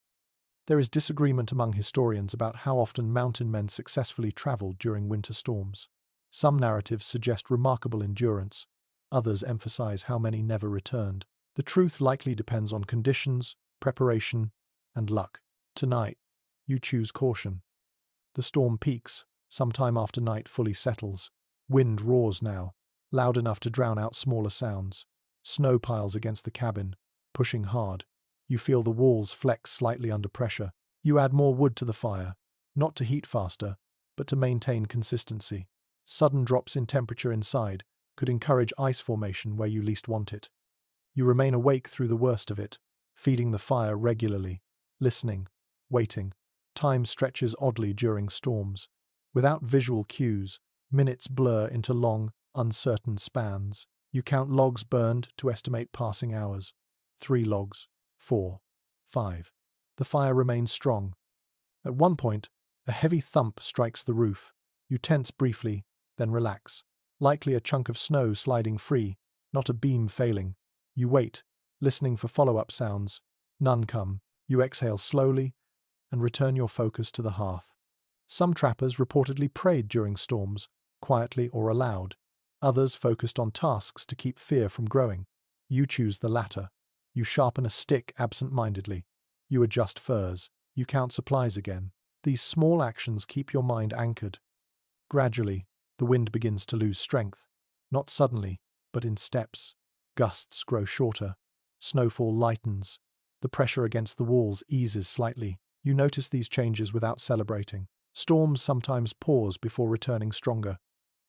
There is disagreement among historians about how often mountain men successfully traveled during winter storms. Some narratives suggest remarkable endurance. Others emphasize how many never returned. The truth likely depends on conditions, preparation, and luck. Tonight, you choose caution. The storm peaks, sometime after night fully settles. Wind roars now, loud enough to drown out smaller sounds. Snow piles against the cabin, pushing hard. You feel the walls flex slightly under pressure. You add more wood to the fire, not to heat faster, but to maintain consistency. Sudden drops in temperature inside could encourage ice formation where you least want it. You remain awake through the worst of it, feeding the fire regularly, listening, waiting. Time stretches oddly during storms. Without visual cues, minutes blur into long, uncertain spans. You count logs burned to estimate passing hours. 3 logs, 4, 5. The fire remains strong. At one point, a heavy thump strikes the roof. You tense briefly, then relax. Likely a chunk of snow sliding free, not a beam failing. You wait, listening for follow-up sounds. None come. You exhale slowly and return your focus to the hearth. Some trappers reportedly prayed during storms, quietly or aloud. Others focused on tasks to keep fear from growing. You choose the latter. You sharpen a stick absent-mindedly. You adjust furs. You count supplies again. These small actions keep your mind anchored. Gradually, the wind begins to lose strength. Not suddenly, but in steps. Gusts grow shorter. Snowfall lightens. The pressure against the walls eases slightly. You notice these changes without celebrating. Storms sometimes pause before returning stronger.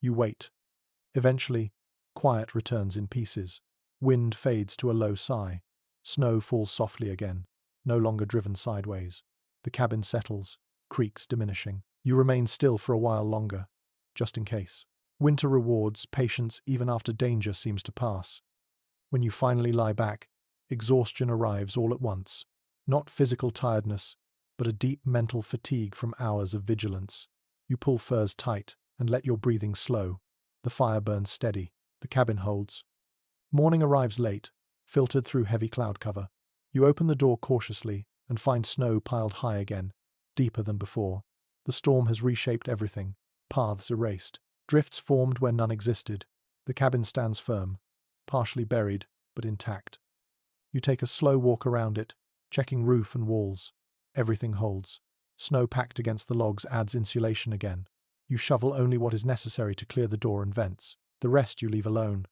You wait. Eventually, quiet returns in pieces. Wind fades to a low sigh. Snow falls softly again, no longer driven sideways. The cabin settles, creaks diminishing. You remain still for a while longer, just in case. Winter rewards patience even after danger seems to pass. When you finally lie back, exhaustion arrives all at once. Not physical tiredness, but a deep mental fatigue from hours of vigilance. You pull furs tight and let your breathing slow. The fire burns steady. The cabin holds. Morning arrives late, filtered through heavy cloud cover. You open the door cautiously and find snow piled high again, deeper than before. The storm has reshaped everything. Paths erased. Drifts formed where none existed. The cabin stands firm, partially buried, but intact. You take a slow walk around it, checking roof and walls. Everything holds. Snow packed against the logs adds insulation again. You shovel only what is necessary to clear the door and vents. The rest you leave alone.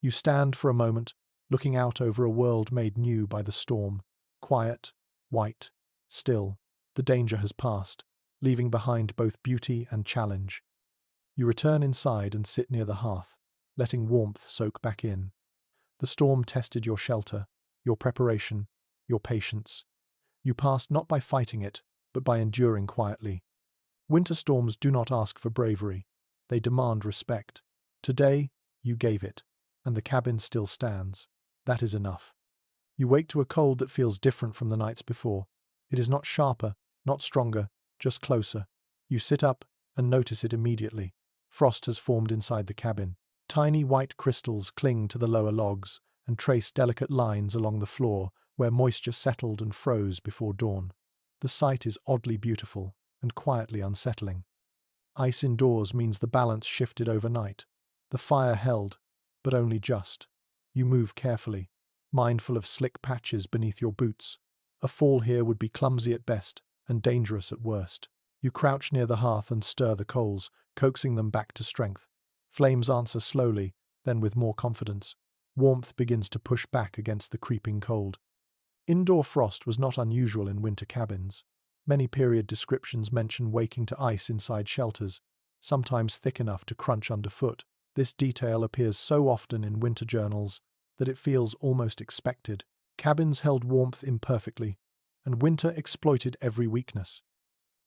You stand for a moment, looking out over a world made new by the storm. Quiet, white, still. The danger has passed, leaving behind both beauty and challenge. You return inside and sit near the hearth, letting warmth soak back in. The storm tested your shelter, your preparation, your patience. You passed not by fighting it, but by enduring quietly. Winter storms do not ask for bravery. They demand respect. Today, you gave it, and the cabin still stands. That is enough. You wake to a cold that feels different from the nights before. It is not sharper, not stronger, just closer. You sit up and notice it immediately. Frost has formed inside the cabin. Tiny white crystals cling to the lower logs and trace delicate lines along the floor where moisture settled and froze before dawn. The sight is oddly beautiful and quietly unsettling. Ice indoors means the balance shifted overnight. The fire held, but only just. You move carefully, mindful of slick patches beneath your boots. A fall here would be clumsy at best and dangerous at worst. You crouch near the hearth and stir the coals, coaxing them back to strength. Flames answer slowly, then with more confidence. Warmth begins to push back against the creeping cold. Indoor frost was not unusual in winter cabins. Many period descriptions mention waking to ice inside shelters, sometimes thick enough to crunch underfoot. This detail appears so often in winter journals that it feels almost expected. Cabins held warmth imperfectly, and winter exploited every weakness.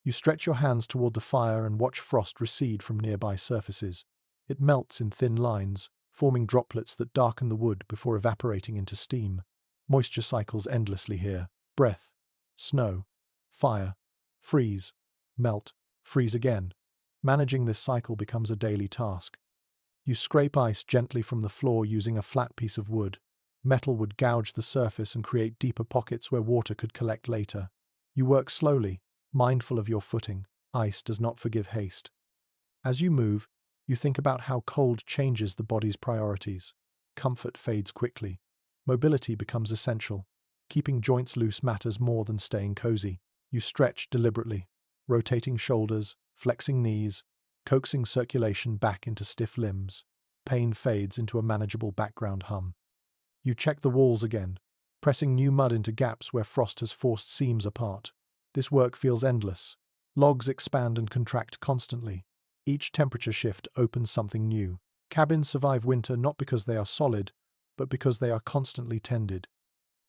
You stretch your hands toward the fire and watch frost recede from nearby surfaces. It melts in thin lines, forming droplets that darken the wood before evaporating into steam. Moisture cycles endlessly here. Breath, snow, fire, freeze, melt, freeze again. Managing this cycle becomes a daily task. You scrape ice gently from the floor using a flat piece of wood. Metal would gouge the surface and create deeper pockets where water could collect later. You work slowly, mindful of your footing. Ice does not forgive haste. As you move, you think about how cold changes the body's priorities. Comfort fades quickly. Mobility becomes essential. Keeping joints loose matters more than staying cozy. You stretch deliberately, rotating shoulders, flexing knees, coaxing circulation back into stiff limbs. Pain fades into a manageable background hum. You check the walls again, pressing new mud into gaps where frost has forced seams apart. This work feels endless. Logs expand and contract constantly. Each temperature shift opens something new. Cabins survive winter not because they are solid, but because they are constantly tended.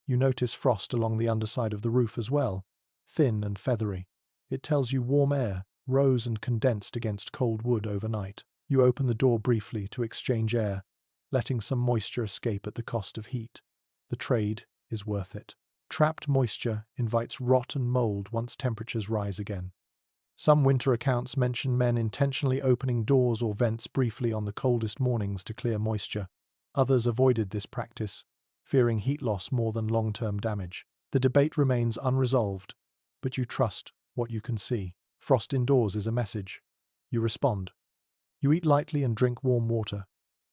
You notice frost along the underside of the roof as well, thin and feathery. It tells you warm air rose and condensed against cold wood overnight. You open the door briefly to exchange air, letting some moisture escape at the cost of heat. The trade is worth it. Trapped moisture invites rot and mold once temperatures rise again. Some winter accounts mention men intentionally opening doors or vents briefly on the coldest mornings to clear moisture. Others avoided this practice, fearing heat loss more than long-term damage. The debate remains unresolved, but you trust what you can see. Frost indoors is a message. You respond. You eat lightly and drink warm water,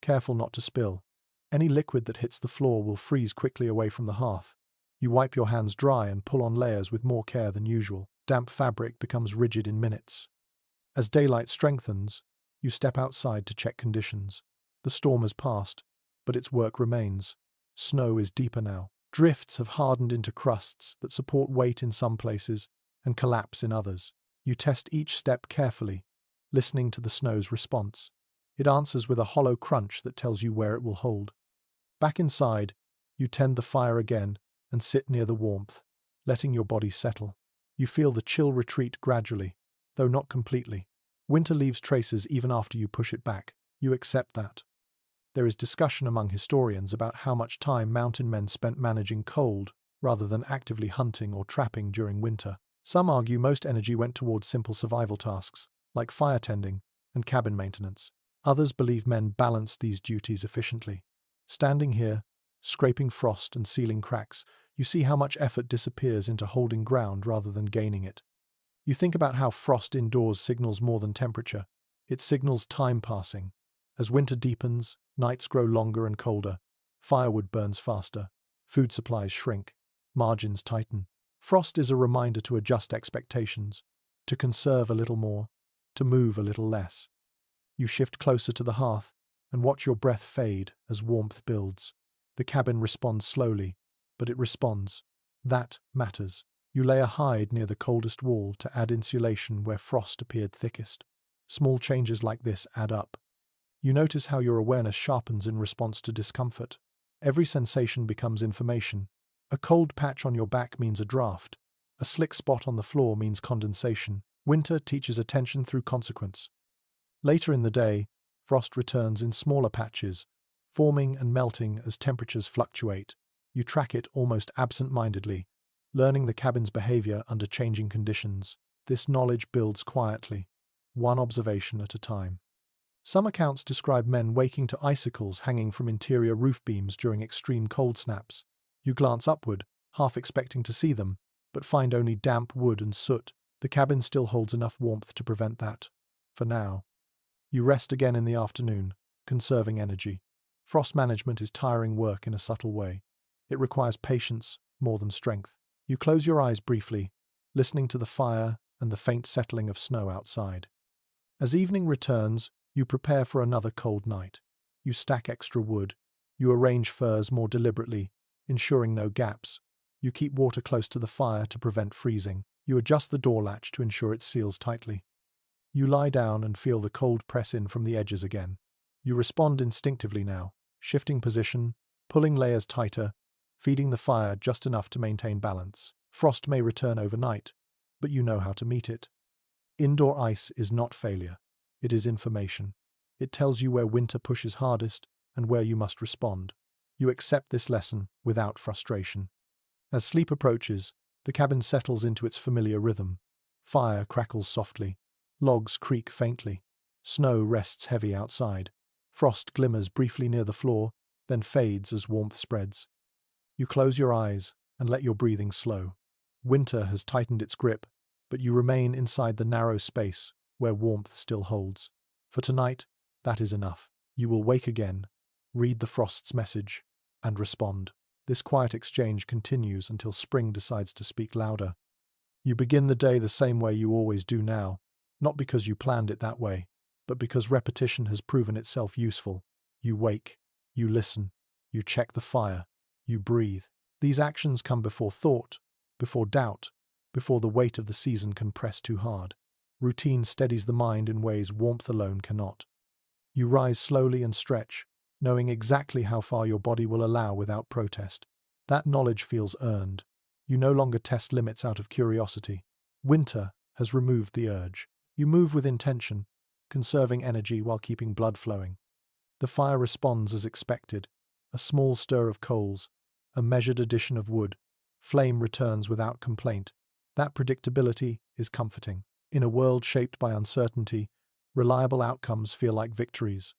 careful not to spill. Any liquid that hits the floor will freeze quickly away from the hearth. You wipe your hands dry and pull on layers with more care than usual. Damp fabric becomes rigid in minutes. As daylight strengthens, you step outside to check conditions. The storm has passed, but its work remains. Snow is deeper now. Drifts have hardened into crusts that support weight in some places and collapse in others. You test each step carefully, listening to the snow's response. It answers with a hollow crunch that tells you where it will hold. Back inside, you tend the fire again and sit near the warmth, letting your body settle. You feel the chill retreat gradually, though not completely. Winter leaves traces even after you push it back. You accept that. There is discussion among historians about how much time mountain men spent managing cold rather than actively hunting or trapping during winter. Some argue most energy went towards simple survival tasks, like fire tending and cabin maintenance. Others believe men balanced these duties efficiently. Standing here, scraping frost and sealing cracks, you see how much effort disappears into holding ground rather than gaining it. You think about how frost indoors signals more than temperature. It signals time passing. As winter deepens, nights grow longer and colder. Firewood burns faster. Food supplies shrink. Margins tighten. Frost is a reminder to adjust expectations, to conserve a little more, to move a little less. You shift closer to the hearth and watch your breath fade as warmth builds. The cabin responds slowly, but it responds. That matters. You lay a hide near the coldest wall to add insulation where frost appeared thickest. Small changes like this add up. You notice how your awareness sharpens in response to discomfort. Every sensation becomes information. A cold patch on your back means a draft. A slick spot on the floor means condensation. Winter teaches attention through consequence. Later in the day, frost returns in smaller patches, forming and melting as temperatures fluctuate. You track it almost absent-mindedly, learning the cabin's behavior under changing conditions. This knowledge builds quietly, one observation at a time. Some accounts describe men waking to icicles hanging from interior roof beams during extreme cold snaps. You glance upward, half expecting to see them, but find only damp wood and soot. The cabin still holds enough warmth to prevent that, for now. You rest again in the afternoon, conserving energy. Frost management is tiring work in a subtle way. It requires patience more than strength. You close your eyes briefly, listening to the fire and the faint settling of snow outside. As evening returns, you prepare for another cold night. You stack extra wood. You arrange furs more deliberately, ensuring no gaps. You keep water close to the fire to prevent freezing. You adjust the door latch to ensure it seals tightly. You lie down and feel the cold press in from the edges again. You respond instinctively now, shifting position, pulling layers tighter, feeding the fire just enough to maintain balance. Frost may return overnight, but you know how to meet it. Indoor ice is not failure. It is information. It tells you where winter pushes hardest and where you must respond. You accept this lesson without frustration. As sleep approaches, the cabin settles into its familiar rhythm. Fire crackles softly. Logs creak faintly. Snow rests heavy outside. Frost glimmers briefly near the floor, then fades as warmth spreads. You close your eyes and let your breathing slow. Winter has tightened its grip, but you remain inside the narrow space where warmth still holds. For tonight, that is enough. You will wake again, read the frost's message, and respond. This quiet exchange continues until spring decides to speak louder. You begin the day the same way you always do now, not because you planned it that way, but because repetition has proven itself useful. You wake, you listen, you check the fire, you breathe. These actions come before thought, before doubt, before the weight of the season can press too hard. Routine steadies the mind in ways warmth alone cannot. You rise slowly and stretch, knowing exactly how far your body will allow without protest. That knowledge feels earned. You no longer test limits out of curiosity. Winter has removed the urge. You move with intention, conserving energy while keeping blood flowing. The fire responds as expected. A small stir of coals, a measured addition of wood. Flame returns without complaint. That predictability is comforting. In a world shaped by uncertainty, reliable outcomes feel like victories.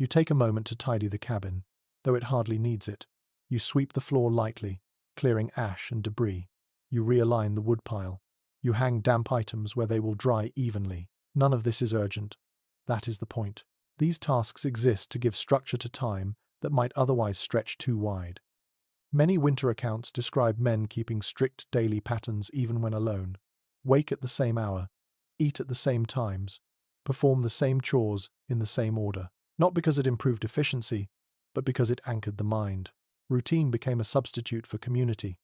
You take a moment to tidy the cabin, though it hardly needs it. You sweep the floor lightly, clearing ash and debris. You realign the woodpile. You hang damp items where they will dry evenly. None of this is urgent. That is the point. These tasks exist to give structure to time that might otherwise stretch too wide. Many winter accounts describe men keeping strict daily patterns even when alone. Wake at the same hour, eat at the same times, perform the same chores in the same order. Not because it improved efficiency, but because it anchored the mind. Routine became a substitute for community.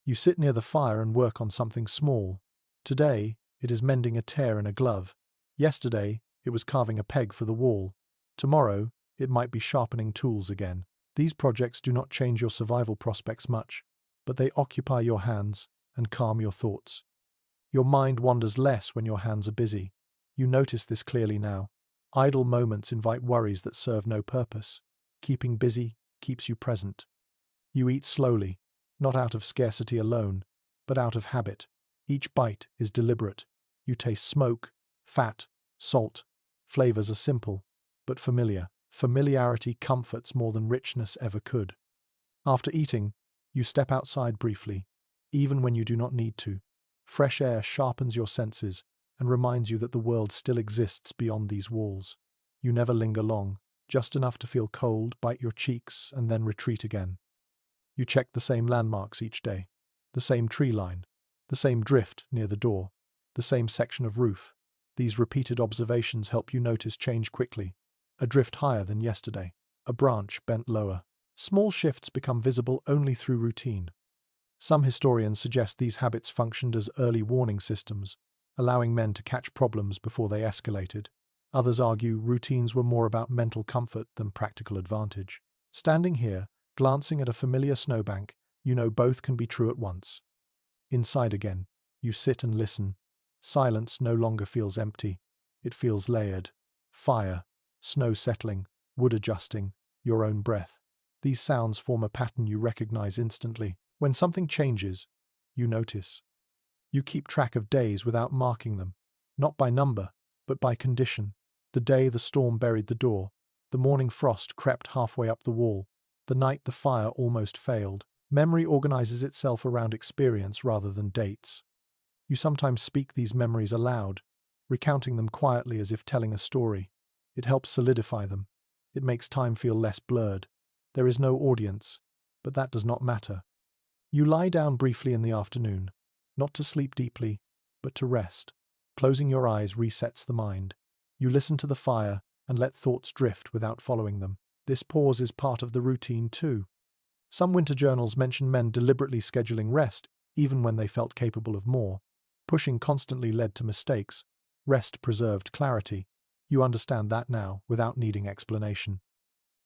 You sit near the fire and work on something small. Today, it is mending a tear in a glove. Yesterday, it was carving a peg for the wall. Tomorrow, it might be sharpening tools again. These projects do not change your survival prospects much, but they occupy your hands and calm your thoughts. Your mind wanders less when your hands are busy. You notice this clearly now. Idle moments invite worries that serve no purpose. Keeping busy keeps you present. You eat slowly, not out of scarcity alone, but out of habit. Each bite is deliberate. You taste smoke, fat, salt. Flavors are simple, but familiar. Familiarity comforts more than richness ever could. After eating, you step outside briefly, even when you do not need to. Fresh air sharpens your senses and reminds you that the world still exists beyond these walls. You never linger long, just enough to feel cold, bite your cheeks, and then retreat again. You check the same landmarks each day, the same tree line, the same drift near the door, the same section of roof. These repeated observations help you notice change quickly. A drift higher than yesterday, a branch bent lower. Small shifts become visible only through routine. Some historians suggest these habits functioned as early warning systems, allowing men to catch problems before they escalated. Others argue routines were more about mental comfort than practical advantage. Standing here, glancing at a familiar snowbank, you know both can be true at once. Inside again, you sit and listen, Silence no longer feels empty. It feels layered. Fire, snow settling, wood adjusting, your own breath. These sounds form a pattern you recognize instantly. When something changes, you notice. You keep track of days without marking them, not by number, but by condition. The day the storm buried the door, the morning frost crept halfway up the wall, the night the fire almost failed. Memory organizes itself around experience rather than dates. You sometimes speak these memories aloud, recounting them quietly as if telling a story. It helps solidify them. It makes time feel less blurred. There is no audience, but that does not matter. You lie down briefly in the afternoon, not to sleep deeply, but to rest. Closing your eyes resets the mind. You listen to the fire and let thoughts drift without following them. This pause is part of the routine too. Some winter journals mention men deliberately scheduling rest, even when they felt capable of more. Pushing constantly led to mistakes. Rest preserved clarity. You understand that now, without needing explanation.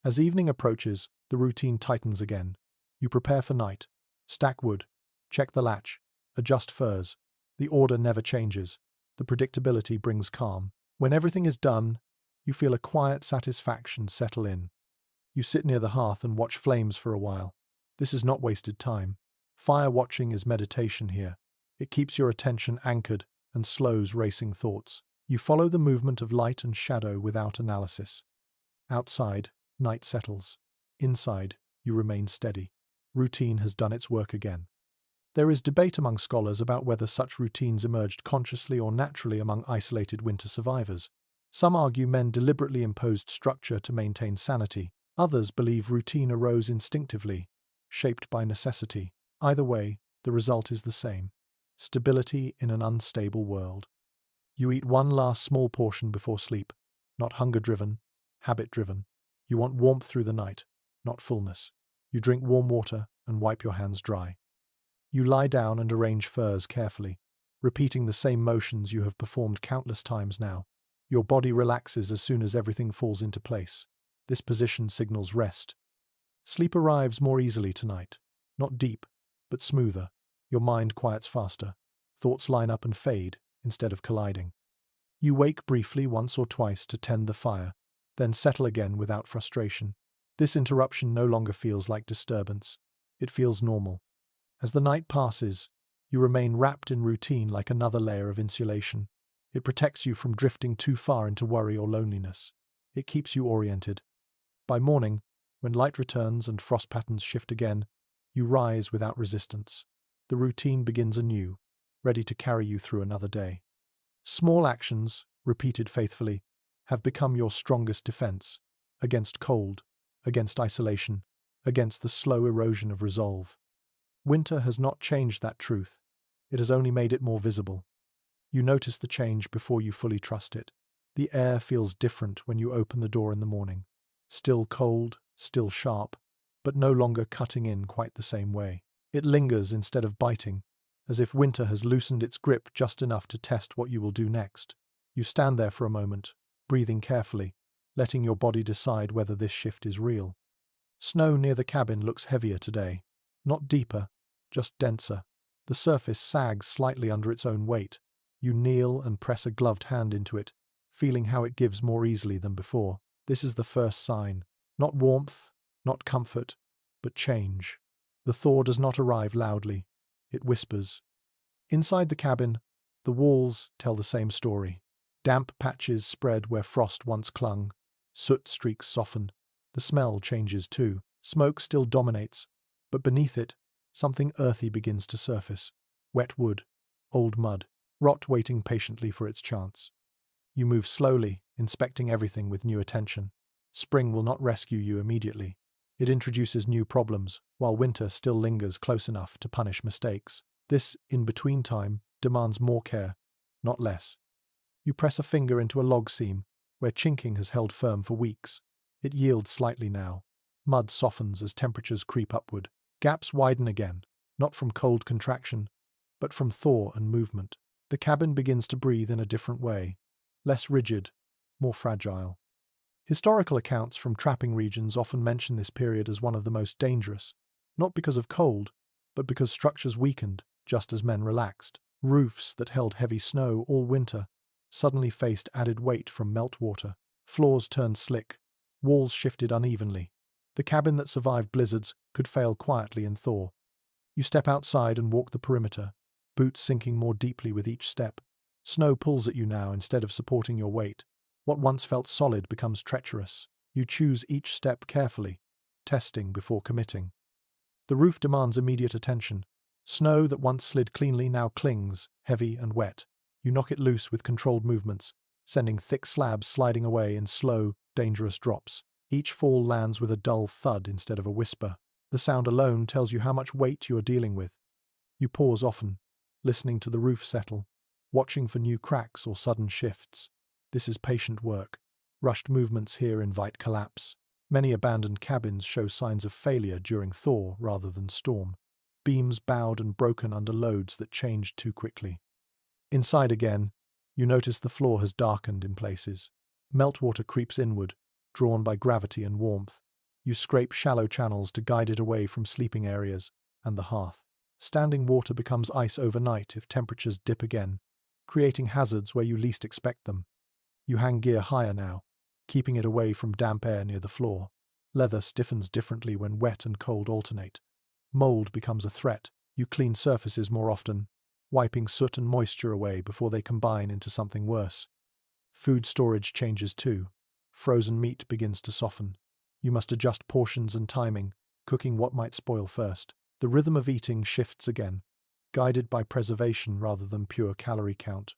As evening approaches, the routine tightens again. You prepare for night. Stack wood. Check the latch. Adjust furs. The order never changes. The predictability brings calm. When everything is done, you feel a quiet satisfaction settle in. You sit near the hearth and watch flames for a while. This is not wasted time. Fire watching is meditation here. It keeps your attention anchored and slows racing thoughts. You follow the movement of light and shadow without analysis. Outside, night settles. Inside, you remain steady. Routine has done its work again. There is debate among scholars about whether such routines emerged consciously or naturally among isolated winter survivors. Some argue men deliberately imposed structure to maintain sanity. Others believe routine arose instinctively, shaped by necessity. Either way, the result is the same: stability in an unstable world. You eat one last small portion before sleep, not hunger-driven, habit-driven. You want warmth through the night, not fullness. You drink warm water and wipe your hands dry. You lie down and arrange furs carefully, repeating the same motions you have performed countless times now. Your body relaxes as soon as everything falls into place. This position signals rest. Sleep arrives more easily tonight. Not deep, but smoother. Your mind quiets faster. Thoughts line up and fade instead of colliding. You wake briefly once or twice to tend the fire, then settle again without frustration. This interruption no longer feels like disturbance. It feels normal. As the night passes, you remain wrapped in routine like another layer of insulation. It protects you from drifting too far into worry or loneliness. It keeps you oriented. By morning, when light returns and frost patterns shift again, you rise without resistance. The routine begins anew, ready to carry you through another day. Small actions, repeated faithfully, have become your strongest defense against cold, against isolation, against the slow erosion of resolve. Winter has not changed that truth. It has only made it more visible. You notice the change before you fully trust it. The air feels different when you open the door in the morning. Still cold, still sharp, but no longer cutting in quite the same way. It lingers instead of biting, as if winter has loosened its grip just enough to test what you will do next. You stand there for a moment, breathing carefully, letting your body decide whether this shift is real. Snow near the cabin looks heavier today. Not deeper, just denser. The surface sags slightly under its own weight. You kneel and press a gloved hand into it, feeling how it gives more easily than before. This is the first sign. Not warmth, not comfort, but change. The thaw does not arrive loudly. It whispers. Inside the cabin, the walls tell the same story. Damp patches spread where frost once clung. Soot streaks soften. The smell changes too. Smoke still dominates, but beneath it, something earthy begins to surface. Wet wood, old mud, rot waiting patiently for its chance. You move slowly, inspecting everything with new attention. Spring will not rescue you immediately. It introduces new problems, while winter still lingers close enough to punish mistakes. This in-between time demands more care, not less. You press a finger into a log seam, where chinking has held firm for weeks. It yields slightly now. Mud softens as temperatures creep upward. Gaps widen again, not from cold contraction, but from thaw and movement. The cabin begins to breathe in a different way, less rigid, more fragile. Historical accounts from trapping regions often mention this period as one of the most dangerous, not because of cold, but because structures weakened just as men relaxed. Roofs that held heavy snow all winter suddenly faced added weight from meltwater. Floors turned slick, walls shifted unevenly. The cabin that survived blizzards could fail quietly in thaw. You step outside and walk the perimeter, boots sinking more deeply with each step. Snow pulls at you now instead of supporting your weight. What once felt solid becomes treacherous. You choose each step carefully, testing before committing. The roof demands immediate attention. Snow that once slid cleanly now clings, heavy and wet. You knock it loose with controlled movements, sending thick slabs sliding away in slow, dangerous drops. Each fall lands with a dull thud instead of a whisper. The sound alone tells you how much weight you are dealing with. You pause often, listening to the roof settle, watching for new cracks or sudden shifts. This is patient work. Rushed movements here invite collapse. Many abandoned cabins show signs of failure during thaw rather than storm. Beams bowed and broken under loads that changed too quickly. Inside again, you notice the floor has darkened in places. Meltwater creeps inward, drawn by gravity and warmth. You scrape shallow channels to guide it away from sleeping areas and the hearth. Standing water becomes ice overnight if temperatures dip again, creating hazards where you least expect them. You hang gear higher now, keeping it away from damp air near the floor. Leather stiffens differently when wet and cold alternate. Mold becomes a threat. You clean surfaces more often, wiping soot and moisture away before they combine into something worse. Food storage changes too. Frozen meat begins to soften. You must adjust portions and timing, cooking what might spoil first. The rhythm of eating shifts again, guided by preservation rather than pure calorie count.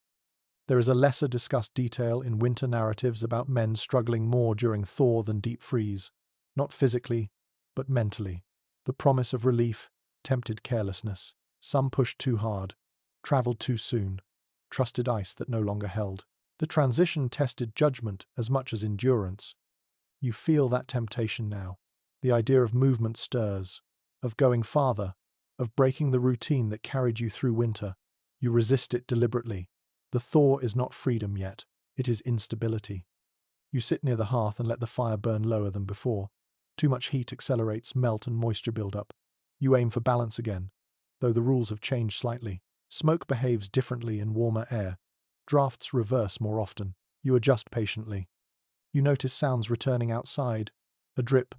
There is a lesser discussed detail in winter narratives about men struggling more during thaw than deep freeze, not physically, but mentally. The promise of relief tempted carelessness. Some pushed too hard, traveled too soon, trusted ice that no longer held. The transition tested judgment as much as endurance. You feel that temptation now. The idea of movement stirs, of going farther, of breaking the routine that carried you through winter. You resist it deliberately. The thaw is not freedom yet, it is instability. You sit near the hearth and let the fire burn lower than before. Too much heat accelerates melt and moisture buildup. You aim for balance again, though the rules have changed slightly. Smoke behaves differently in warmer air. Drafts reverse more often. You adjust patiently. You notice sounds returning outside, a drip,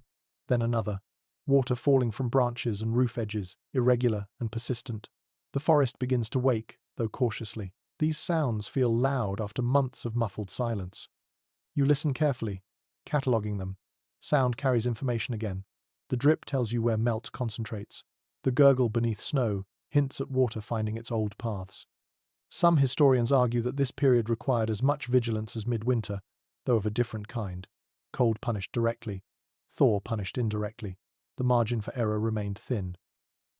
then another. Water falling from branches and roof edges, irregular and persistent. The forest begins to wake, though cautiously. These sounds feel loud after months of muffled silence. You listen carefully, cataloguing them. Sound carries information again. The drip tells you where melt concentrates. The gurgle beneath snow hints at water finding its old paths. Some historians argue that this period required as much vigilance as midwinter, though of a different kind. Cold punished directly, thaw punished indirectly. The margin for error remained thin.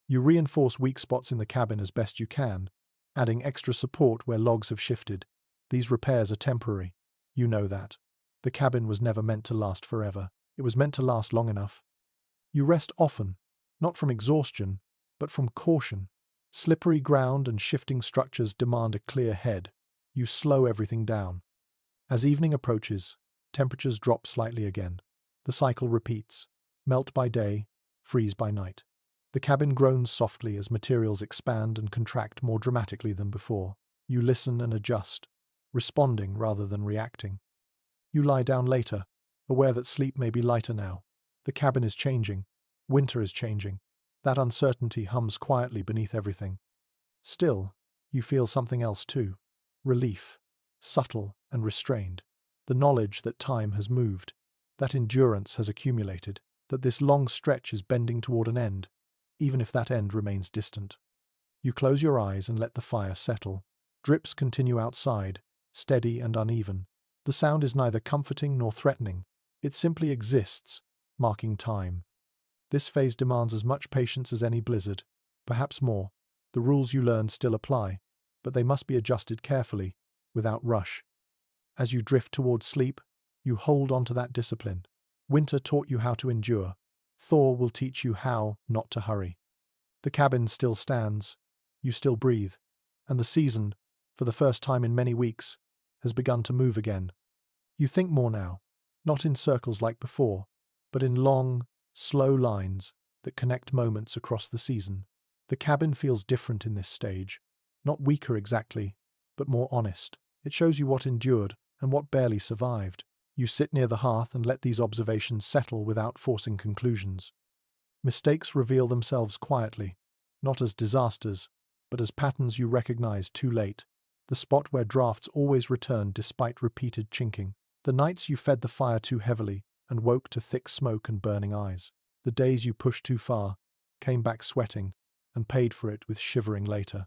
You reinforce weak spots in the cabin as best you can, adding extra support where logs have shifted. These repairs are temporary. You know that. The cabin was never meant to last forever. It was meant to last long enough. You rest often, not from exhaustion, but from caution. Slippery ground and shifting structures demand a clear head. You slow everything down. As evening approaches, temperatures drop slightly again. The cycle repeats. Melt by day, freeze by night. The cabin groans softly as materials expand and contract more dramatically than before. You listen and adjust, responding rather than reacting. You lie down later, aware that sleep may be lighter now. The cabin is changing. Winter is changing. That uncertainty hums quietly beneath everything. Still, you feel something else too. Relief, subtle and restrained. The knowledge that time has moved, that endurance has accumulated, that this long stretch is bending toward an end, even if that end remains distant. You close your eyes and let the fire settle. Drips continue outside, steady and uneven. The sound is neither comforting nor threatening. It simply exists, marking time. This phase demands as much patience as any blizzard, perhaps more. The rules you learned still apply, but they must be adjusted carefully, without rush. As you drift towards sleep, you hold on to that discipline. Winter taught you how to endure. Thaw will teach you how not to hurry. The cabin still stands, you still breathe, and the season, for the first time in many weeks, has begun to move again. You think more now, not in circles like before, but in long, slow lines that connect moments across the season. The cabin feels different in this stage, Not weaker exactly, but more honest. It shows you what endured and what barely survived. You sit near the hearth and let these observations settle without forcing conclusions. Mistakes reveal themselves quietly, not as disasters, but as patterns you recognize too late. The spot where drafts always return despite repeated chinking. The nights you fed the fire too heavily and woke to thick smoke and burning eyes. The days you pushed too far, came back sweating, and paid for it with shivering later.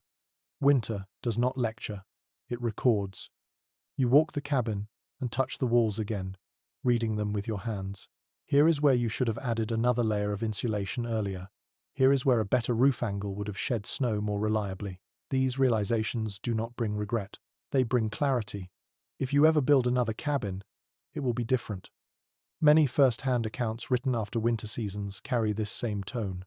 Winter does not lecture, it records. You walk the cabin and touch the walls again, reading them with your hands. Here is where you should have added another layer of insulation earlier. Here is where a better roof angle would have shed snow more reliably. These realizations do not bring regret. They bring clarity. If you ever build another cabin, it will be different. Many first-hand accounts written after winter seasons carry this same tone.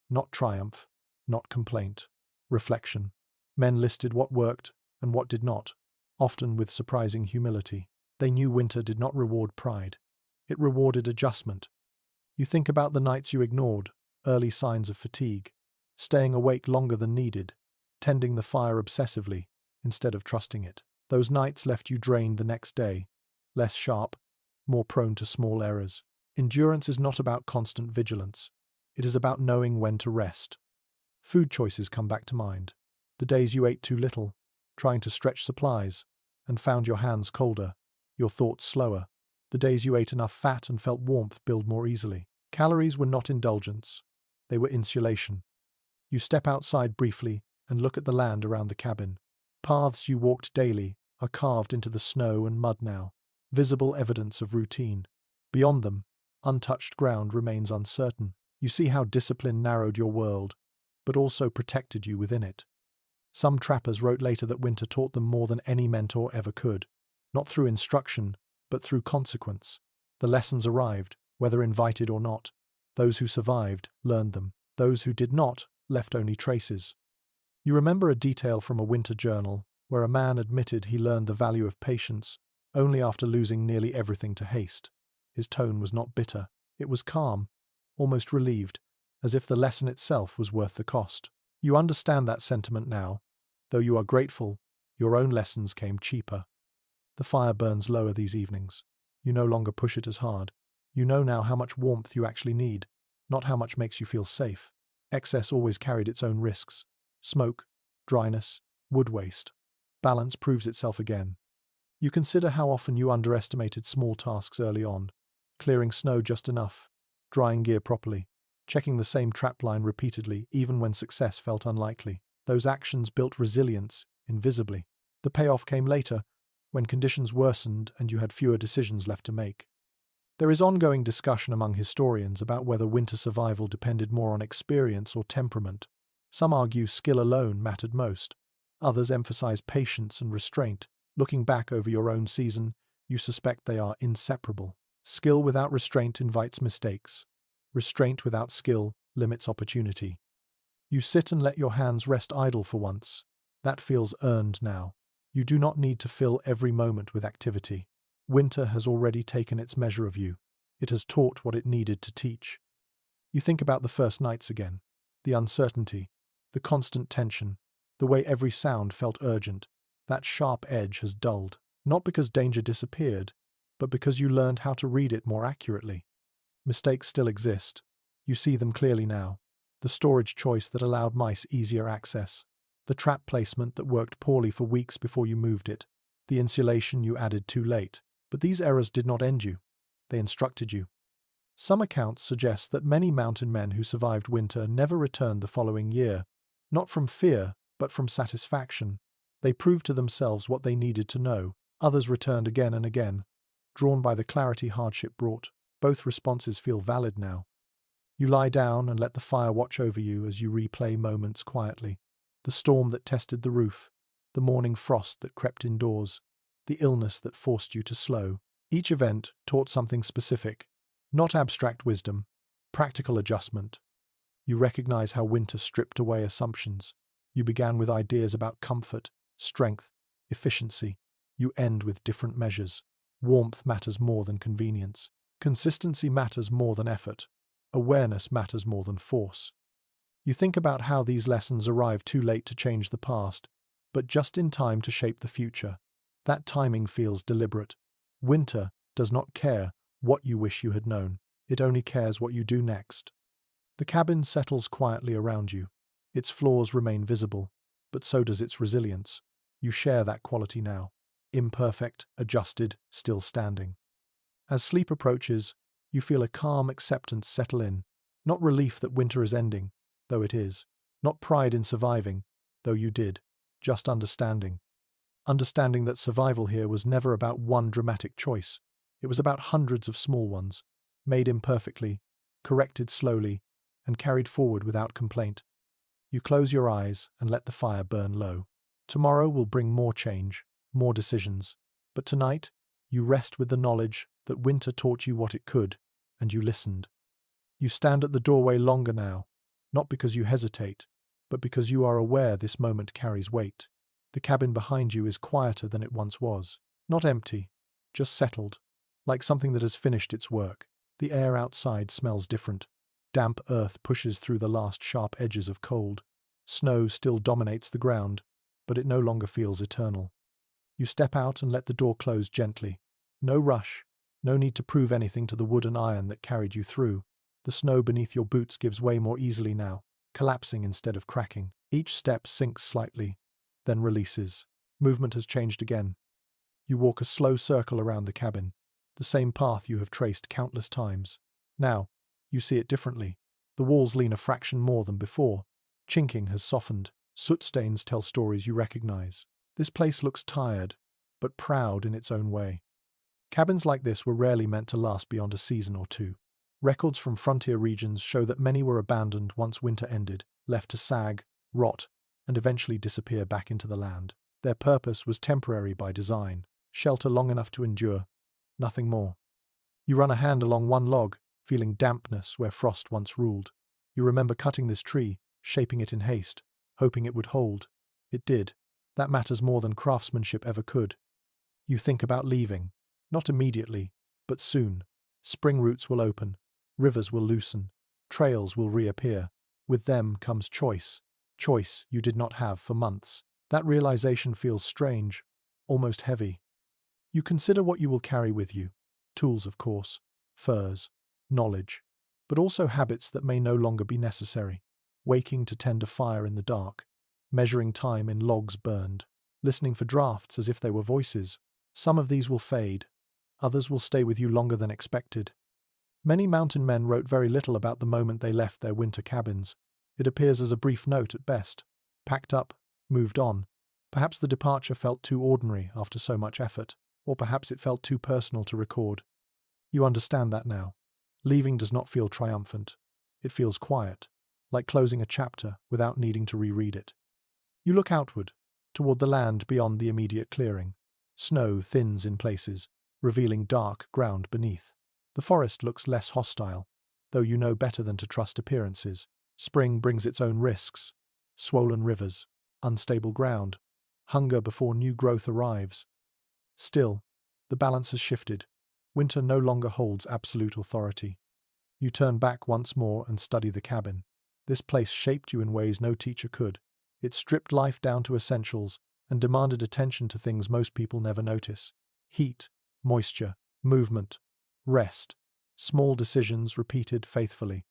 Not triumph, not complaint. Reflection. Men listed what worked and what did not, often with surprising humility. They knew winter did not reward pride. It rewarded adjustment. You think about the nights you ignored, early signs of fatigue, staying awake longer than needed, tending the fire obsessively instead of trusting it. Those nights left you drained the next day, less sharp, more prone to small errors. Endurance is not about constant vigilance. It is about knowing when to rest. Food choices come back to mind. The days you ate too little, trying to stretch supplies, and found your hands colder, your thoughts slower. The days you ate enough fat and felt warmth build more easily. Calories were not indulgence. They were insulation. You step outside briefly and look at the land around the cabin. Paths you walked daily are carved into the snow and mud now, visible evidence of routine. Beyond them, untouched ground remains uncertain. You see how discipline narrowed your world, but also protected you within it. Some trappers wrote later that winter taught them more than any mentor ever could, not through instruction, but through consequence. The lessons arrived, whether invited or not. Those who survived learned them. Those who did not left only traces. You remember a detail from a winter journal where a man admitted he learned the value of patience only after losing nearly everything to haste. His tone was not bitter. It was calm, almost relieved, as if the lesson itself was worth the cost. You understand that sentiment now. Though you are grateful, your own lessons came cheaper. The fire burns lower these evenings. You no longer push it as hard. You know now how much warmth you actually need, not how much makes you feel safe. Excess always carried its own risks. Smoke, dryness, wood waste. Balance proves itself again. You consider how often you underestimated small tasks early on, clearing snow just enough, drying gear properly, checking the same trap line repeatedly even when success felt unlikely. Those actions built resilience, invisibly. The payoff came later, when conditions worsened and you had fewer decisions left to make. There is ongoing discussion among historians about whether winter survival depended more on experience or temperament. Some argue skill alone mattered most. Others emphasize patience and restraint. Looking back over your own season, you suspect they are inseparable. Skill without restraint invites mistakes. Restraint without skill limits opportunity. You sit and let your hands rest idle for once. That feels earned now. You do not need to fill every moment with activity. Winter has already taken its measure of you. It has taught what it needed to teach. You think about the first nights again. The uncertainty, the constant tension, the way every sound felt urgent. That sharp edge has dulled, not because danger disappeared, but because you learned how to read it more accurately. Mistakes still exist. You see them clearly now. The storage choice that allowed mice easier access. The trap placement that worked poorly for weeks before you moved it. The insulation you added too late. But these errors did not end you. They instructed you. Some accounts suggest that many mountain men who survived winter never returned the following year, not from fear, but from satisfaction. They proved to themselves what they needed to know. Others returned again and again, drawn by the clarity hardship brought. Both responses feel valid now. You lie down and let the fire watch over you as you replay moments quietly. The storm that tested the roof, the morning frost that crept indoors, the illness that forced you to slow. Each event taught something specific, not abstract wisdom, practical adjustment. You recognize how winter stripped away assumptions. You began with ideas about comfort, strength, efficiency. You end with different measures. Warmth matters more than convenience. Consistency matters more than effort. Awareness matters more than force. You think about how these lessons arrived too late to change the past, but just in time to shape the future. That timing feels deliberate. Winter does not care what you wish you had known. It only cares what you do next. The cabin settles quietly around you. Its floors remain visible, but so does its resilience. You share that quality now. Imperfect, adjusted, still standing. As sleep approaches, you feel a calm acceptance settle in. Not relief that winter is ending, though it is. Not pride in surviving, though you did. Just understanding. Understanding that survival here was never about one dramatic choice. It was about hundreds of small ones, made imperfectly, corrected slowly, and carried forward without complaint. You close your eyes and let the fire burn low. Tomorrow will bring more change, more decisions. But tonight, you rest with the knowledge that winter taught you what it could, and you listened. You stand at the doorway longer now, not because you hesitate, but because you are aware this moment carries weight. The cabin behind you is quieter than it once was. Not empty, just settled, like something that has finished its work. The air outside smells different. Damp earth pushes through the last sharp edges of cold. Snow still dominates the ground, but it no longer feels eternal. You step out and let the door close gently. No rush, no need to prove anything to the wood and iron that carried you through. The snow beneath your boots gives way more easily now, collapsing instead of cracking. Each step sinks slightly, then releases. Movement has changed again. You walk a slow circle around the cabin, the same path you have traced countless times. Now, you see it differently. The walls lean a fraction more than before. Chinking has softened. Soot stains tell stories you recognize. This place looks tired, but proud in its own way. Cabins like this were rarely meant to last beyond a season or two. Records from frontier regions show that many were abandoned once winter ended, left to sag, rot, and eventually disappear back into the land. Their purpose was temporary by design, shelter long enough to endure, nothing more. You run a hand along one log, feeling dampness where frost once ruled. You remember cutting this tree, shaping it in haste, hoping it would hold. It did. That matters more than craftsmanship ever could. You think about leaving, not immediately, but soon. Spring roots will open, rivers will loosen, trails will reappear. With them comes choice. Choice you did not have for months. That realization feels strange, almost heavy. You consider what you will carry with you. Tools, of course, furs, knowledge, but also habits that may no longer be necessary. Waking to tend a fire in the dark, measuring time in logs burned, listening for drafts as if they were voices. Some of these will fade, others will stay with you longer than expected. Many mountain men wrote very little about the moment they left their winter cabins. It appears as a brief note at best. Packed up, moved on. Perhaps the departure felt too ordinary after so much effort, or perhaps it felt too personal to record. You understand that now. Leaving does not feel triumphant. It feels quiet, like closing a chapter without needing to reread it. You look outward, toward the land beyond the immediate clearing. Snow thins in places, revealing dark ground beneath. The forest looks less hostile, though you know better than to trust appearances. Spring brings its own risks. Swollen rivers, unstable ground, hunger before new growth arrives. Still, the balance has shifted. Winter no longer holds absolute authority. You turn back once more and study the cabin. This place shaped you in ways no teacher could. It stripped life down to essentials and demanded attention to things most people never notice. Heat, moisture, movement, rest, small decisions repeated faithfully.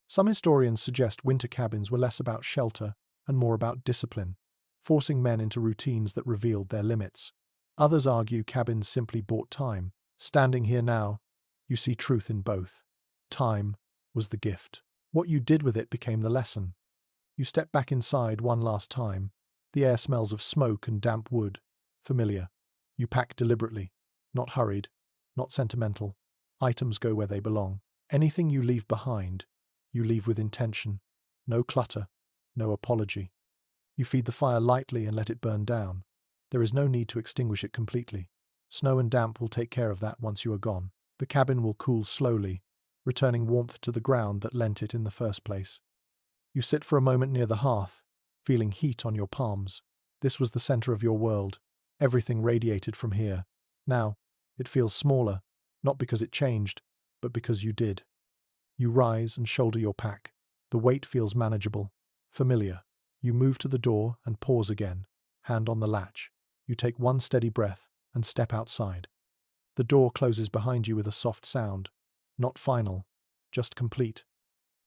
Some historians suggest winter cabins were less about shelter and more about discipline, forcing men into routines that revealed their limits. Others argue cabins simply bought time. Standing here now, you see truth in both. Time was the gift. What you did with it became the lesson. You step back inside one last time. The air smells of smoke and damp wood. Familiar. You pack deliberately. Not hurried. Not sentimental. Items go where they belong. Anything you leave behind, you leave with intention. No clutter. No apology. You feed the fire lightly and let it burn down. There is no need to extinguish it completely. Snow and damp will take care of that once you are gone. The cabin will cool slowly, returning warmth to the ground that lent it in the first place. You sit for a moment near the hearth, feeling heat on your palms. This was the center of your world. Everything radiated from here. Now, it feels smaller, not because it changed, but because you did. You rise and shoulder your pack. The weight feels manageable, familiar. You move to the door and pause again. hand on the latch. You take one steady breath and step outside. The door closes behind you with a soft sound. Not final, just complete.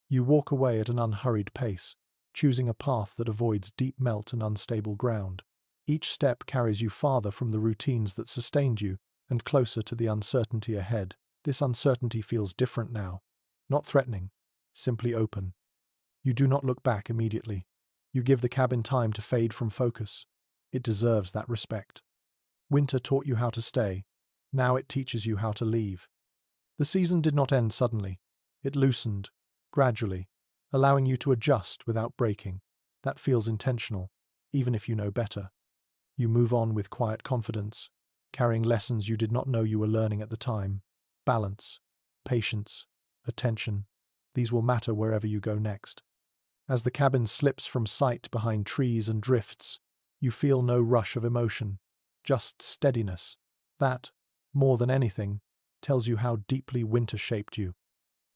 You walk away at an unhurried pace, choosing a path that avoids deep melt and unstable ground. Each step carries you farther from the routines that sustained you and closer to the uncertainty ahead. This uncertainty feels different now. Not threatening, simply open. You do not look back immediately. You give the cabin time to fade from focus. It deserves that respect. Winter taught you how to stay. Now it teaches you how to leave. The season did not end suddenly. It loosened, gradually, allowing you to adjust without breaking. That feels intentional, even if you know better. You move on with quiet confidence, carrying lessons you did not know you were learning at the time. Balance, patience, attention. These will matter wherever you go next. As the cabin slips from sight behind trees and drifts, you feel no rush of emotion, just steadiness. That, more than anything, tells you how deeply winter shaped you.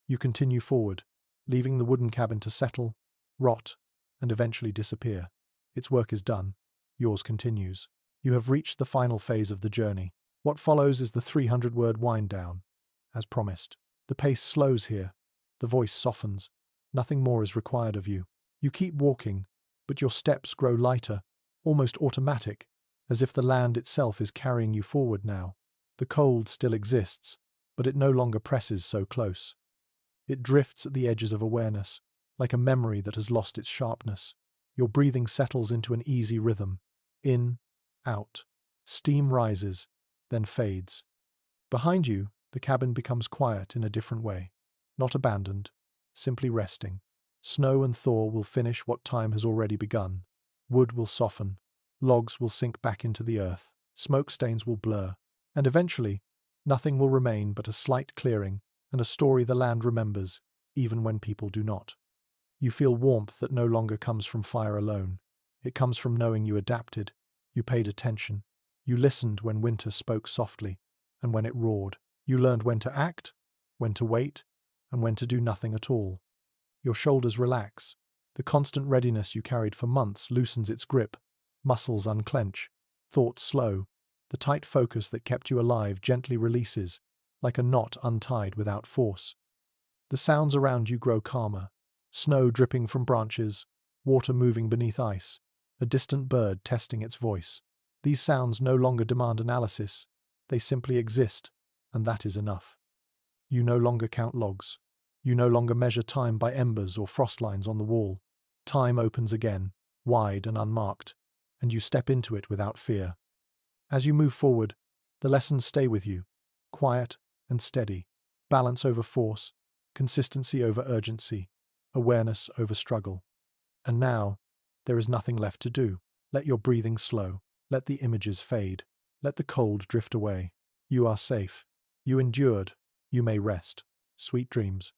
You continue forward, leaving the wooden cabin to settle, rot, and eventually disappear. Its work is done. Yours continues. You have reached the final phase of the journey. What follows is the 300-word wind-down. As promised, the pace slows here. The voice softens. Nothing more is required of you. You keep walking, but your steps grow lighter, almost automatic, as if the land itself is carrying you forward now. The cold still exists, but it no longer presses so close. It drifts at the edges of awareness, like a memory that has lost its sharpness. Your breathing settles into an easy rhythm. In, out. Steam rises, then fades. Behind you, the cabin becomes quiet in a different way. Not abandoned, simply resting. Snow and thaw will finish what time has already begun. Wood will soften. Logs will sink back into the earth. Smoke stains will blur. And eventually, nothing will remain but a slight clearing and a story the land remembers, even when people do not. You feel warmth that no longer comes from fire alone. It comes from knowing you adapted, you paid attention, you listened when winter spoke softly, and when it roared. You learned when to act, when to wait, and when to do nothing at all. Your shoulders relax. The constant readiness you carried for months loosens its grip. Muscles unclench. Thoughts slow. The tight focus that kept you alive gently releases, like a knot untied without force. The sounds around you grow calmer. Snow dripping from branches, water moving beneath ice, a distant bird testing its voice. These sounds no longer demand analysis. They simply exist, and that is enough. You no longer count logs. You no longer measure time by embers or frost lines on the wall. Time opens again, wide and unmarked, and you step into it without fear. As you move forward, the lessons stay with you, quiet and steady, balance over force, consistency over urgency, awareness over struggle. And now, there is nothing left to do. Let your breathing slow. Let the images fade. Let the cold drift away. You are safe. You endured. You may rest. Sweet dreams.